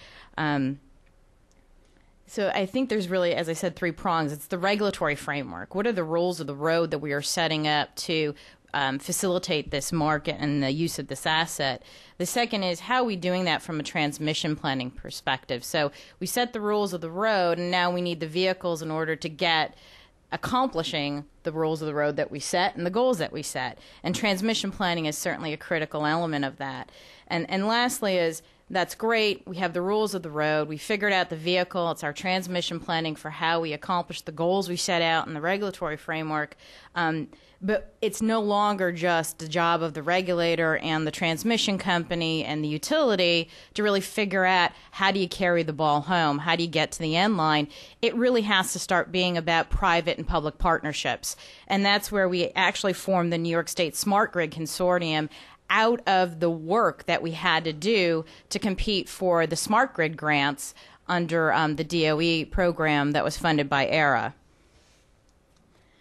So I think there's really, as I said, three prongs. It's the regulatory framework. What are the rules of the road that we are setting up to facilitate this market and the use of this asset? The second is, how are we doing that from a transmission planning perspective? So we set the rules of the road, and now we need the vehicles in order to get accomplishing the rules of the road that we set and the goals that we set. And transmission planning is certainly a critical element of that. And lastly is, that's great. We have the rules of the road. We figured out the vehicle. It's our transmission planning for how we accomplish the goals we set out in the regulatory framework. But it's no longer just the job of the regulator and the transmission company and the utility to really figure out how do you carry the ball home, how do you get to the end line. It really has to start being about private and public partnerships. And that's where we actually formed the New York State Smart Grid Consortium out of the work that we had to do to compete for the Smart Grid grants under the DOE program that was funded by ERA.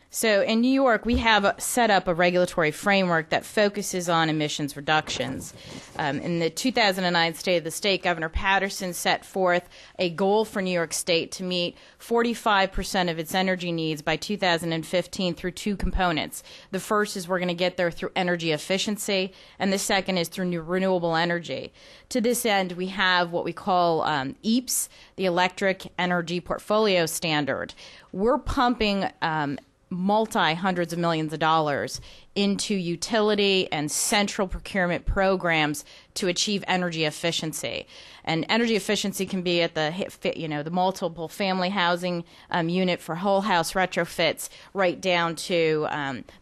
So in New York, we have set up a regulatory framework that focuses on emissions reductions. In the 2009 State of the State, Governor Patterson set forth a goal for New York State to meet 45% of its energy needs by 2015 through two components. The first is we're going to get there through energy efficiency, and the second is through renewable energy. To this end, we have what we call EAPS, the Electric Energy Portfolio Standard. We're pumping multi-hundreds of millions of dollars into utility and central procurement programs to achieve energy efficiency. And energy efficiency can be at the multiple family housing unit for whole house retrofits, right down to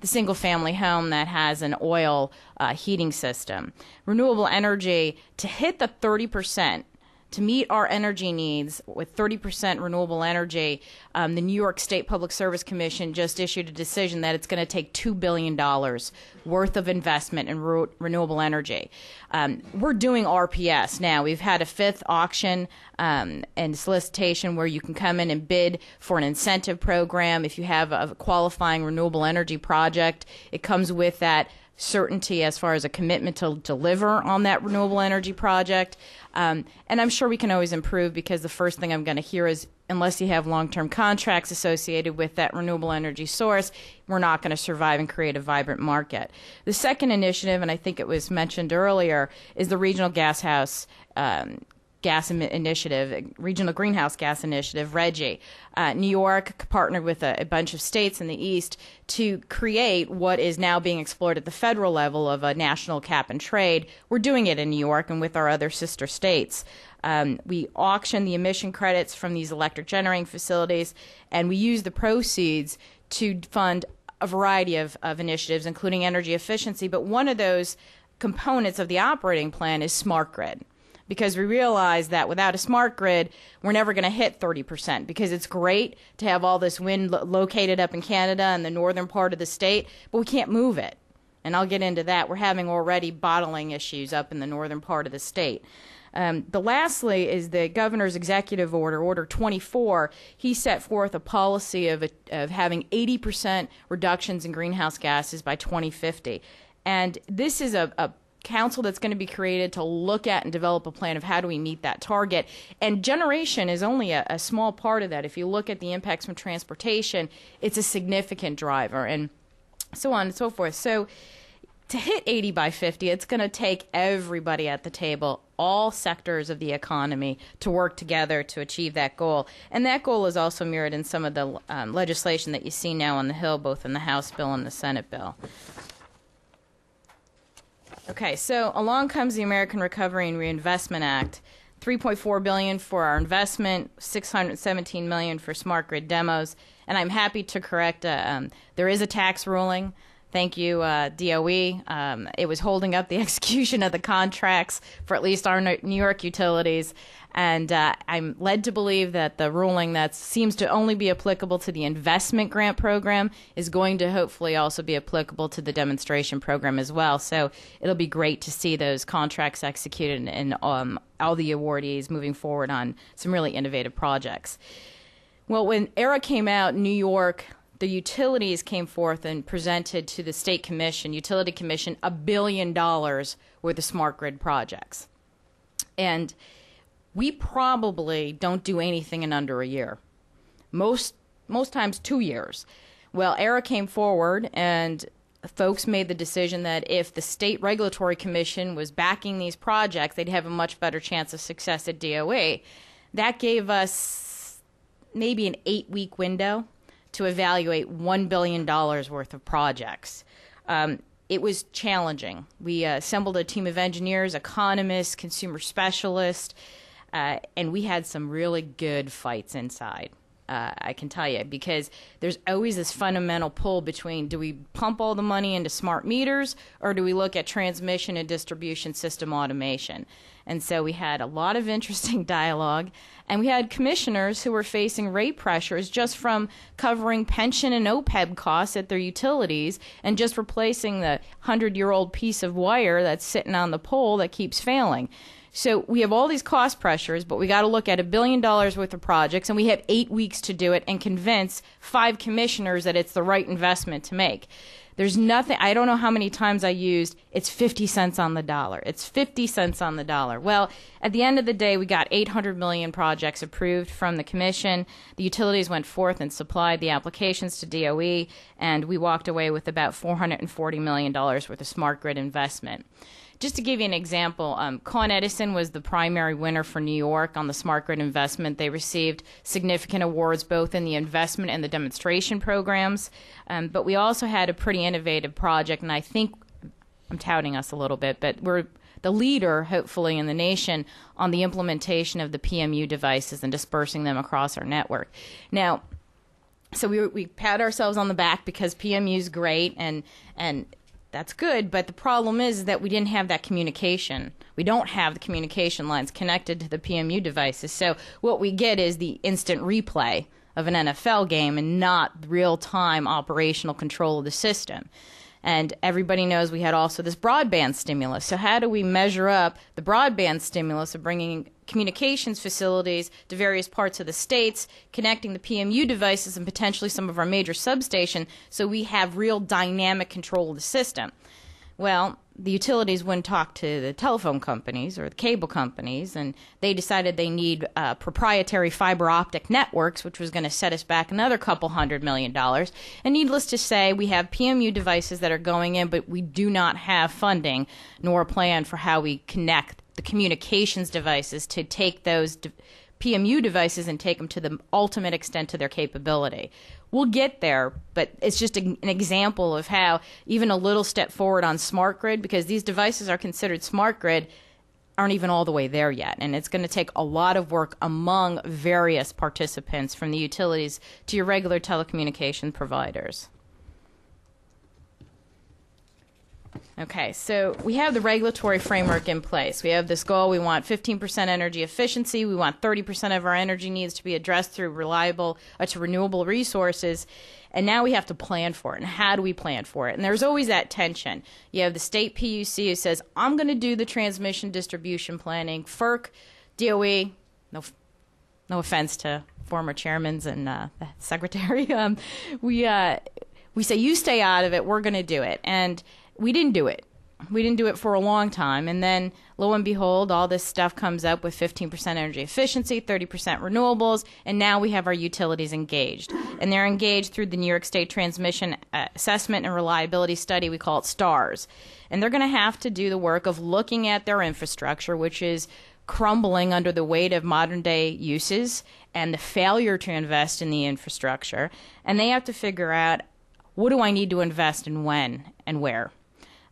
the single family home that has an oil heating system. Renewable energy, to hit the 30%, to meet our energy needs with 30% renewable energy, the New York State Public Service Commission just issued a decision that it's going to take $2 billion worth of investment in renewable energy. We're doing RPS now. We've had a fifth auction and solicitation where you can come in and bid for an incentive program. If you have a qualifying renewable energy project, it comes with that certainty as far as a commitment to deliver on that renewable energy project. And I'm sure we can always improve, because the first thing I'm going to hear is, unless you have long-term contracts associated with that renewable energy source, we're not going to survive and create a vibrant market. The second initiative, and I think it was mentioned earlier, is the Regional Regional Greenhouse Gas Initiative, RGGI. New York partnered with a bunch of states in the East to create what is now being explored at the federal level of a national cap and trade. We're doing it in New York and with our other sister states. We auction the emission credits from these electric generating facilities, and we use the proceeds to fund a variety of initiatives, including energy efficiency. But one of those components of the operating plan is smart grid, because we realize that without a smart grid, we're never going to hit 30%, because it's great to have all this wind located up in Canada and the northern part of the state, but we can't move it. And I'll get into that. We're having already bottling issues up in the northern part of the state. Lastly is the governor's executive order, Order 24. He set forth a policy of having 80% reductions in greenhouse gases by 2050. And this is a council that's going to be created to look at and develop a plan of how do we meet that target. And generation is only a small part of that. If you look at the impacts from transportation, it's a significant driver. And so on and so forth. So to hit 80 by 50, it's going to take everybody at the table, all sectors of the economy, to work together to achieve that goal. And that goal is also mirrored in some of the legislation that you see now on the Hill, both in the House bill and the Senate bill. Okay, so along comes the American Recovery and Reinvestment Act. $3.4 billion for our investment, $617 million for smart grid demos, and I'm happy to correct. There is a tax ruling. Thank you, DOE. It was holding up the execution of the contracts for at least our New York utilities, and I'm led to believe that the ruling that seems to only be applicable to the investment grant program is going to hopefully also be applicable to the demonstration program as well. So it'll be great to see those contracts executed and all the awardees moving forward on some really innovative projects. Well, when ERA came out, New York, the utilities came forth and presented to the State Commission, Utility Commission, $1 billion worth of smart grid projects. And we probably don't do anything in under a year. Most times 2 years. Well, ERA came forward and folks made the decision that if the State Regulatory Commission was backing these projects, they'd have a much better chance of success at DOE. That gave us maybe an 8-week window to evaluate $1 billion worth of projects. It was challenging. We assembled a team of engineers, economists, consumer specialists, and we had some really good fights inside. I can tell you, because there's always this fundamental pull between, do we pump all the money into smart meters, or do we look at transmission and distribution system automation? And so we had a lot of interesting dialogue, and we had commissioners who were facing rate pressures just from covering pension and OPEB costs at their utilities and just replacing the 100-year-old piece of wire that's sitting on the pole that keeps failing. So we have all these cost pressures, but we got to look at $1 billion worth of projects, and we have 8 weeks to do it and convince 5 commissioners that it's the right investment to make. There's nothing, I don't know how many times I used, it's 50 cents on the dollar. It's 50 cents on the dollar. Well, at the end of the day, we got 800 million projects approved from the commission. The utilities went forth and supplied the applications to DOE, and we walked away with about $440 million worth of smart grid investment. Just to give you an example, Con Edison was the primary winner for New York on the smart grid investment. They received significant awards both in the investment and the demonstration programs. But we also had a pretty innovative project, and I think I'm touting us a little bit, but we're the leader, hopefully, in the nation on the implementation of the PMU devices and dispersing them across our network. Now, so we pat ourselves on the back because PMU is great, and that's good, but the problem is that we didn't have that communication. We don't have the communication lines connected to the PMU devices. So what we get is the instant replay of an NFL game and not real-time operational control of the system. And everybody knows we had also this broadband stimulus. So how do we measure up the broadband stimulus of bringing communications facilities to various parts of the states, connecting the PMU devices and potentially some of our major substations so we have real dynamic control of the system? Well, the utilities wouldn't talk to the telephone companies or the cable companies, and they decided they need proprietary fiber optic networks, which was going to set us back another couple $100 million. And needless to say, we have PMU devices that are going in, but we do not have funding nor a plan for how we connect the communications devices to take those PMU devices and take them to the ultimate extent to their capability. We'll get there, but it's just an example of how even a little step forward on smart grid, because these devices are considered smart grid, aren't even all the way there yet. And it's going to take a lot of work among various participants, from the utilities to your regular telecommunication providers. Okay, so we have the regulatory framework in place. We have this goal. We want 15% energy efficiency. We want 30% of our energy needs to be addressed through renewable resources. And now we have to plan for it. And how do we plan for it? And there's always that tension. You have the state PUC who says, I'm going to do the transmission distribution planning. FERC, DOE, no offense to former chairmans and the secretary, we say, you stay out of it. We're going to do it. And we didn't do it. We didn't do it for a long time. And then, lo and behold, all this stuff comes up with 15% energy efficiency, 30% renewables, and now we have our utilities engaged. And they're engaged through the New York State Transmission Assessment and Reliability Study. We call it STARS. And they're going to have to do the work of looking at their infrastructure, which is crumbling under the weight of modern-day uses and the failure to invest in the infrastructure. And they have to figure out, what do I need to invest in, when and where?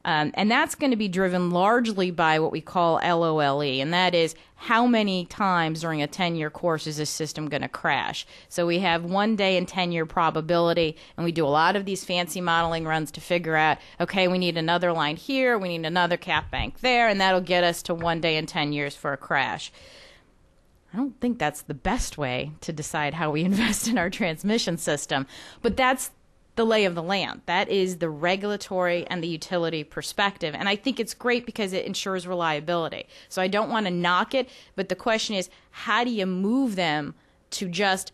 And that's going to be driven largely by what we call LOLE, and that is how many times during a 10-year course is this system going to crash. So we have 1 day in 10-year probability, and we do a lot of these fancy modeling runs to figure out, okay, we need another line here, we need another cap bank there, and that'll get us to 1 day in 10 years for a crash. I don't think that's the best way to decide how we invest in our transmission system, but that's the lay of the land. That is the regulatory and the utility perspective. And I think it's great because it ensures reliability. So I don't want to knock it, but the question is, how do you move them to just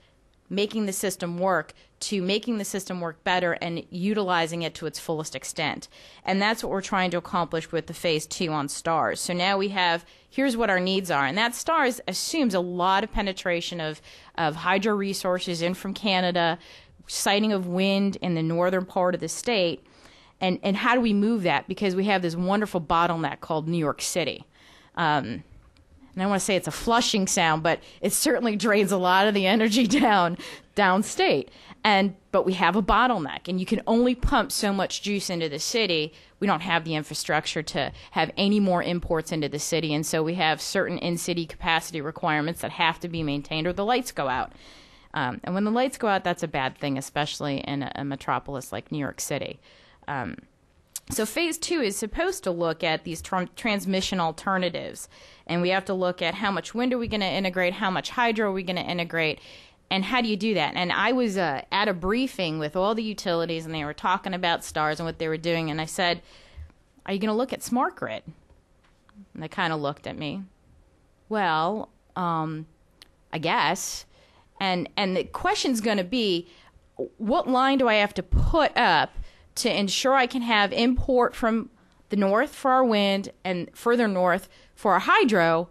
making the system work, to making the system work better and utilizing it to its fullest extent? And that's what we're trying to accomplish with the Phase 2 on STARS. So now we have, here's what our needs are. And that STARS assumes a lot of penetration of hydro resources in from Canada, siting of wind in the northern part of the state, and how do we move that? Because we have this wonderful bottleneck called New York City. And I want to say it's a flushing sound, but it certainly drains a lot of the energy downstate. But we have a bottleneck, and you can only pump so much juice into the city. We don't have the infrastructure to have any more imports into the city, and so we have certain in-city capacity requirements that have to be maintained or the lights go out. And when the lights go out, that's a bad thing, especially in a metropolis like New York City. So Phase 2 is supposed to look at these transmission alternatives. And we have to look at how much wind are we going to integrate, how much hydro are we going to integrate, and how do you do that? And I was at a briefing with all the utilities, and they were talking about STARS and what they were doing. And I said, are you going to look at smart grid? And they kind of looked at me. Well, I guess. And the question's going to be, what line do I have to put up to ensure I can have import from the north for our wind and further north for our hydro,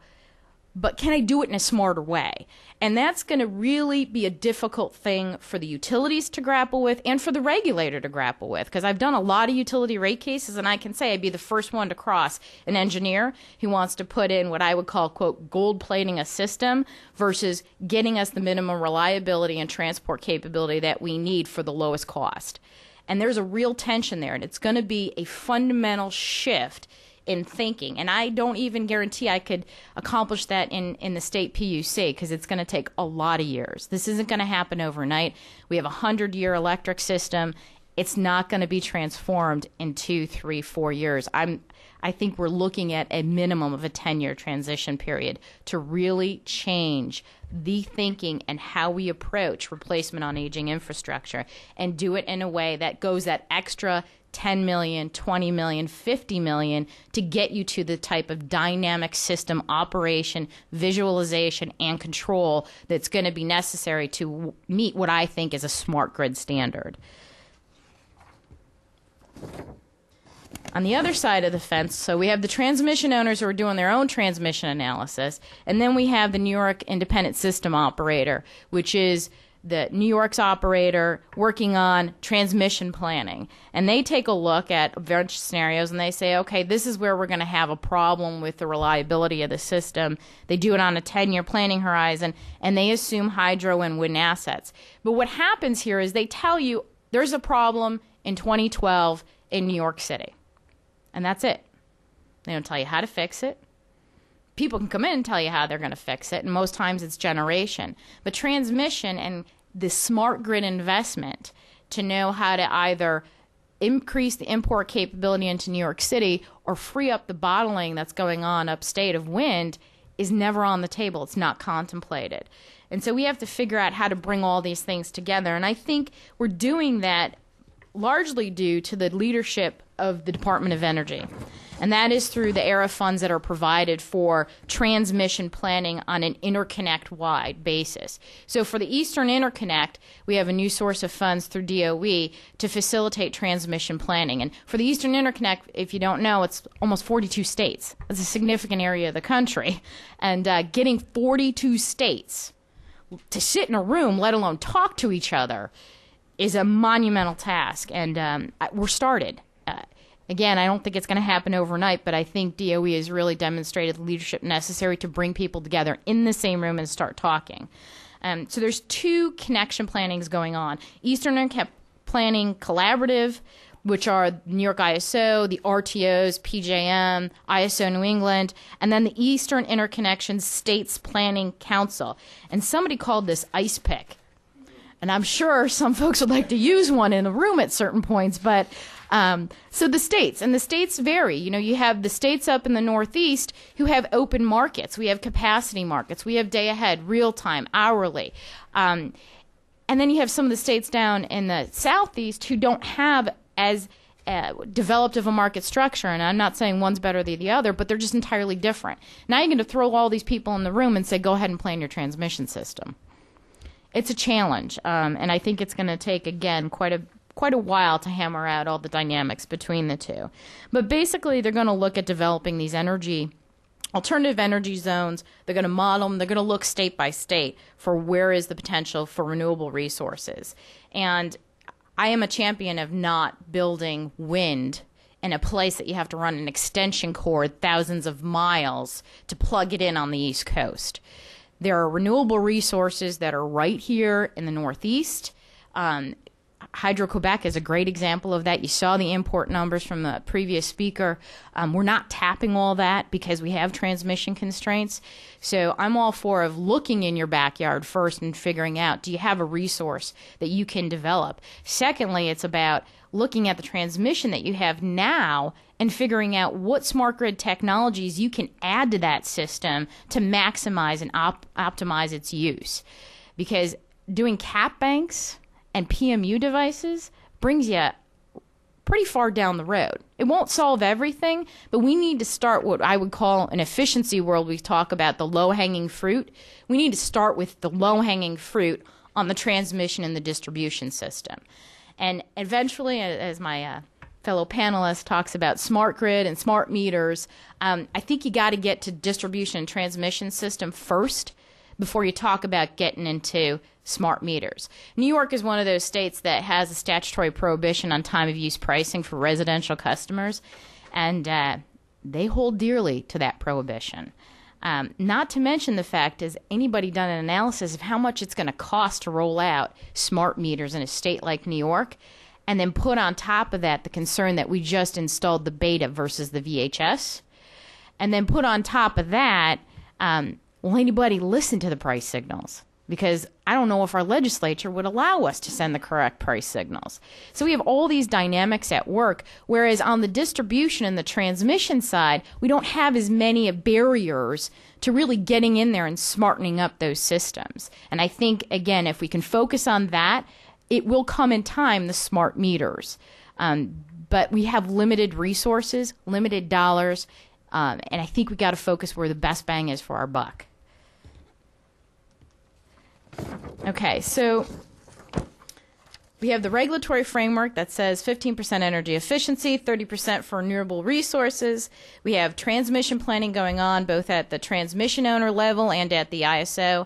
but can I do it in a smarter way? And that's going to really be a difficult thing for the utilities to grapple with and for the regulator to grapple with, because I've done a lot of utility rate cases, and I can say I'd be the first one to cross an engineer who wants to put in what I would call, quote, gold plating a system versus getting us the minimum reliability and transport capability that we need for the lowest cost. And there's a real tension there, and it's going to be a fundamental shift in thinking. And I don't even guarantee I could accomplish that in the state PUC, because it's going to take a lot of years. This isn't going to happen overnight. We have a 100-year electric system. It's not going to be transformed in 2, 3, 4 years. I think we're looking at a minimum of a 10-year transition period to really change the thinking and how we approach replacement on aging infrastructure, and do it in a way that goes that extra 10 million, 20 million, 50 million to get you to the type of dynamic system operation, visualization, and control that's going to be necessary to meet what I think is a smart grid standard. On the other side of the fence, so we have the transmission owners who are doing their own transmission analysis, and then we have the New York Independent System Operator, which is the New York's operator working on transmission planning. And they take a look at a bunch of scenarios, and they say, okay, this is where we're going to have a problem with the reliability of the system. They do it on a 10-year planning horizon, and they assume hydro and wind assets. But what happens here is they tell you there's a problem in 2012 in New York City. And that's it. They don't tell you how to fix it. People can come in and tell you how they're going to fix it, and most times it's generation. But transmission and the smart grid investment to know how to either increase the import capability into New York City or free up the bottling that's going on upstate of wind is never on the table. It's not contemplated. And so we have to figure out how to bring all these things together. And I think we're doing that largely due to the leadership of the Department of Energy. and that is through the ERA funds that are provided for transmission planning on an interconnect-wide basis. So for the Eastern Interconnect, we have a new source of funds through DOE to facilitate transmission planning. And for the Eastern Interconnect, if you don't know, it's almost 42 states. That's a significant area of the country. And getting 42 states to sit in a room, let alone talk to each other, is a monumental task. And we're started. Again, I don't think it's going to happen overnight, but I think DOE has really demonstrated the leadership necessary to bring people together in the same room and start talking. So there's two connection plannings going on. Eastern Interconnect Planning Collaborative, which are New York ISO, the RTOs, PJM, ISO New England, and then the Eastern Interconnection States Planning Council. And somebody called this ice pick. And I'm sure some folks would like to use one in a room at certain points, but so the states vary. You know, you have the states up in the Northeast who have open markets. We have capacity markets. We have day ahead, real time, hourly. And then you have some of the states down in the Southeast who don't have as developed of a market structure. And I'm not saying one's better than the other, but they're just entirely different. Now you're going to throw all these people in the room and say, go ahead and plan your transmission system. It's a challenge. And I think it's going to take, again, quite a while to hammer out all the dynamics between the two. But basically, they're going to look at developing these alternative energy zones. They're going to model them. They're going to look state by state for where is the potential for renewable resources. And I am a champion of not building wind in a place that you have to run an extension cord thousands of miles to plug it in on the East Coast. There are renewable resources that are right here in the Northeast. Hydro-Quebec is a great example of that. You saw the import numbers from the previous speaker. We're not tapping all that because we have transmission constraints. So I'm all for of looking in your backyard first and figuring out, do you have a resource that you can develop? Secondly, it's about looking at the transmission that you have now and figuring out what smart grid technologies you can add to that system to maximize and optimize its use. Because doing cap banks and PMU devices brings you pretty far down the road. It won't solve everything, but we need to start what I would call an efficiency world. We talk about the low-hanging fruit. We need to start with the low-hanging fruit on the transmission and the distribution system. And eventually, as my fellow panelist talks about smart grid and smart meters, I think you got to get to distribution and transmission system first before you talk about getting into smart meters. New York is one of those states that has a statutory prohibition on time of use pricing for residential customers, and they hold dearly to that prohibition. Not to mention the fact, has anybody done an analysis of how much it's going to cost to roll out smart meters in a state like New York, and then put on top of that the concern that we just installed the beta versus the VHS, and then put on top of that, will anybody listen to the price signals? Because I don't know if our legislature would allow us to send the correct price signals. So we have all these dynamics at work, whereas on the distribution and the transmission side, we don't have as many barriers to really getting in there and smartening up those systems. And I think, again, if we can focus on that, it will come in time, the smart meters. But we have limited resources, limited dollars, and I think we got to focus where the best bang is for our buck. Okay, so we have the regulatory framework that says 15% energy efficiency, 30% for renewable resources. We have transmission planning going on both at the transmission owner level and at the ISO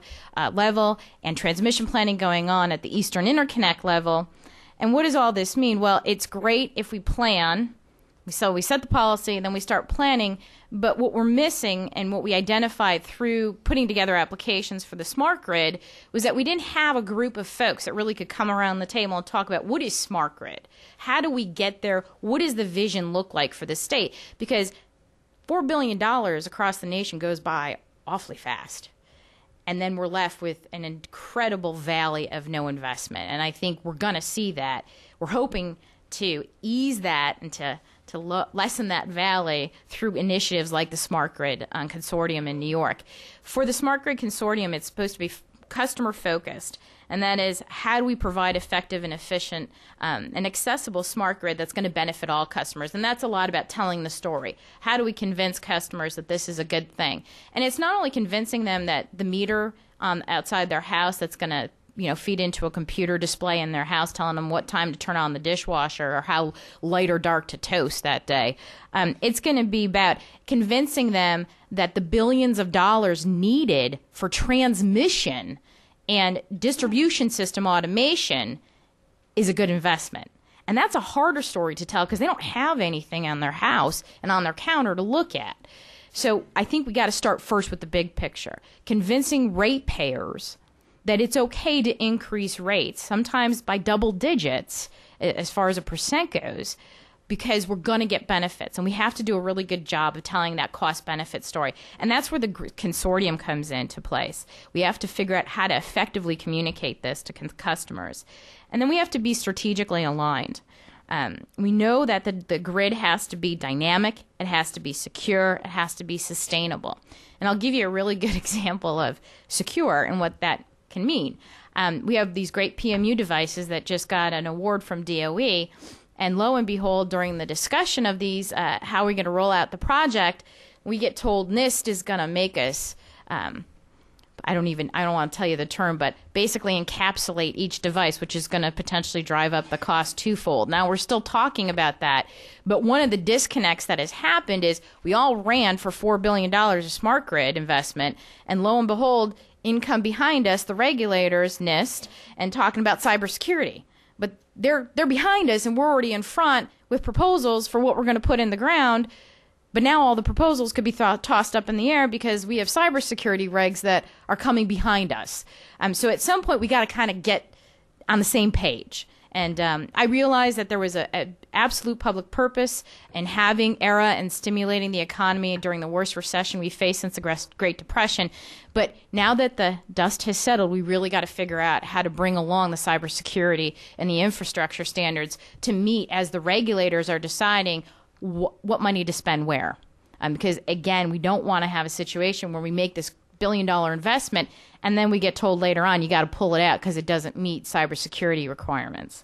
level, and transmission planning going on at the Eastern Interconnect level. And what does all this mean? Well, it's great if we plan. So we set the policy, and then we start planning, but what we're missing and what we identified through putting together applications for the smart grid was that we didn't have a group of folks that really could come around the table and talk about what is smart grid? How do we get there? What does the vision look like for the state? Because $4 billion across the nation goes by awfully fast. And then we're left with an incredible valley of no investment. And I think we're going to see that. We're hoping to ease that and to lessen that valley through initiatives like the Smart Grid Consortium in New York. For the Smart Grid Consortium, it's supposed to be customer-focused. and that is, how do we provide effective and efficient and accessible smart grid that's going to benefit all customers? And that's a lot about telling the story. How do we convince customers that this is a good thing? And it's not only convincing them that the meter outside their house that's going to feed into a computer display in their house telling them what time to turn on the dishwasher or how light or dark to toast that day. It's going to be about convincing them that the billions of dollars needed for transmission and distribution system automation is a good investment. And that's a harder story to tell because they don't have anything on their house and on their counter to look at. So I think we got to start first with the big picture, convincing ratepayers that it's okay to increase rates, sometimes by double digits as far as a percent goes, because we're going to get benefits. And we have to do a really good job of telling that cost-benefit story. And that's where the consortium comes into place. We have to figure out how to effectively communicate this to customers. And then we have to be strategically aligned. We know that the grid has to be dynamic, it has to be secure, it has to be sustainable. And I'll give you a really good example of secure and what that can mean. We have these great PMU devices that just got an award from DOE, and lo and behold, during the discussion of these, how are we going to roll out the project, we get told NIST is going to make us, I don't want to tell you the term, but basically encapsulate each device, which is going to potentially drive up the cost twofold. Now, we're still talking about that, but one of the disconnects that has happened is we all ran for $4 billion of smart grid investment, and lo and behold, in come behind us, the regulators, NIST, and talking about cybersecurity. But they're behind us, and we're already in front with proposals for what we're going to put in the ground. But now all the proposals could be tossed up in the air because we have cybersecurity regs that are coming behind us. So at some point, we got to kind of get on the same page. And I realized that there was an absolute public purpose in having ERA and stimulating the economy during the worst recession we faced since the Great Depression. But now that the dust has settled, we really got to figure out how to bring along the cybersecurity and the infrastructure standards to meet as the regulators are deciding what money to spend where. Because, again, we don't want to have a situation where we make this billion-dollar investment and then we get told later on you got to pull it out because it doesn't meet cybersecurity requirements.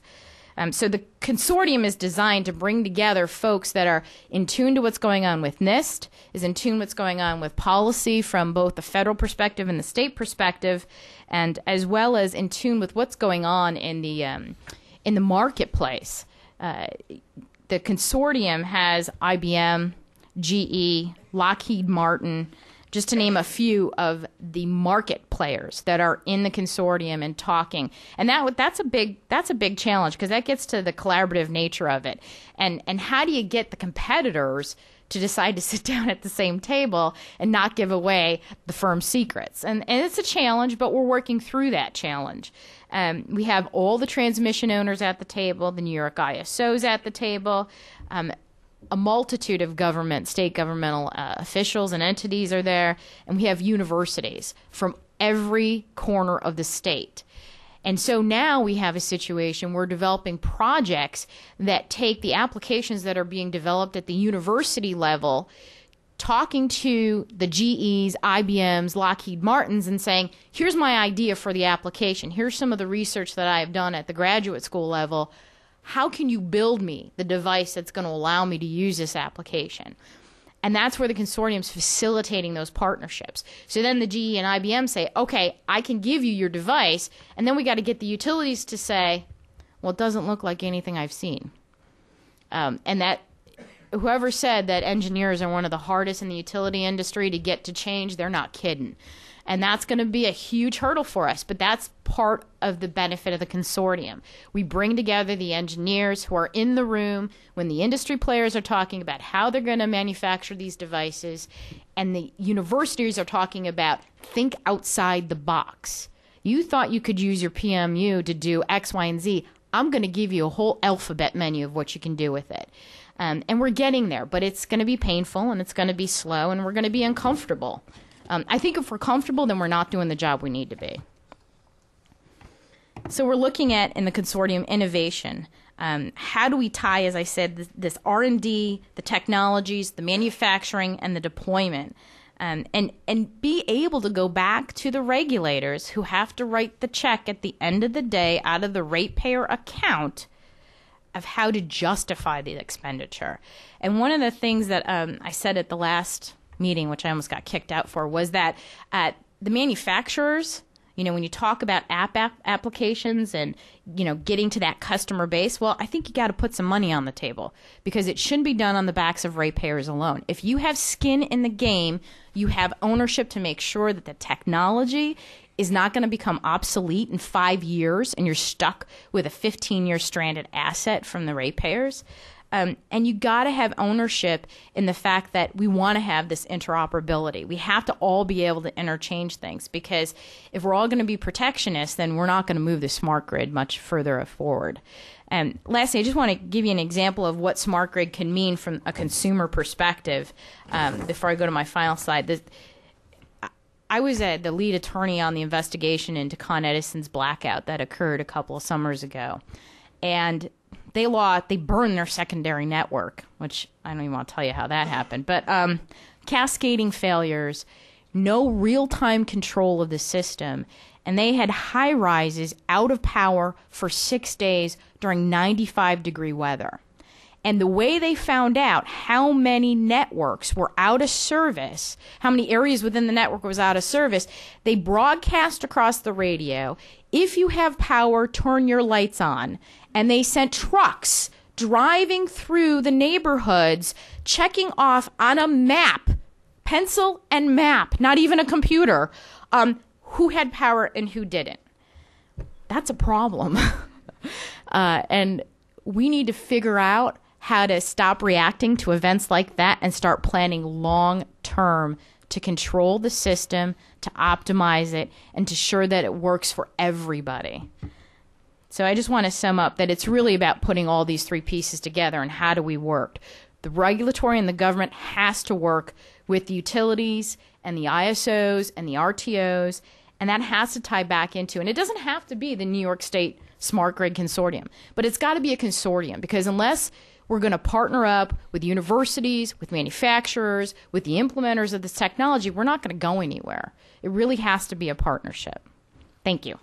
So the consortium is designed to bring together folks that are in tune to what's going on with NIST, is in tune to what's going on with policy from both the federal perspective and the state perspective, and as well as in tune with what's going on in the marketplace. The consortium has IBM, GE, Lockheed Martin, just to name a few of the market players that are in the consortium and talking. And that's a big challenge because that gets to the collaborative nature of it. And how do you get the competitors to decide to sit down at the same table and not give away the firm's secrets? And it's a challenge, but we're working through that challenge. We have all the transmission owners at the table, the New York ISOs at the table, a multitude of state governmental officials and entities are there, and we have universities from every corner of the state. And so now we have a situation where we're developing projects that take the applications that are being developed at the university level, talking to the GEs, IBMs, Lockheed Martins, and saying, here's my idea for the application. Here's some of the research that I have done at the graduate school level. How can you build me the device that's going to allow me to use this application? And that's where the consortium's facilitating those partnerships. So then the GE and IBM say, okay, I can give you your device, and then we got to get the utilities to say, well, it doesn't look like anything I've seen. And that whoever said that engineers are one of the hardest in the utility industry to get to change, they're not kidding. And that's going to be a huge hurdle for us, but that's part of the benefit of the consortium. We bring together the engineers who are in the room when the industry players are talking about how they're going to manufacture these devices, and the universities are talking about think outside the box. You thought you could use your PMU to do X, Y, and Z. I'm going to give you a whole alphabet menu of what you can do with it. And we're getting there, but it's going to be painful, and it's going to be slow, and we're going to be uncomfortable. I think if we're comfortable, then we're not doing the job we need to be. So we're looking at, in the consortium, innovation. How do we tie, as I said, this R&D, the technologies, the manufacturing, and the deployment? and be able to go back to the regulators who have to write the check at the end of the day out of the ratepayer account of how to justify the expenditure. And one of the things that I said at the last meeting, which I almost got kicked out for, was that the manufacturers, when you talk about applications and, getting to that customer base, well, I think you got to put some money on the table because it shouldn't be done on the backs of ratepayers alone. If you have skin in the game, you have ownership to make sure that the technology is not going to become obsolete in 5 years and you're stuck with a 15-year stranded asset from the ratepayers. And you got to have ownership in the fact that we want to have this interoperability. We have to all be able to interchange things because if we're all going to be protectionists, then we're not going to move the smart grid much further forward. And lastly, I just want to give you an example of what smart grid can mean from a consumer perspective before I go to my final slide. I was the lead attorney on the investigation into Con Edison's blackout that occurred a couple of summers ago. And they burned their secondary network, which I don't even want to tell you how that happened. But cascading failures, no real-time control of the system, and they had high rises out of power for 6 days during 95-degree weather. And the way they found out how many networks were out of service, how many areas within the network was out of service, they broadcast across the radio, if you have power, turn your lights on. And they sent trucks driving through the neighborhoods, checking off on a map, pencil and map, not even a computer, who had power and who didn't. That's a problem. And we need to figure out how to stop reacting to events like that and start planning long-term to control the system, to optimize it, and to ensure that it works for everybody. So I just want to sum up that it's really about putting all these three pieces together and how do we work. The regulatory and the government has to work with the utilities and the ISOs and the RTOs, and that has to tie back into, and it doesn't have to be the New York State Smart Grid Consortium, but it's got to be a consortium because unless we're going to partner up with universities, with manufacturers, with the implementers of this technology, we're not going to go anywhere. It really has to be a partnership. Thank you.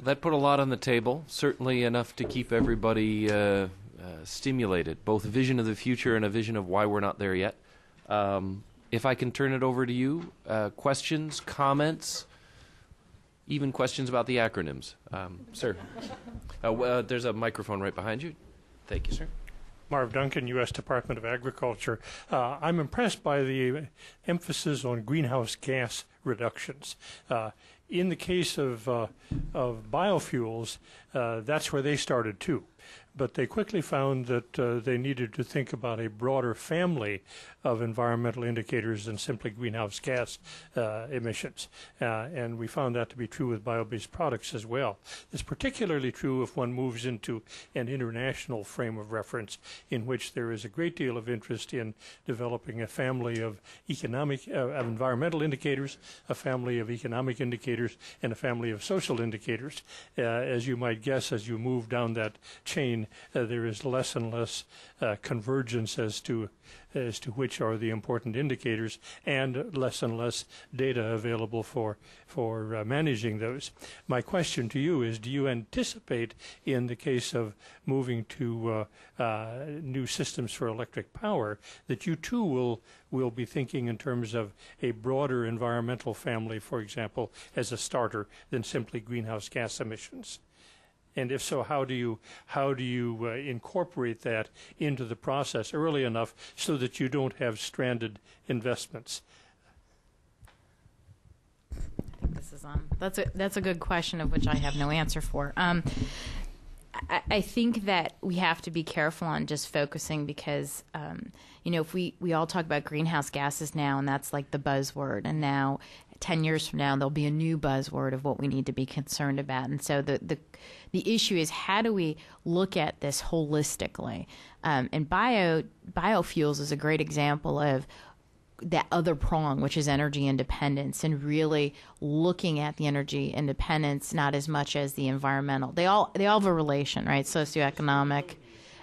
That put a lot on the table, certainly enough to keep everybody stimulated, both a vision of the future and a vision of why we're not there yet. If I can turn it over to you, questions, comments, even questions about the acronyms. Sir, there's a microphone right behind you. Thank you, sir. Marv Duncan, U.S. Department of Agriculture. I'm impressed by the emphasis on greenhouse gas reductions. In the case of biofuels, that's where they started too. But they quickly found that they needed to think about a broader family of environmental indicators than simply greenhouse gas emissions. And we found that to be true with bio-based products as well. It's particularly true if one moves into an international frame of reference in which there is a great deal of interest in developing a family of environmental indicators, a family of economic indicators, and a family of social indicators. As you might guess, as you move down that chain, there is less and less convergence as to which are the important indicators, and less data available for managing those. My question to you is, do you anticipate, in the case of moving to new systems for electric power, that you too will be thinking in terms of a broader environmental family, for example, as a starter, than simply greenhouse gas emissions? And if so, how do you incorporate that into the process early enough so that you don't have stranded investments? I think this is on. That's a good question of which I have no answer for. I think that we have to be careful on just focusing because, if we all talk about greenhouse gases now, and that's like the buzzword, and now 10 years from now, there'll be a new buzzword of what we need to be concerned about. And so the issue is, how do we look at this holistically? And biofuels is a great example of that other prong, which is energy independence, and really looking at the energy independence not as much as the environmental. They all have a relation, right? Socioeconomic,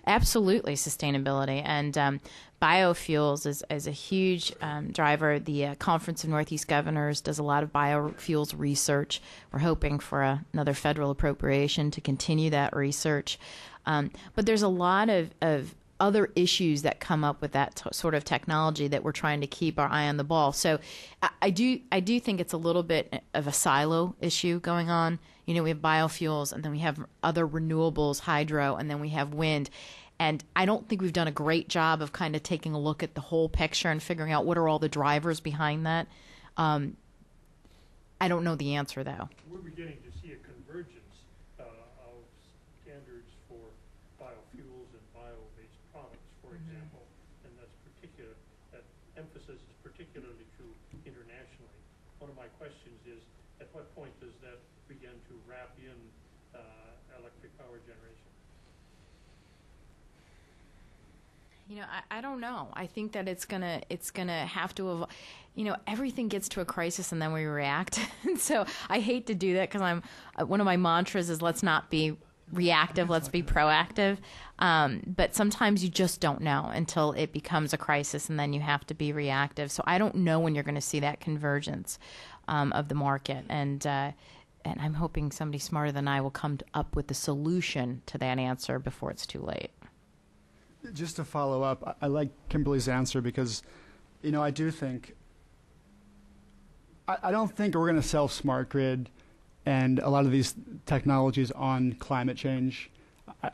Absolutely, sustainability. And biofuels is a huge driver. The Conference of Northeast Governors does a lot of biofuels research. We're hoping for another federal appropriation to continue that research. But there's a lot of other issues that come up with that sort of technology that we're trying to keep our eye on the ball. So I do think it's a little bit of a silo issue going on. You know, we have biofuels, and then we have other renewables, hydro, and then we have wind. And I don't think we've done a great job of kind of taking a look at the whole picture and figuring out what are all the drivers behind that. I don't know the answer, though. We're beginning to see a convergence of standards for biofuels and bio-based products, for example, and that emphasis is particularly true internationally. One of my questions is, at what point does that begin to wrap in electric power generation? You know, I don't know. I think that it's gonna have to evolve. You know, everything gets to a crisis and then we react. And so I hate to do that because one of my mantras is let's not be reactive, let's be proactive. But sometimes you just don't know until it becomes a crisis, and then you have to be reactive. So I don't know when you're going to see that convergence of the market. And I'm hoping somebody smarter than I will come up with the solution to that answer before it's too late. Just to follow up, I like Kimberly's answer because, you know, I do think, I don't think we're going to sell smart grid and a lot of these technologies on climate change.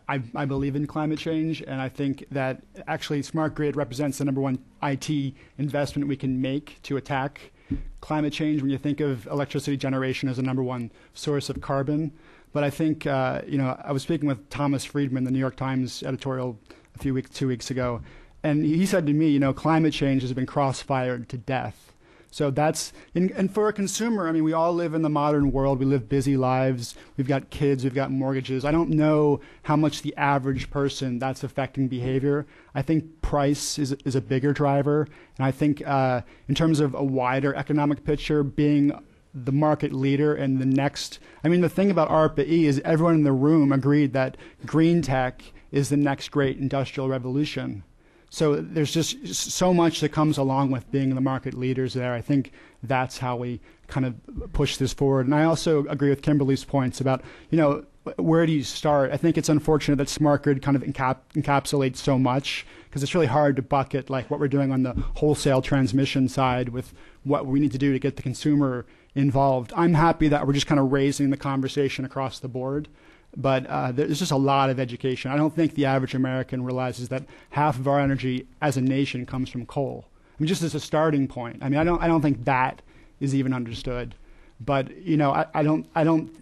I believe in climate change, and I think that actually smart grid represents the number one IT investment we can make to attack climate change when you think of electricity generation as the number one source of carbon. But I think, you know, I was speaking with Thomas Friedman, the New York Times editorial, 2 weeks ago, and he said to me, you know, climate change has been cross-fired to death. So that's, and for a consumer, I mean, we all live in the modern world. We live busy lives. We've got kids. We've got mortgages. I don't know how much the average person that's affecting behavior. I think price is a bigger driver. And I think in terms of a wider economic picture, being the market leader and the next, I mean, the thing about ARPA-E is everyone in the room agreed that green tech is the next great industrial revolution. So there's just so much that comes along with being the market leaders there. I think that's how we kind of push this forward. And I also agree with Kimberly's points about, you know, where do you start? I think it's unfortunate that smart grid kind of encapsulates so much because it's really hard to bucket like what we're doing on the wholesale transmission side with what we need to do to get the consumer involved. I'm happy that we're just kind of raising the conversation across the board. But there's just a lot of education. I don't think the average American realizes that half of our energy as a nation comes from coal. I mean, just as a starting point. I mean, I don't think that is even understood. But you know, I don't.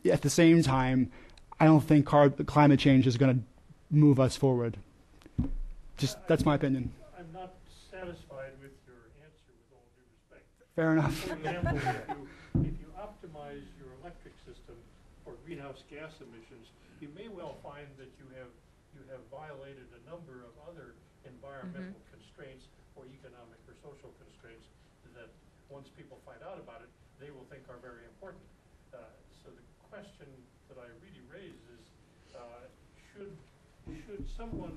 At the same time, I don't think climate change is going to move us forward. Just that's my opinion. I'm not satisfied with your answer, with all due respect. Fair enough. For example, if you optimize your electric system for greenhouse gas emissions, you may well find that you have violated a number of other environmental constraints or economic or social constraints that once people find out about it, they will think are very important. So the question that I really raise is, should someone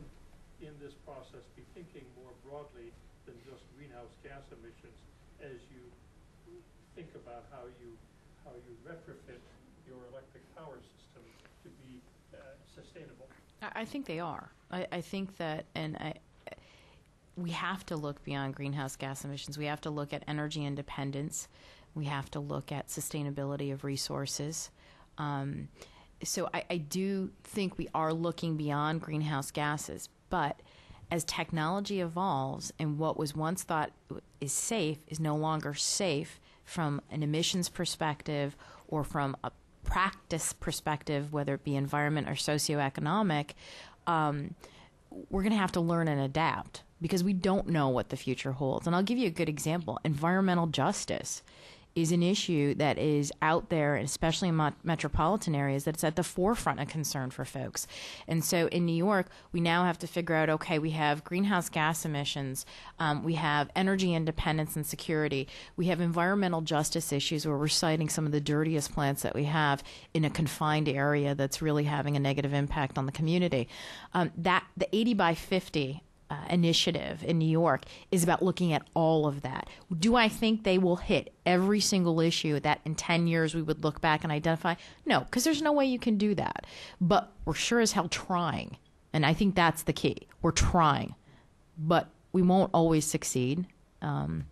in this process be thinking more broadly than just greenhouse gas emissions as you think about how you retrofit your electric power system to be sustainable? I think they are. I think that, we have to look beyond greenhouse gas emissions. We have to look at energy independence. We have to look at sustainability of resources. So I do think we are looking beyond greenhouse gases. But as technology evolves and what was once thought is safe is no longer safe from an emissions perspective or from a practice perspective, whether it be environment or socioeconomic, we're going to have to learn and adapt because we don't know what the future holds. And I'll give you a good example. Environmental justice is an issue that is out there, especially in metropolitan areas, that's at the forefront of concern for folks. And so in New York, we now have to figure out, okay, we have greenhouse gas emissions, we have energy independence and security, we have environmental justice issues where we're citing some of the dirtiest plants that we have in a confined area that's really having a negative impact on the community. The 80 by 50 initiative in New York is about looking at all of that. Do I think they will hit every single issue that in 10 years we would look back and identify? No, because there's no way you can do that. But we're sure as hell trying. And I think that's the key. We're trying. But we won't always succeed. And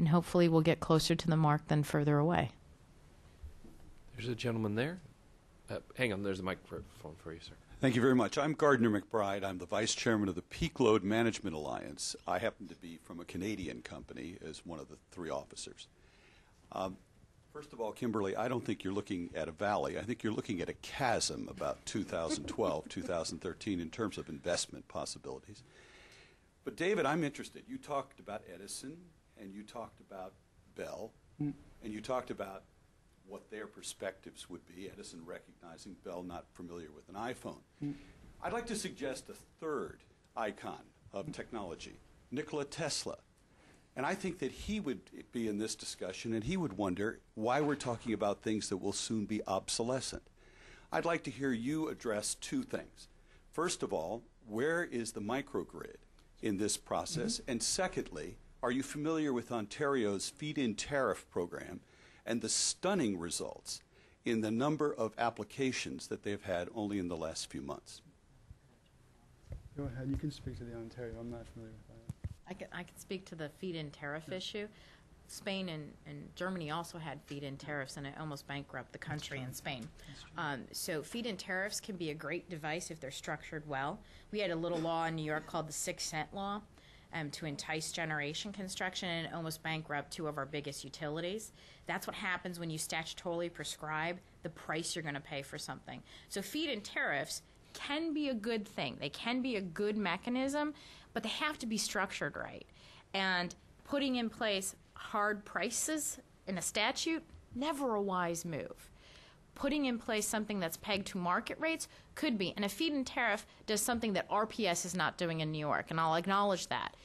hopefully we'll get closer to the mark than further away. There's a gentleman there. Hang on, there's a microphone for you, sir. Thank you very much. I'm Gardner McBride. I'm the Vice Chairman of the Peak Load Management Alliance. I happen to be from a Canadian company as one of the 3 officers. First of all, Kimberly, I don't think you're looking at a valley. I think you're looking at a chasm about 2012, 2013 in terms of investment possibilities. But David, I'm interested. You talked about Edison, and you talked about Bell, and you talked about what their perspectives would be, Edison recognizing, Bell not familiar with an iPhone. I'd like to suggest a third icon of technology, Nikola Tesla. And I think that he would be in this discussion, and he would wonder why we're talking about things that will soon be obsolescent. I'd like to hear you address 2 things. First of all, where is the microgrid in this process? And secondly, are you familiar with Ontario's feed-in tariff program and the stunning results in the number of applications that they've had only in the last few months? Go ahead. You can speak to the Ontario. I'm not familiar with that. I can speak to the feed-in tariff issue. Spain and Germany also had feed-in tariffs, and it almost bankrupted the country in Spain. So feed-in tariffs can be a great device if they're structured well. We had a little law in New York called the 6-cent law to entice generation construction, and it almost bankrupted 2 of our biggest utilities. That's what happens when you statutorily prescribe the price you're going to pay for something. So feed-in tariffs can be a good thing. They can be a good mechanism, but they have to be structured right. And putting in place hard prices in a statute, never a wise move. Putting in place something that's pegged to market rates could be. And a feed-in tariff does something that RPS is not doing in New York, and I'll acknowledge that.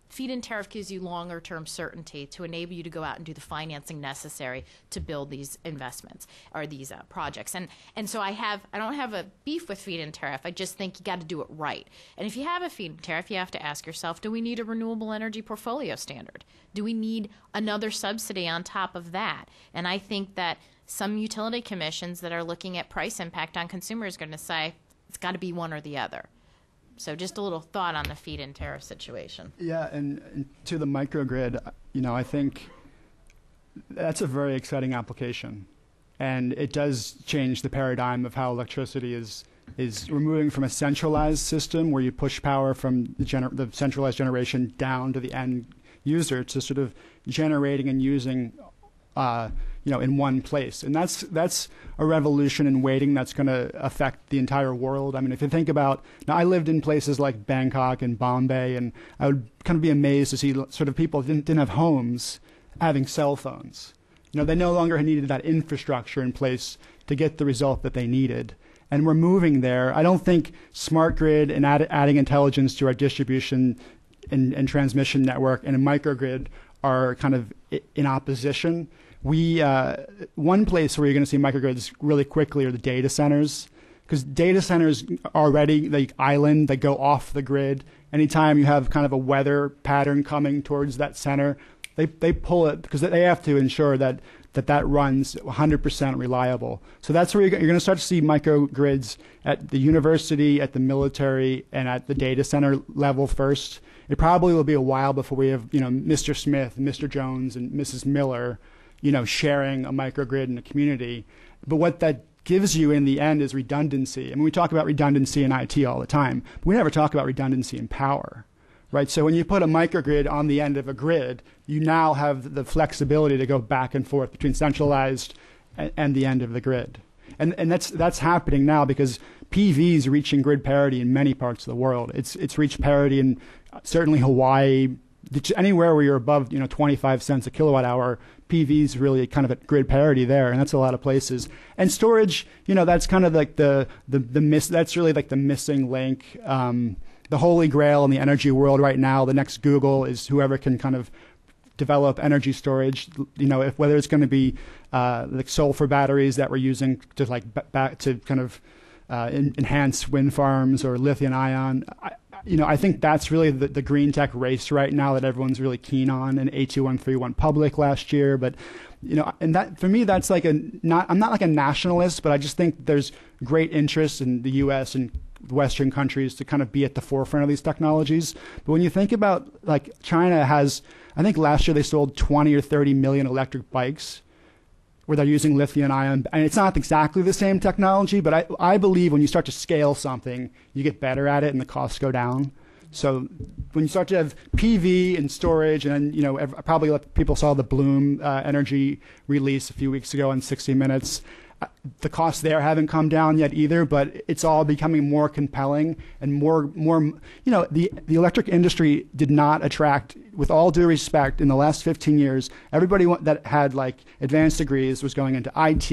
Feed-in tariff gives you longer-term certainty to enable you to go out and do the financing necessary to build these investments or these projects. And so I don't have a beef with feed-in tariff. I just think you got to do it right. And if you have a feed-in tariff, you have to ask yourself, do we need a renewable energy portfolio standard? Do we need another subsidy on top of that? And I think that some utility commissions that are looking at price impact on consumers are going to say it's got to be one or the other. So just a little thought on the feed-in tariff situation. Yeah, and to the microgrid, I think that's a very exciting application. And it does change the paradigm of how electricity is removing from a centralized system where you push power from the centralized generation down to the end user to sort of generating and using in one place. And that's a revolution in weighting that's going to affect the entire world. I mean, if you think about, now I lived in places like Bangkok and Bombay, and I would kind of be amazed to see sort of people didn't have homes having cell phones. They no longer needed that infrastructure in place to get the result that they needed. And we're moving there. I don't think smart grid and adding intelligence to our distribution and transmission network and a microgrid are kind of in opposition. One place where you're going to see microgrids really quickly are the data centers, because data centers already like island, they go off the grid. Anytime you have kind of a weather pattern coming towards that center, they pull it because they have to ensure that runs 100% reliable. So that's where you're going to start to see microgrids at the university, at the military, and at the data center level first. It probably will be a while before we have, Mr. Smith, Mr. Jones, and Mrs. Miller, sharing a microgrid in a community. But what that gives you in the end is redundancy. I mean, we talk about redundancy in IT all the time. But we never talk about redundancy in power, right? So when you put a microgrid on the end of a grid, you now have the flexibility to go back and forth between centralized and the end of the grid. And that's happening now because PV is reaching grid parity in many parts of the world. It's reached parity in certainly Hawaii. Anywhere where you're above 25 cents a kilowatt hour, PV is really kind of at grid parity there, and that's a lot of places. And storage, that's kind of like that's really like the missing link. The holy grail in the energy world right now, the next Google is whoever can kind of develop energy storage, whether it's going to be like sulfur batteries that we're using to to kind of enhance wind farms, or lithium ion. I think that's really the green tech race right now that everyone's really keen on. And A2131 went public last year, but and that for me, that's like I'm not like a nationalist, but I just think there's great interest in the U.S. and Western countries to kind of be at the forefront of these technologies. But when you think about, like, China has, I think last year they sold 20 or 30 million electric bikes where they're using lithium ion, and it's not exactly the same technology, but I believe when you start to scale something, you get better at it and the costs go down. So when you start to have PV and storage, and probably people saw the Bloom Energy release a few weeks ago on 60 Minutes. The costs there haven't come down yet either, but it's all becoming more compelling and more. The electric industry did not attract, with all due respect, in the last 15 years, everybody that had like advanced degrees was going into IT.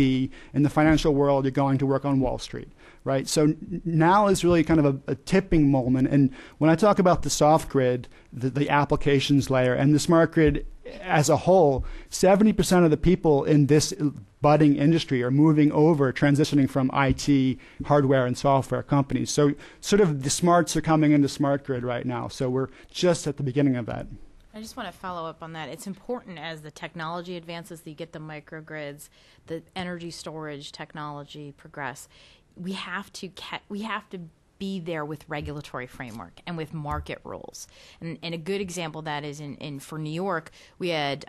In the financial world, you're going to work on Wall Street, right? So now is really kind of a tipping moment. And when I talk about the soft grid, the applications layer, and the smart grid as a whole, 70% of the people in this budding industry are moving over, transitioning from IT, hardware, and software companies. So sort of the smarts are coming into smart grid right now. So we're just at the beginning of that. I just want to follow up on that. It's important as the technology advances, that you get the microgrids, the energy storage technology progress. We have to be there with regulatory framework and with market rules. And a good example of that is for New York, we had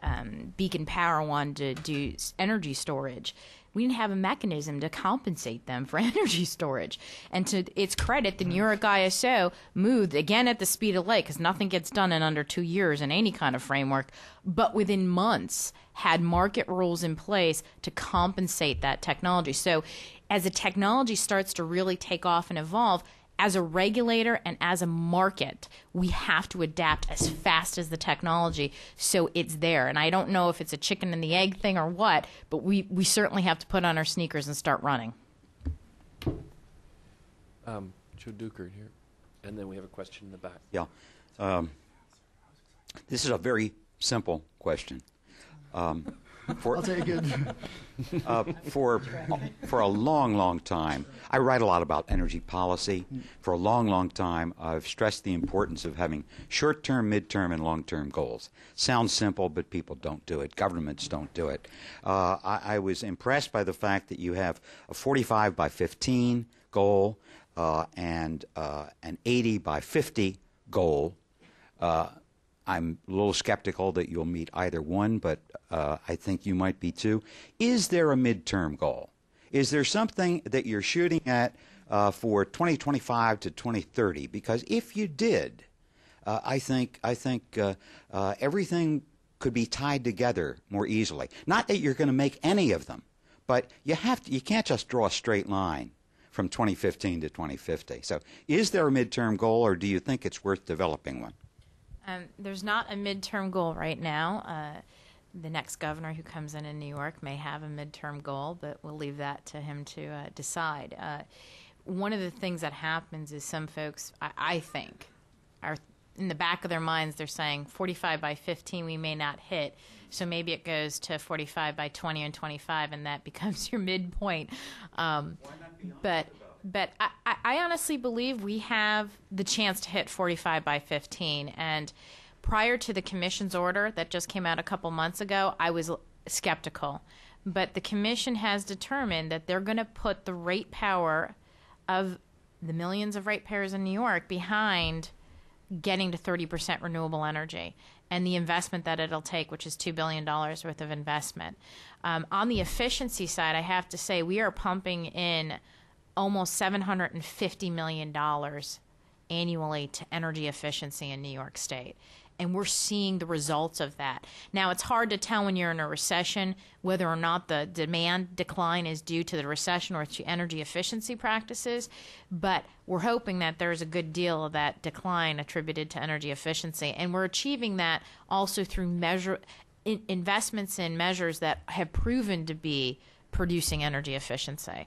Beacon Power wanted to do energy storage. We didn't have a mechanism to compensate them for energy storage. And to its credit, the New York ISO moved, again at the speed of light, because nothing gets done in under 2 years in any kind of framework, but within months had market rules in place to compensate that technology. So as the technology starts to really take off and evolve, as a regulator and as a market, we have to adapt as fast as the technology so it's there. And I don't know if it's a chicken and the egg thing or what, but we certainly have to put on our sneakers and start running. Joe Duker here, and then we have a question in the back. Yeah. This is a very simple question. I'll take it. For a long, long time, I write a lot about energy policy. For a long, long time, I've stressed the importance of having short-term, mid-term, and long-term goals. Sounds simple, but people don't do it. Governments don't do it. I was impressed by the fact that you have a 45 by 15 goal and an 80 by 50 goal. I'm a little skeptical that you'll meet either one, but I think you might be too. Is there a midterm goal? Is there something that you're shooting at for 2025 to 2030? Because if you did, I think everything could be tied together more easily. Not that you're going to make any of them, but you can't just draw a straight line from 2015 to 2050. So is there a midterm goal, or do you think it's worth developing one? There's not a midterm goal right now. The next governor who comes in New York may have a midterm goal, but we'll leave that to him to decide. One of the things that happens is some folks, I think, are in the back of their minds, they're saying 45 by 15 we may not hit, so maybe it goes to 45 by 20 and 25, and that becomes your midpoint. But I honestly believe we have the chance to hit 45 by 15. And prior to the commission's order that just came out a couple months ago, I was skeptical. But the commission has determined that they're going to put the rate power of the millions of ratepayers in New York behind getting to 30% renewable energy and the investment that it'll take, which is $2 billion worth of investment. On the efficiency side, I have to say we are pumping in almost $750 million annually to energy efficiency in New York State. And we're seeing the results of that. Now, it's hard to tell when you're in a recession whether or not the demand decline is due to the recession or to energy efficiency practices, but we're hoping that there's a good deal of that decline attributed to energy efficiency. And we're achieving that also through investments in measures that have proven to be producing energy efficiency.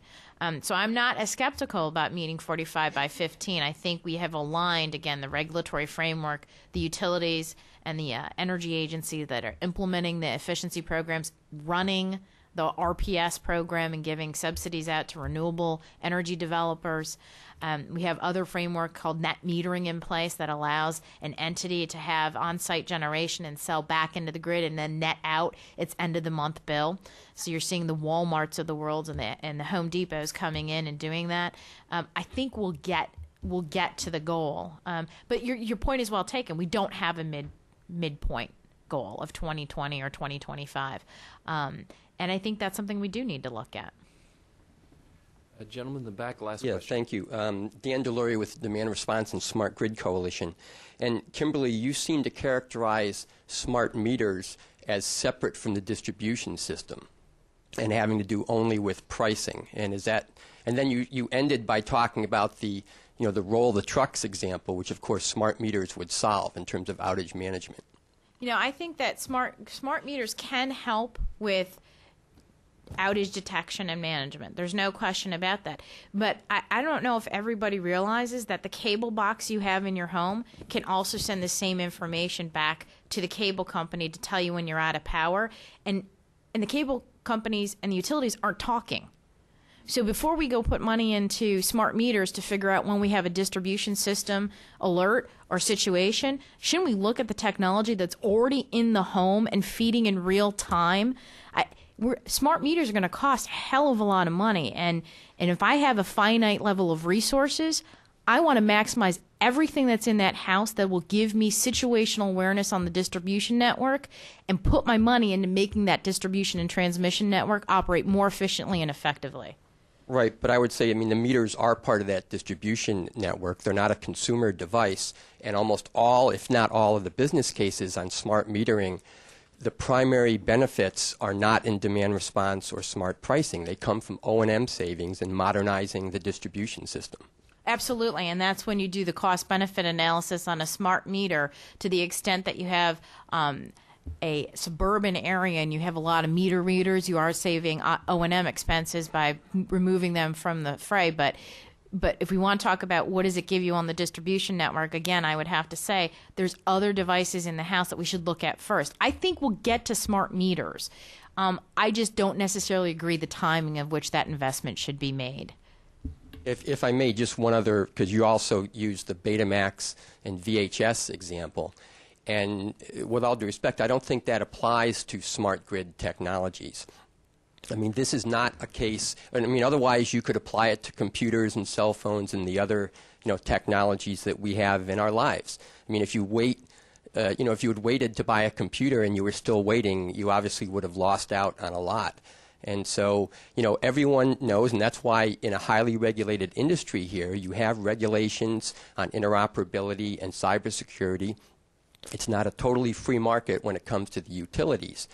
So I'm not as skeptical about meeting 45 by 15. I think we have aligned, again, the regulatory framework, the utilities, and the energy agency that are implementing the efficiency programs, running the RPS program and giving subsidies out to renewable energy developers. We have other framework called net metering in place that allows an entity to have on-site generation and sell back into the grid and then net out its end-of-the-month bill. So you're seeing the Walmarts of the world and the Home Depots coming in and doing that. I think we'll get to the goal. But your point is well taken. We don't have a midpoint goal of 2020 or 2025. And I think that's something we do need to look at. A gentleman in the back, last Yeah, question. thank you. Dan Deluria with Demand Response and Smart Grid Coalition. And Kimberly, you seem to characterize smart meters as separate from the distribution system and having to do only with pricing. And then you ended by talking about the roll of the trucks example, which of course smart meters would solve in terms of outage management. I think that smart meters can help with outage detection and management. There's no question about that. But I don't know if everybody realizes that the cable box you have in your home can also send the same information back to the cable company to tell you when you're out of power. And the cable companies and the utilities aren't talking. So before we go put money into smart meters to figure out when we have a distribution system alert or situation, shouldn't we look at the technology that's already in the home and feeding in real time? Smart meters are going to cost a hell of a lot of money. And if I have a finite level of resources, I want to maximize everything that's in that house that will give me situational awareness on the distribution network and put my money into making that distribution and transmission network operate more efficiently and effectively. Right, but I would say, the meters are part of that distribution network. They're not a consumer device. And almost all, if not all, of the business cases on smart metering, the primary benefits are not in demand response or smart pricing. They come from O&M savings and modernizing the distribution system. Absolutely, and that's when you do the cost-benefit analysis on a smart meter to the extent that you have a suburban area and you have a lot of meter readers, you are saving O&M expenses by removing them from the fray. But if we want to talk about what does it give you on the distribution network, again, I would have to say there's other devices in the house that we should look at first. I think we'll get to smart meters. I just don't necessarily agree the timing of which that investment should be made. If I may, just one other, because you also used the Betamax and VHS example. And with all due respect, I don't think that applies to smart grid technologies. This is not a case. Otherwise you could apply it to computers and cell phones and the other, technologies that we have in our lives. If you if you had waited to buy a computer and you were still waiting, you obviously would have lost out on a lot. And so, everyone knows, and that's why in a highly regulated industry here, you have regulations on interoperability and cybersecurity. It's not a totally free market when it comes to the utilities.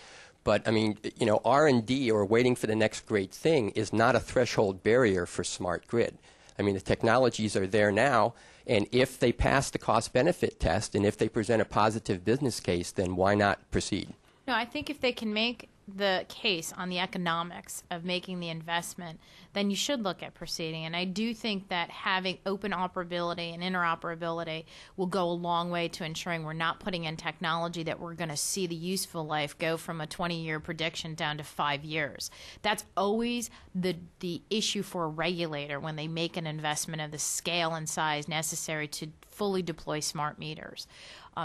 But, R&D or waiting for the next great thing is not a threshold barrier for smart grid. The technologies are there now, and if they pass the cost-benefit test and if they present a positive business case, then why not proceed? No, I think if they can make the case on the economics of making the investment, then you should look at proceeding. And I do think that having open operability and interoperability will go a long way to ensuring we're not putting in technology that we're going to see the useful life go from a 20-year prediction down to 5 years. That's always the issue for a regulator when they make an investment of the scale and size necessary to fully deploy smart meters.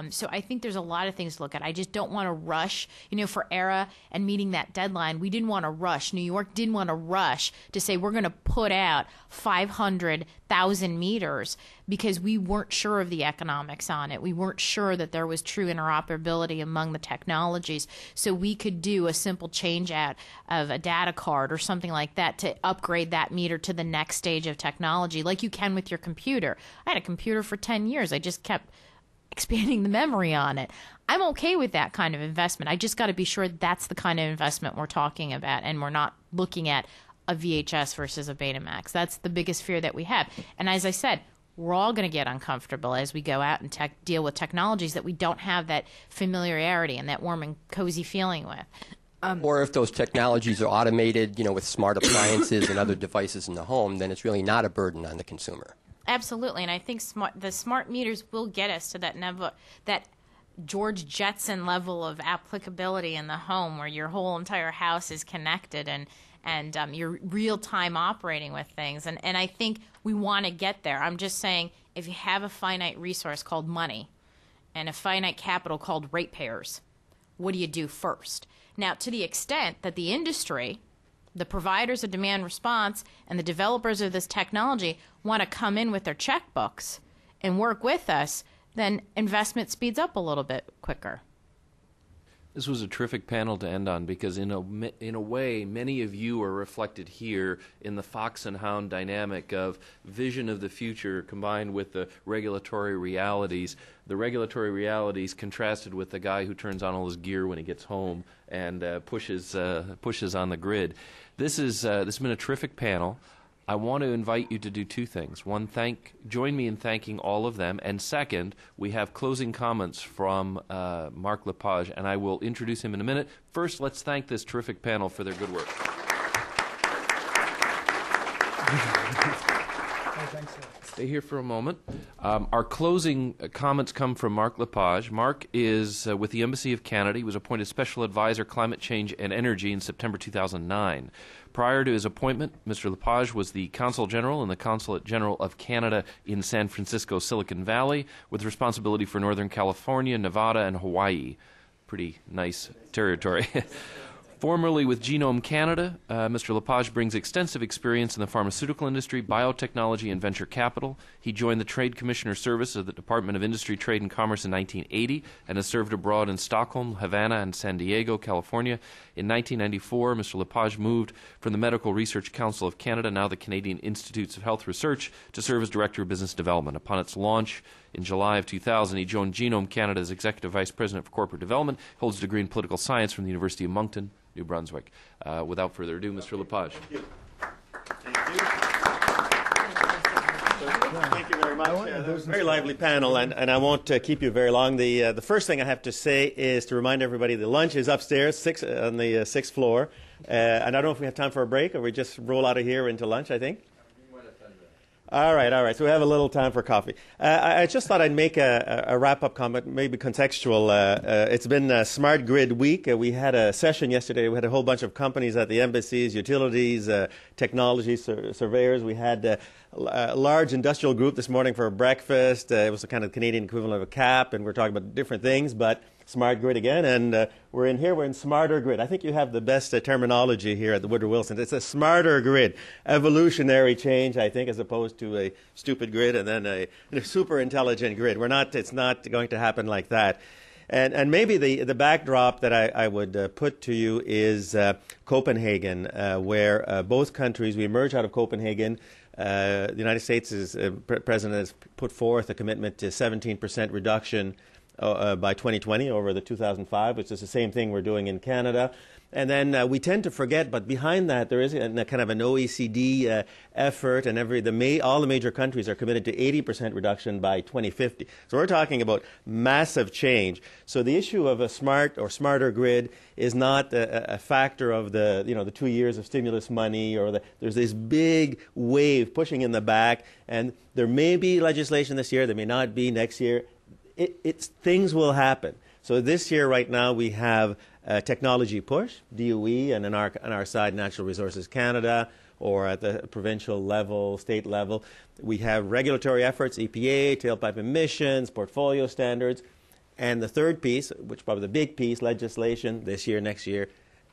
So I think there's a lot of things to look at. I just don't want to rush. For ERA and meeting that deadline, we didn't want to rush. New York didn't want to rush to say we're going to put out 500,000 meters because we weren't sure of the economics on it. We weren't sure that there was true interoperability among the technologies. So we could do a simple change out of a data card or something like that to upgrade that meter to the next stage of technology, like you can with your computer. I had a computer for 10 years. I just kept expanding the memory on it. I'm okay with that kind of investment. I just got to be sure that's the kind of investment we're talking about, and we're not looking at a VHS versus a Betamax. That's the biggest fear that we have. And as I said, we're all going to get uncomfortable as we go out and deal with technologies that we don't have that familiarity and that warm and cozy feeling with. Or if those technologies are automated, with smart appliances and other devices in the home, then it's really not a burden on the consumer. Absolutely, and I think the smart meters will get us to that George Jetson level of applicability in the home, where your whole entire house is connected and you're real-time operating with things. And I think we want to get there. I'm just saying, if you have a finite resource called money and a finite capital called ratepayers, what do you do first? Now, to the extent that the industry, the providers of demand response, and the developers of this technology want to come in with their checkbooks and work with us, then investment speeds up a little bit quicker. This was a terrific panel to end on, because in a way, many of you are reflected here in the fox and hound dynamic of vision of the future combined with the regulatory realities. The regulatory realities contrasted with the guy who turns on all his gear when he gets home and pushes on the grid. This has been a terrific panel. I want to invite you to do two things. One, join me in thanking all of them. And second, we have closing comments from Mark Lepage, and I will introduce him in a minute. First, let's thank this terrific panel for their good work. Stay here for a moment. Our closing comments come from Mark Lepage. Mark is with the Embassy of Canada. He was appointed Special Advisor, Climate Change and Energy in September 2009. Prior to his appointment, Mr. Lepage was the Consul General in the Consulate General of Canada in San Francisco, Silicon Valley, with responsibility for Northern California, Nevada, and Hawaii. Pretty nice territory. Formerly with Genome Canada, Mr. Lepage brings extensive experience in the pharmaceutical industry, biotechnology, and venture capital. He joined the Trade Commissioner Service of the Department of Industry, Trade, and Commerce in 1980 and has served abroad in Stockholm, Havana, and San Diego, California. In 1994, Mr. Lepage moved from the Medical Research Council of Canada, now the Canadian Institutes of Health Research, to serve as Director of Business Development. Upon its launch in July of 2000, he joined Genome Canada as Executive Vice President for Corporate Development, holds a degree in Political Science from the University of Moncton, New Brunswick. Without further ado, Mr. Lepage. Thank you. Thank you very much. That was a very lively panel, and I won't keep you very long. The first thing I have to say is to remind everybody the lunch is upstairs, on the sixth floor. And I don't know if we have time for a break, or we just roll out of here into lunch, I think. All right. So we have a little time for coffee. I just thought I'd make a wrap-up comment, maybe contextual. It's been Smart Grid Week. We had a session yesterday. We had a whole bunch of companies at the embassies, utilities, technology surveyors. We had a large industrial group this morning for breakfast. It was a kind of Canadian equivalent of a CAP, and we're talking about different things, but Smart Grid again, and we're in Smarter Grid. I think you have the best terminology here at the Woodrow Wilson. It's a smarter grid, evolutionary change, I think, as opposed to a stupid grid and then a super intelligent grid. It's not going to happen like that. And maybe the backdrop that I would put to you is Copenhagen, where both countries, we emerge out of Copenhagen. The United States' president has put forth a commitment to 17% reduction by 2020 over the 2005, which is the same thing we're doing in Canada. And then we tend to forget, but behind that there is a kind of an OECD effort, and all the major countries are committed to 80% reduction by 2050. So we're talking about massive change. So the issue of a smart or smarter grid is not a factor of the 2 years of stimulus money, or there's this big wave pushing in the back, and there may be legislation this year, there may not be next year. Things will happen. So this year, right now, we have technology push, DOE, and on our side, Natural Resources Canada, or at the provincial level, state level. We have regulatory efforts, EPA, tailpipe emissions, portfolio standards. And the third piece, which is probably the big piece, legislation this year, next year.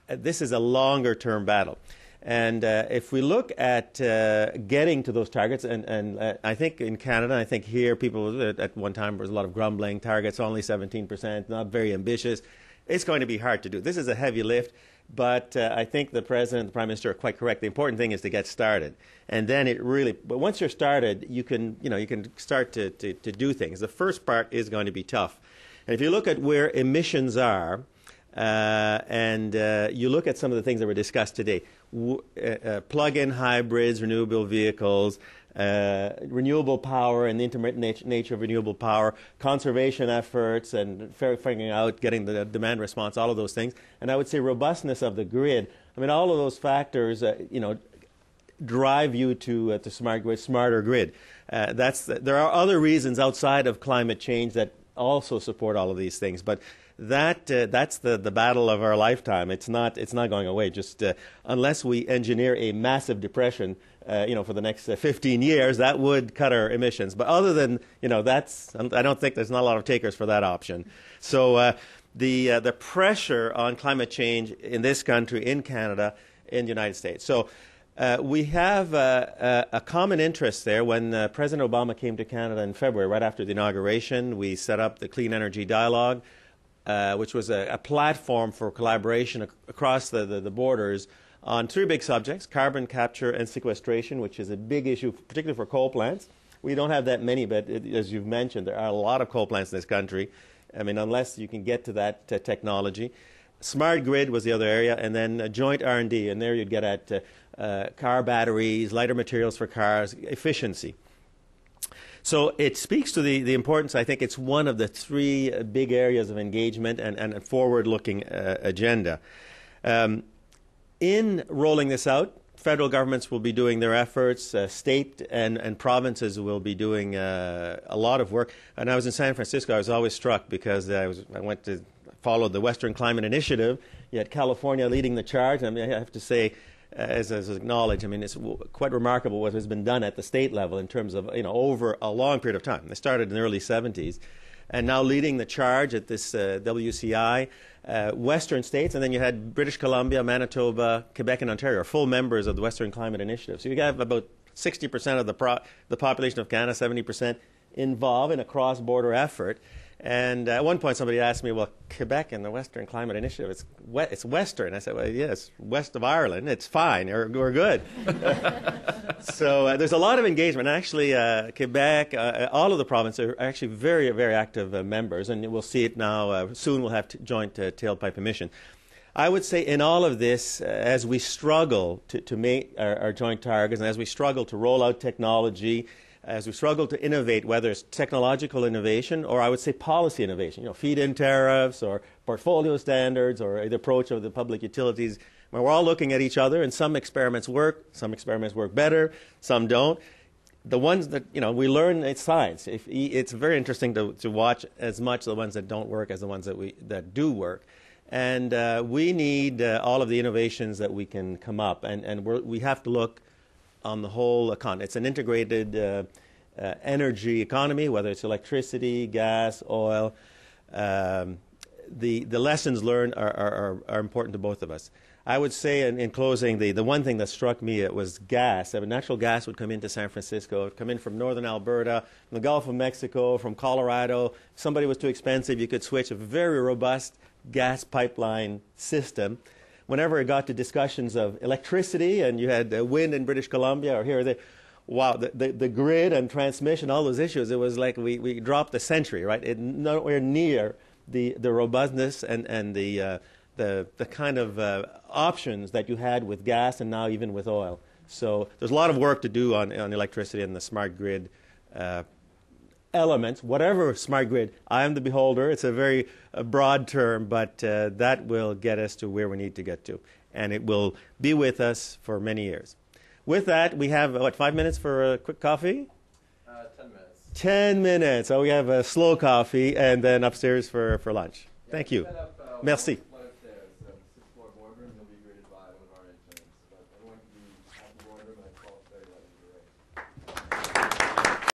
This is a longer-term battle. And if we look at getting to those targets, and I think in Canada, I think here, people at one time there was a lot of grumbling, targets only 17%, not very ambitious. It's going to be hard to do. This is a heavy lift, but I think the President and the Prime Minister are quite correct. The important thing is to get started. And then but once you're started, you can start to do things. The first part is going to be tough. And if you look at where emissions are, and you look at some of the things that were discussed today, plug-in hybrids, renewable vehicles, renewable power and the intermittent nature of renewable power, conservation efforts, and figuring out getting the demand response, all of those things. And I would say robustness of the grid. I mean, all of those factors, drive you to smart grid, smarter grid. There are other reasons outside of climate change that also support all of these things, but that's the battle of our lifetime. It's not going away. Just unless we engineer a massive depression, for the next 15 years, that would cut our emissions. But other than I don't think there's not a lot of takers for that option. So the pressure on climate change in this country, in Canada, in the United States. So we have a common interest there. When President Obama came to Canada in February, right after the inauguration, we set up the Clean Energy Dialogue, which was a platform for collaboration across the borders on three big subjects: carbon capture and sequestration, which is a big issue, particularly for coal plants. We don't have that many, but as you've mentioned, there are a lot of coal plants in this country. I mean, unless you can get to that technology. Smart grid was the other area, and then joint R&D, and there you'd get at car batteries, lighter materials for cars, efficiency. So it speaks to the importance. I think it's one of the three big areas of engagement and a forward-looking agenda. In rolling this out, federal governments will be doing their efforts. State and provinces will be doing a lot of work. And I was in San Francisco. I was always struck because I went to follow the Western Climate Initiative. You had California leading the charge. I mean, I have to say, as acknowledged, I mean, it's quite remarkable what has been done at the state level in terms of, over a long period of time. They started in the early 70s. And now leading the charge at this WCI, Western states, and then you had British Columbia, Manitoba, Quebec, and Ontario are full members of the Western Climate Initiative. So you have about 60% of the population of Canada, 70% involved in a cross-border effort. And at one point somebody asked me, well, Quebec and the Western Climate Initiative, it's Western. I said, well, yes, west of Ireland. It's fine. We're good. So there's a lot of engagement. Actually, Quebec, all of the provinces are actually very, very active members, and we'll see it now. Soon we'll have joint tailpipe emission. I would say in all of this, as we struggle to meet our joint targets, and as we struggle to roll out technology, as we struggle to innovate, whether it's technological innovation or I would say policy innovation, feed-in tariffs or portfolio standards or the approach of the public utilities, where we're all looking at each other, and some experiments work better, some don't. The ones that, we learn, it's science. It's very interesting to watch as much the ones that don't work as the ones that do work. And we need all of the innovations that we can come up, and we have to look on the whole economy. It's an integrated energy economy, whether it's electricity, gas, oil. The lessons learned are important to both of us. I would say in closing, the one thing that struck me was gas. I mean, natural gas would come into San Francisco, it would come in from northern Alberta, from the Gulf of Mexico, from Colorado. If somebody was too expensive, you could switch a very robust gas pipeline system. Whenever it got to discussions of electricity, and you had wind in British Columbia or here or there, wow, the grid and transmission, all those issues, it was like we dropped a century, right? Nowhere near the robustness and the kind of options that you had with gas and now even with oil. So there's a lot of work to do on electricity and the smart grid elements, whatever smart grid. I am the beholder. It's a very broad term, but that will get us to where we need to get to. And it will be with us for many years. With that, we have, 5 minutes for a quick coffee? 10 minutes. 10 minutes. So we have a slow coffee and then upstairs for lunch. Thank you. Merci.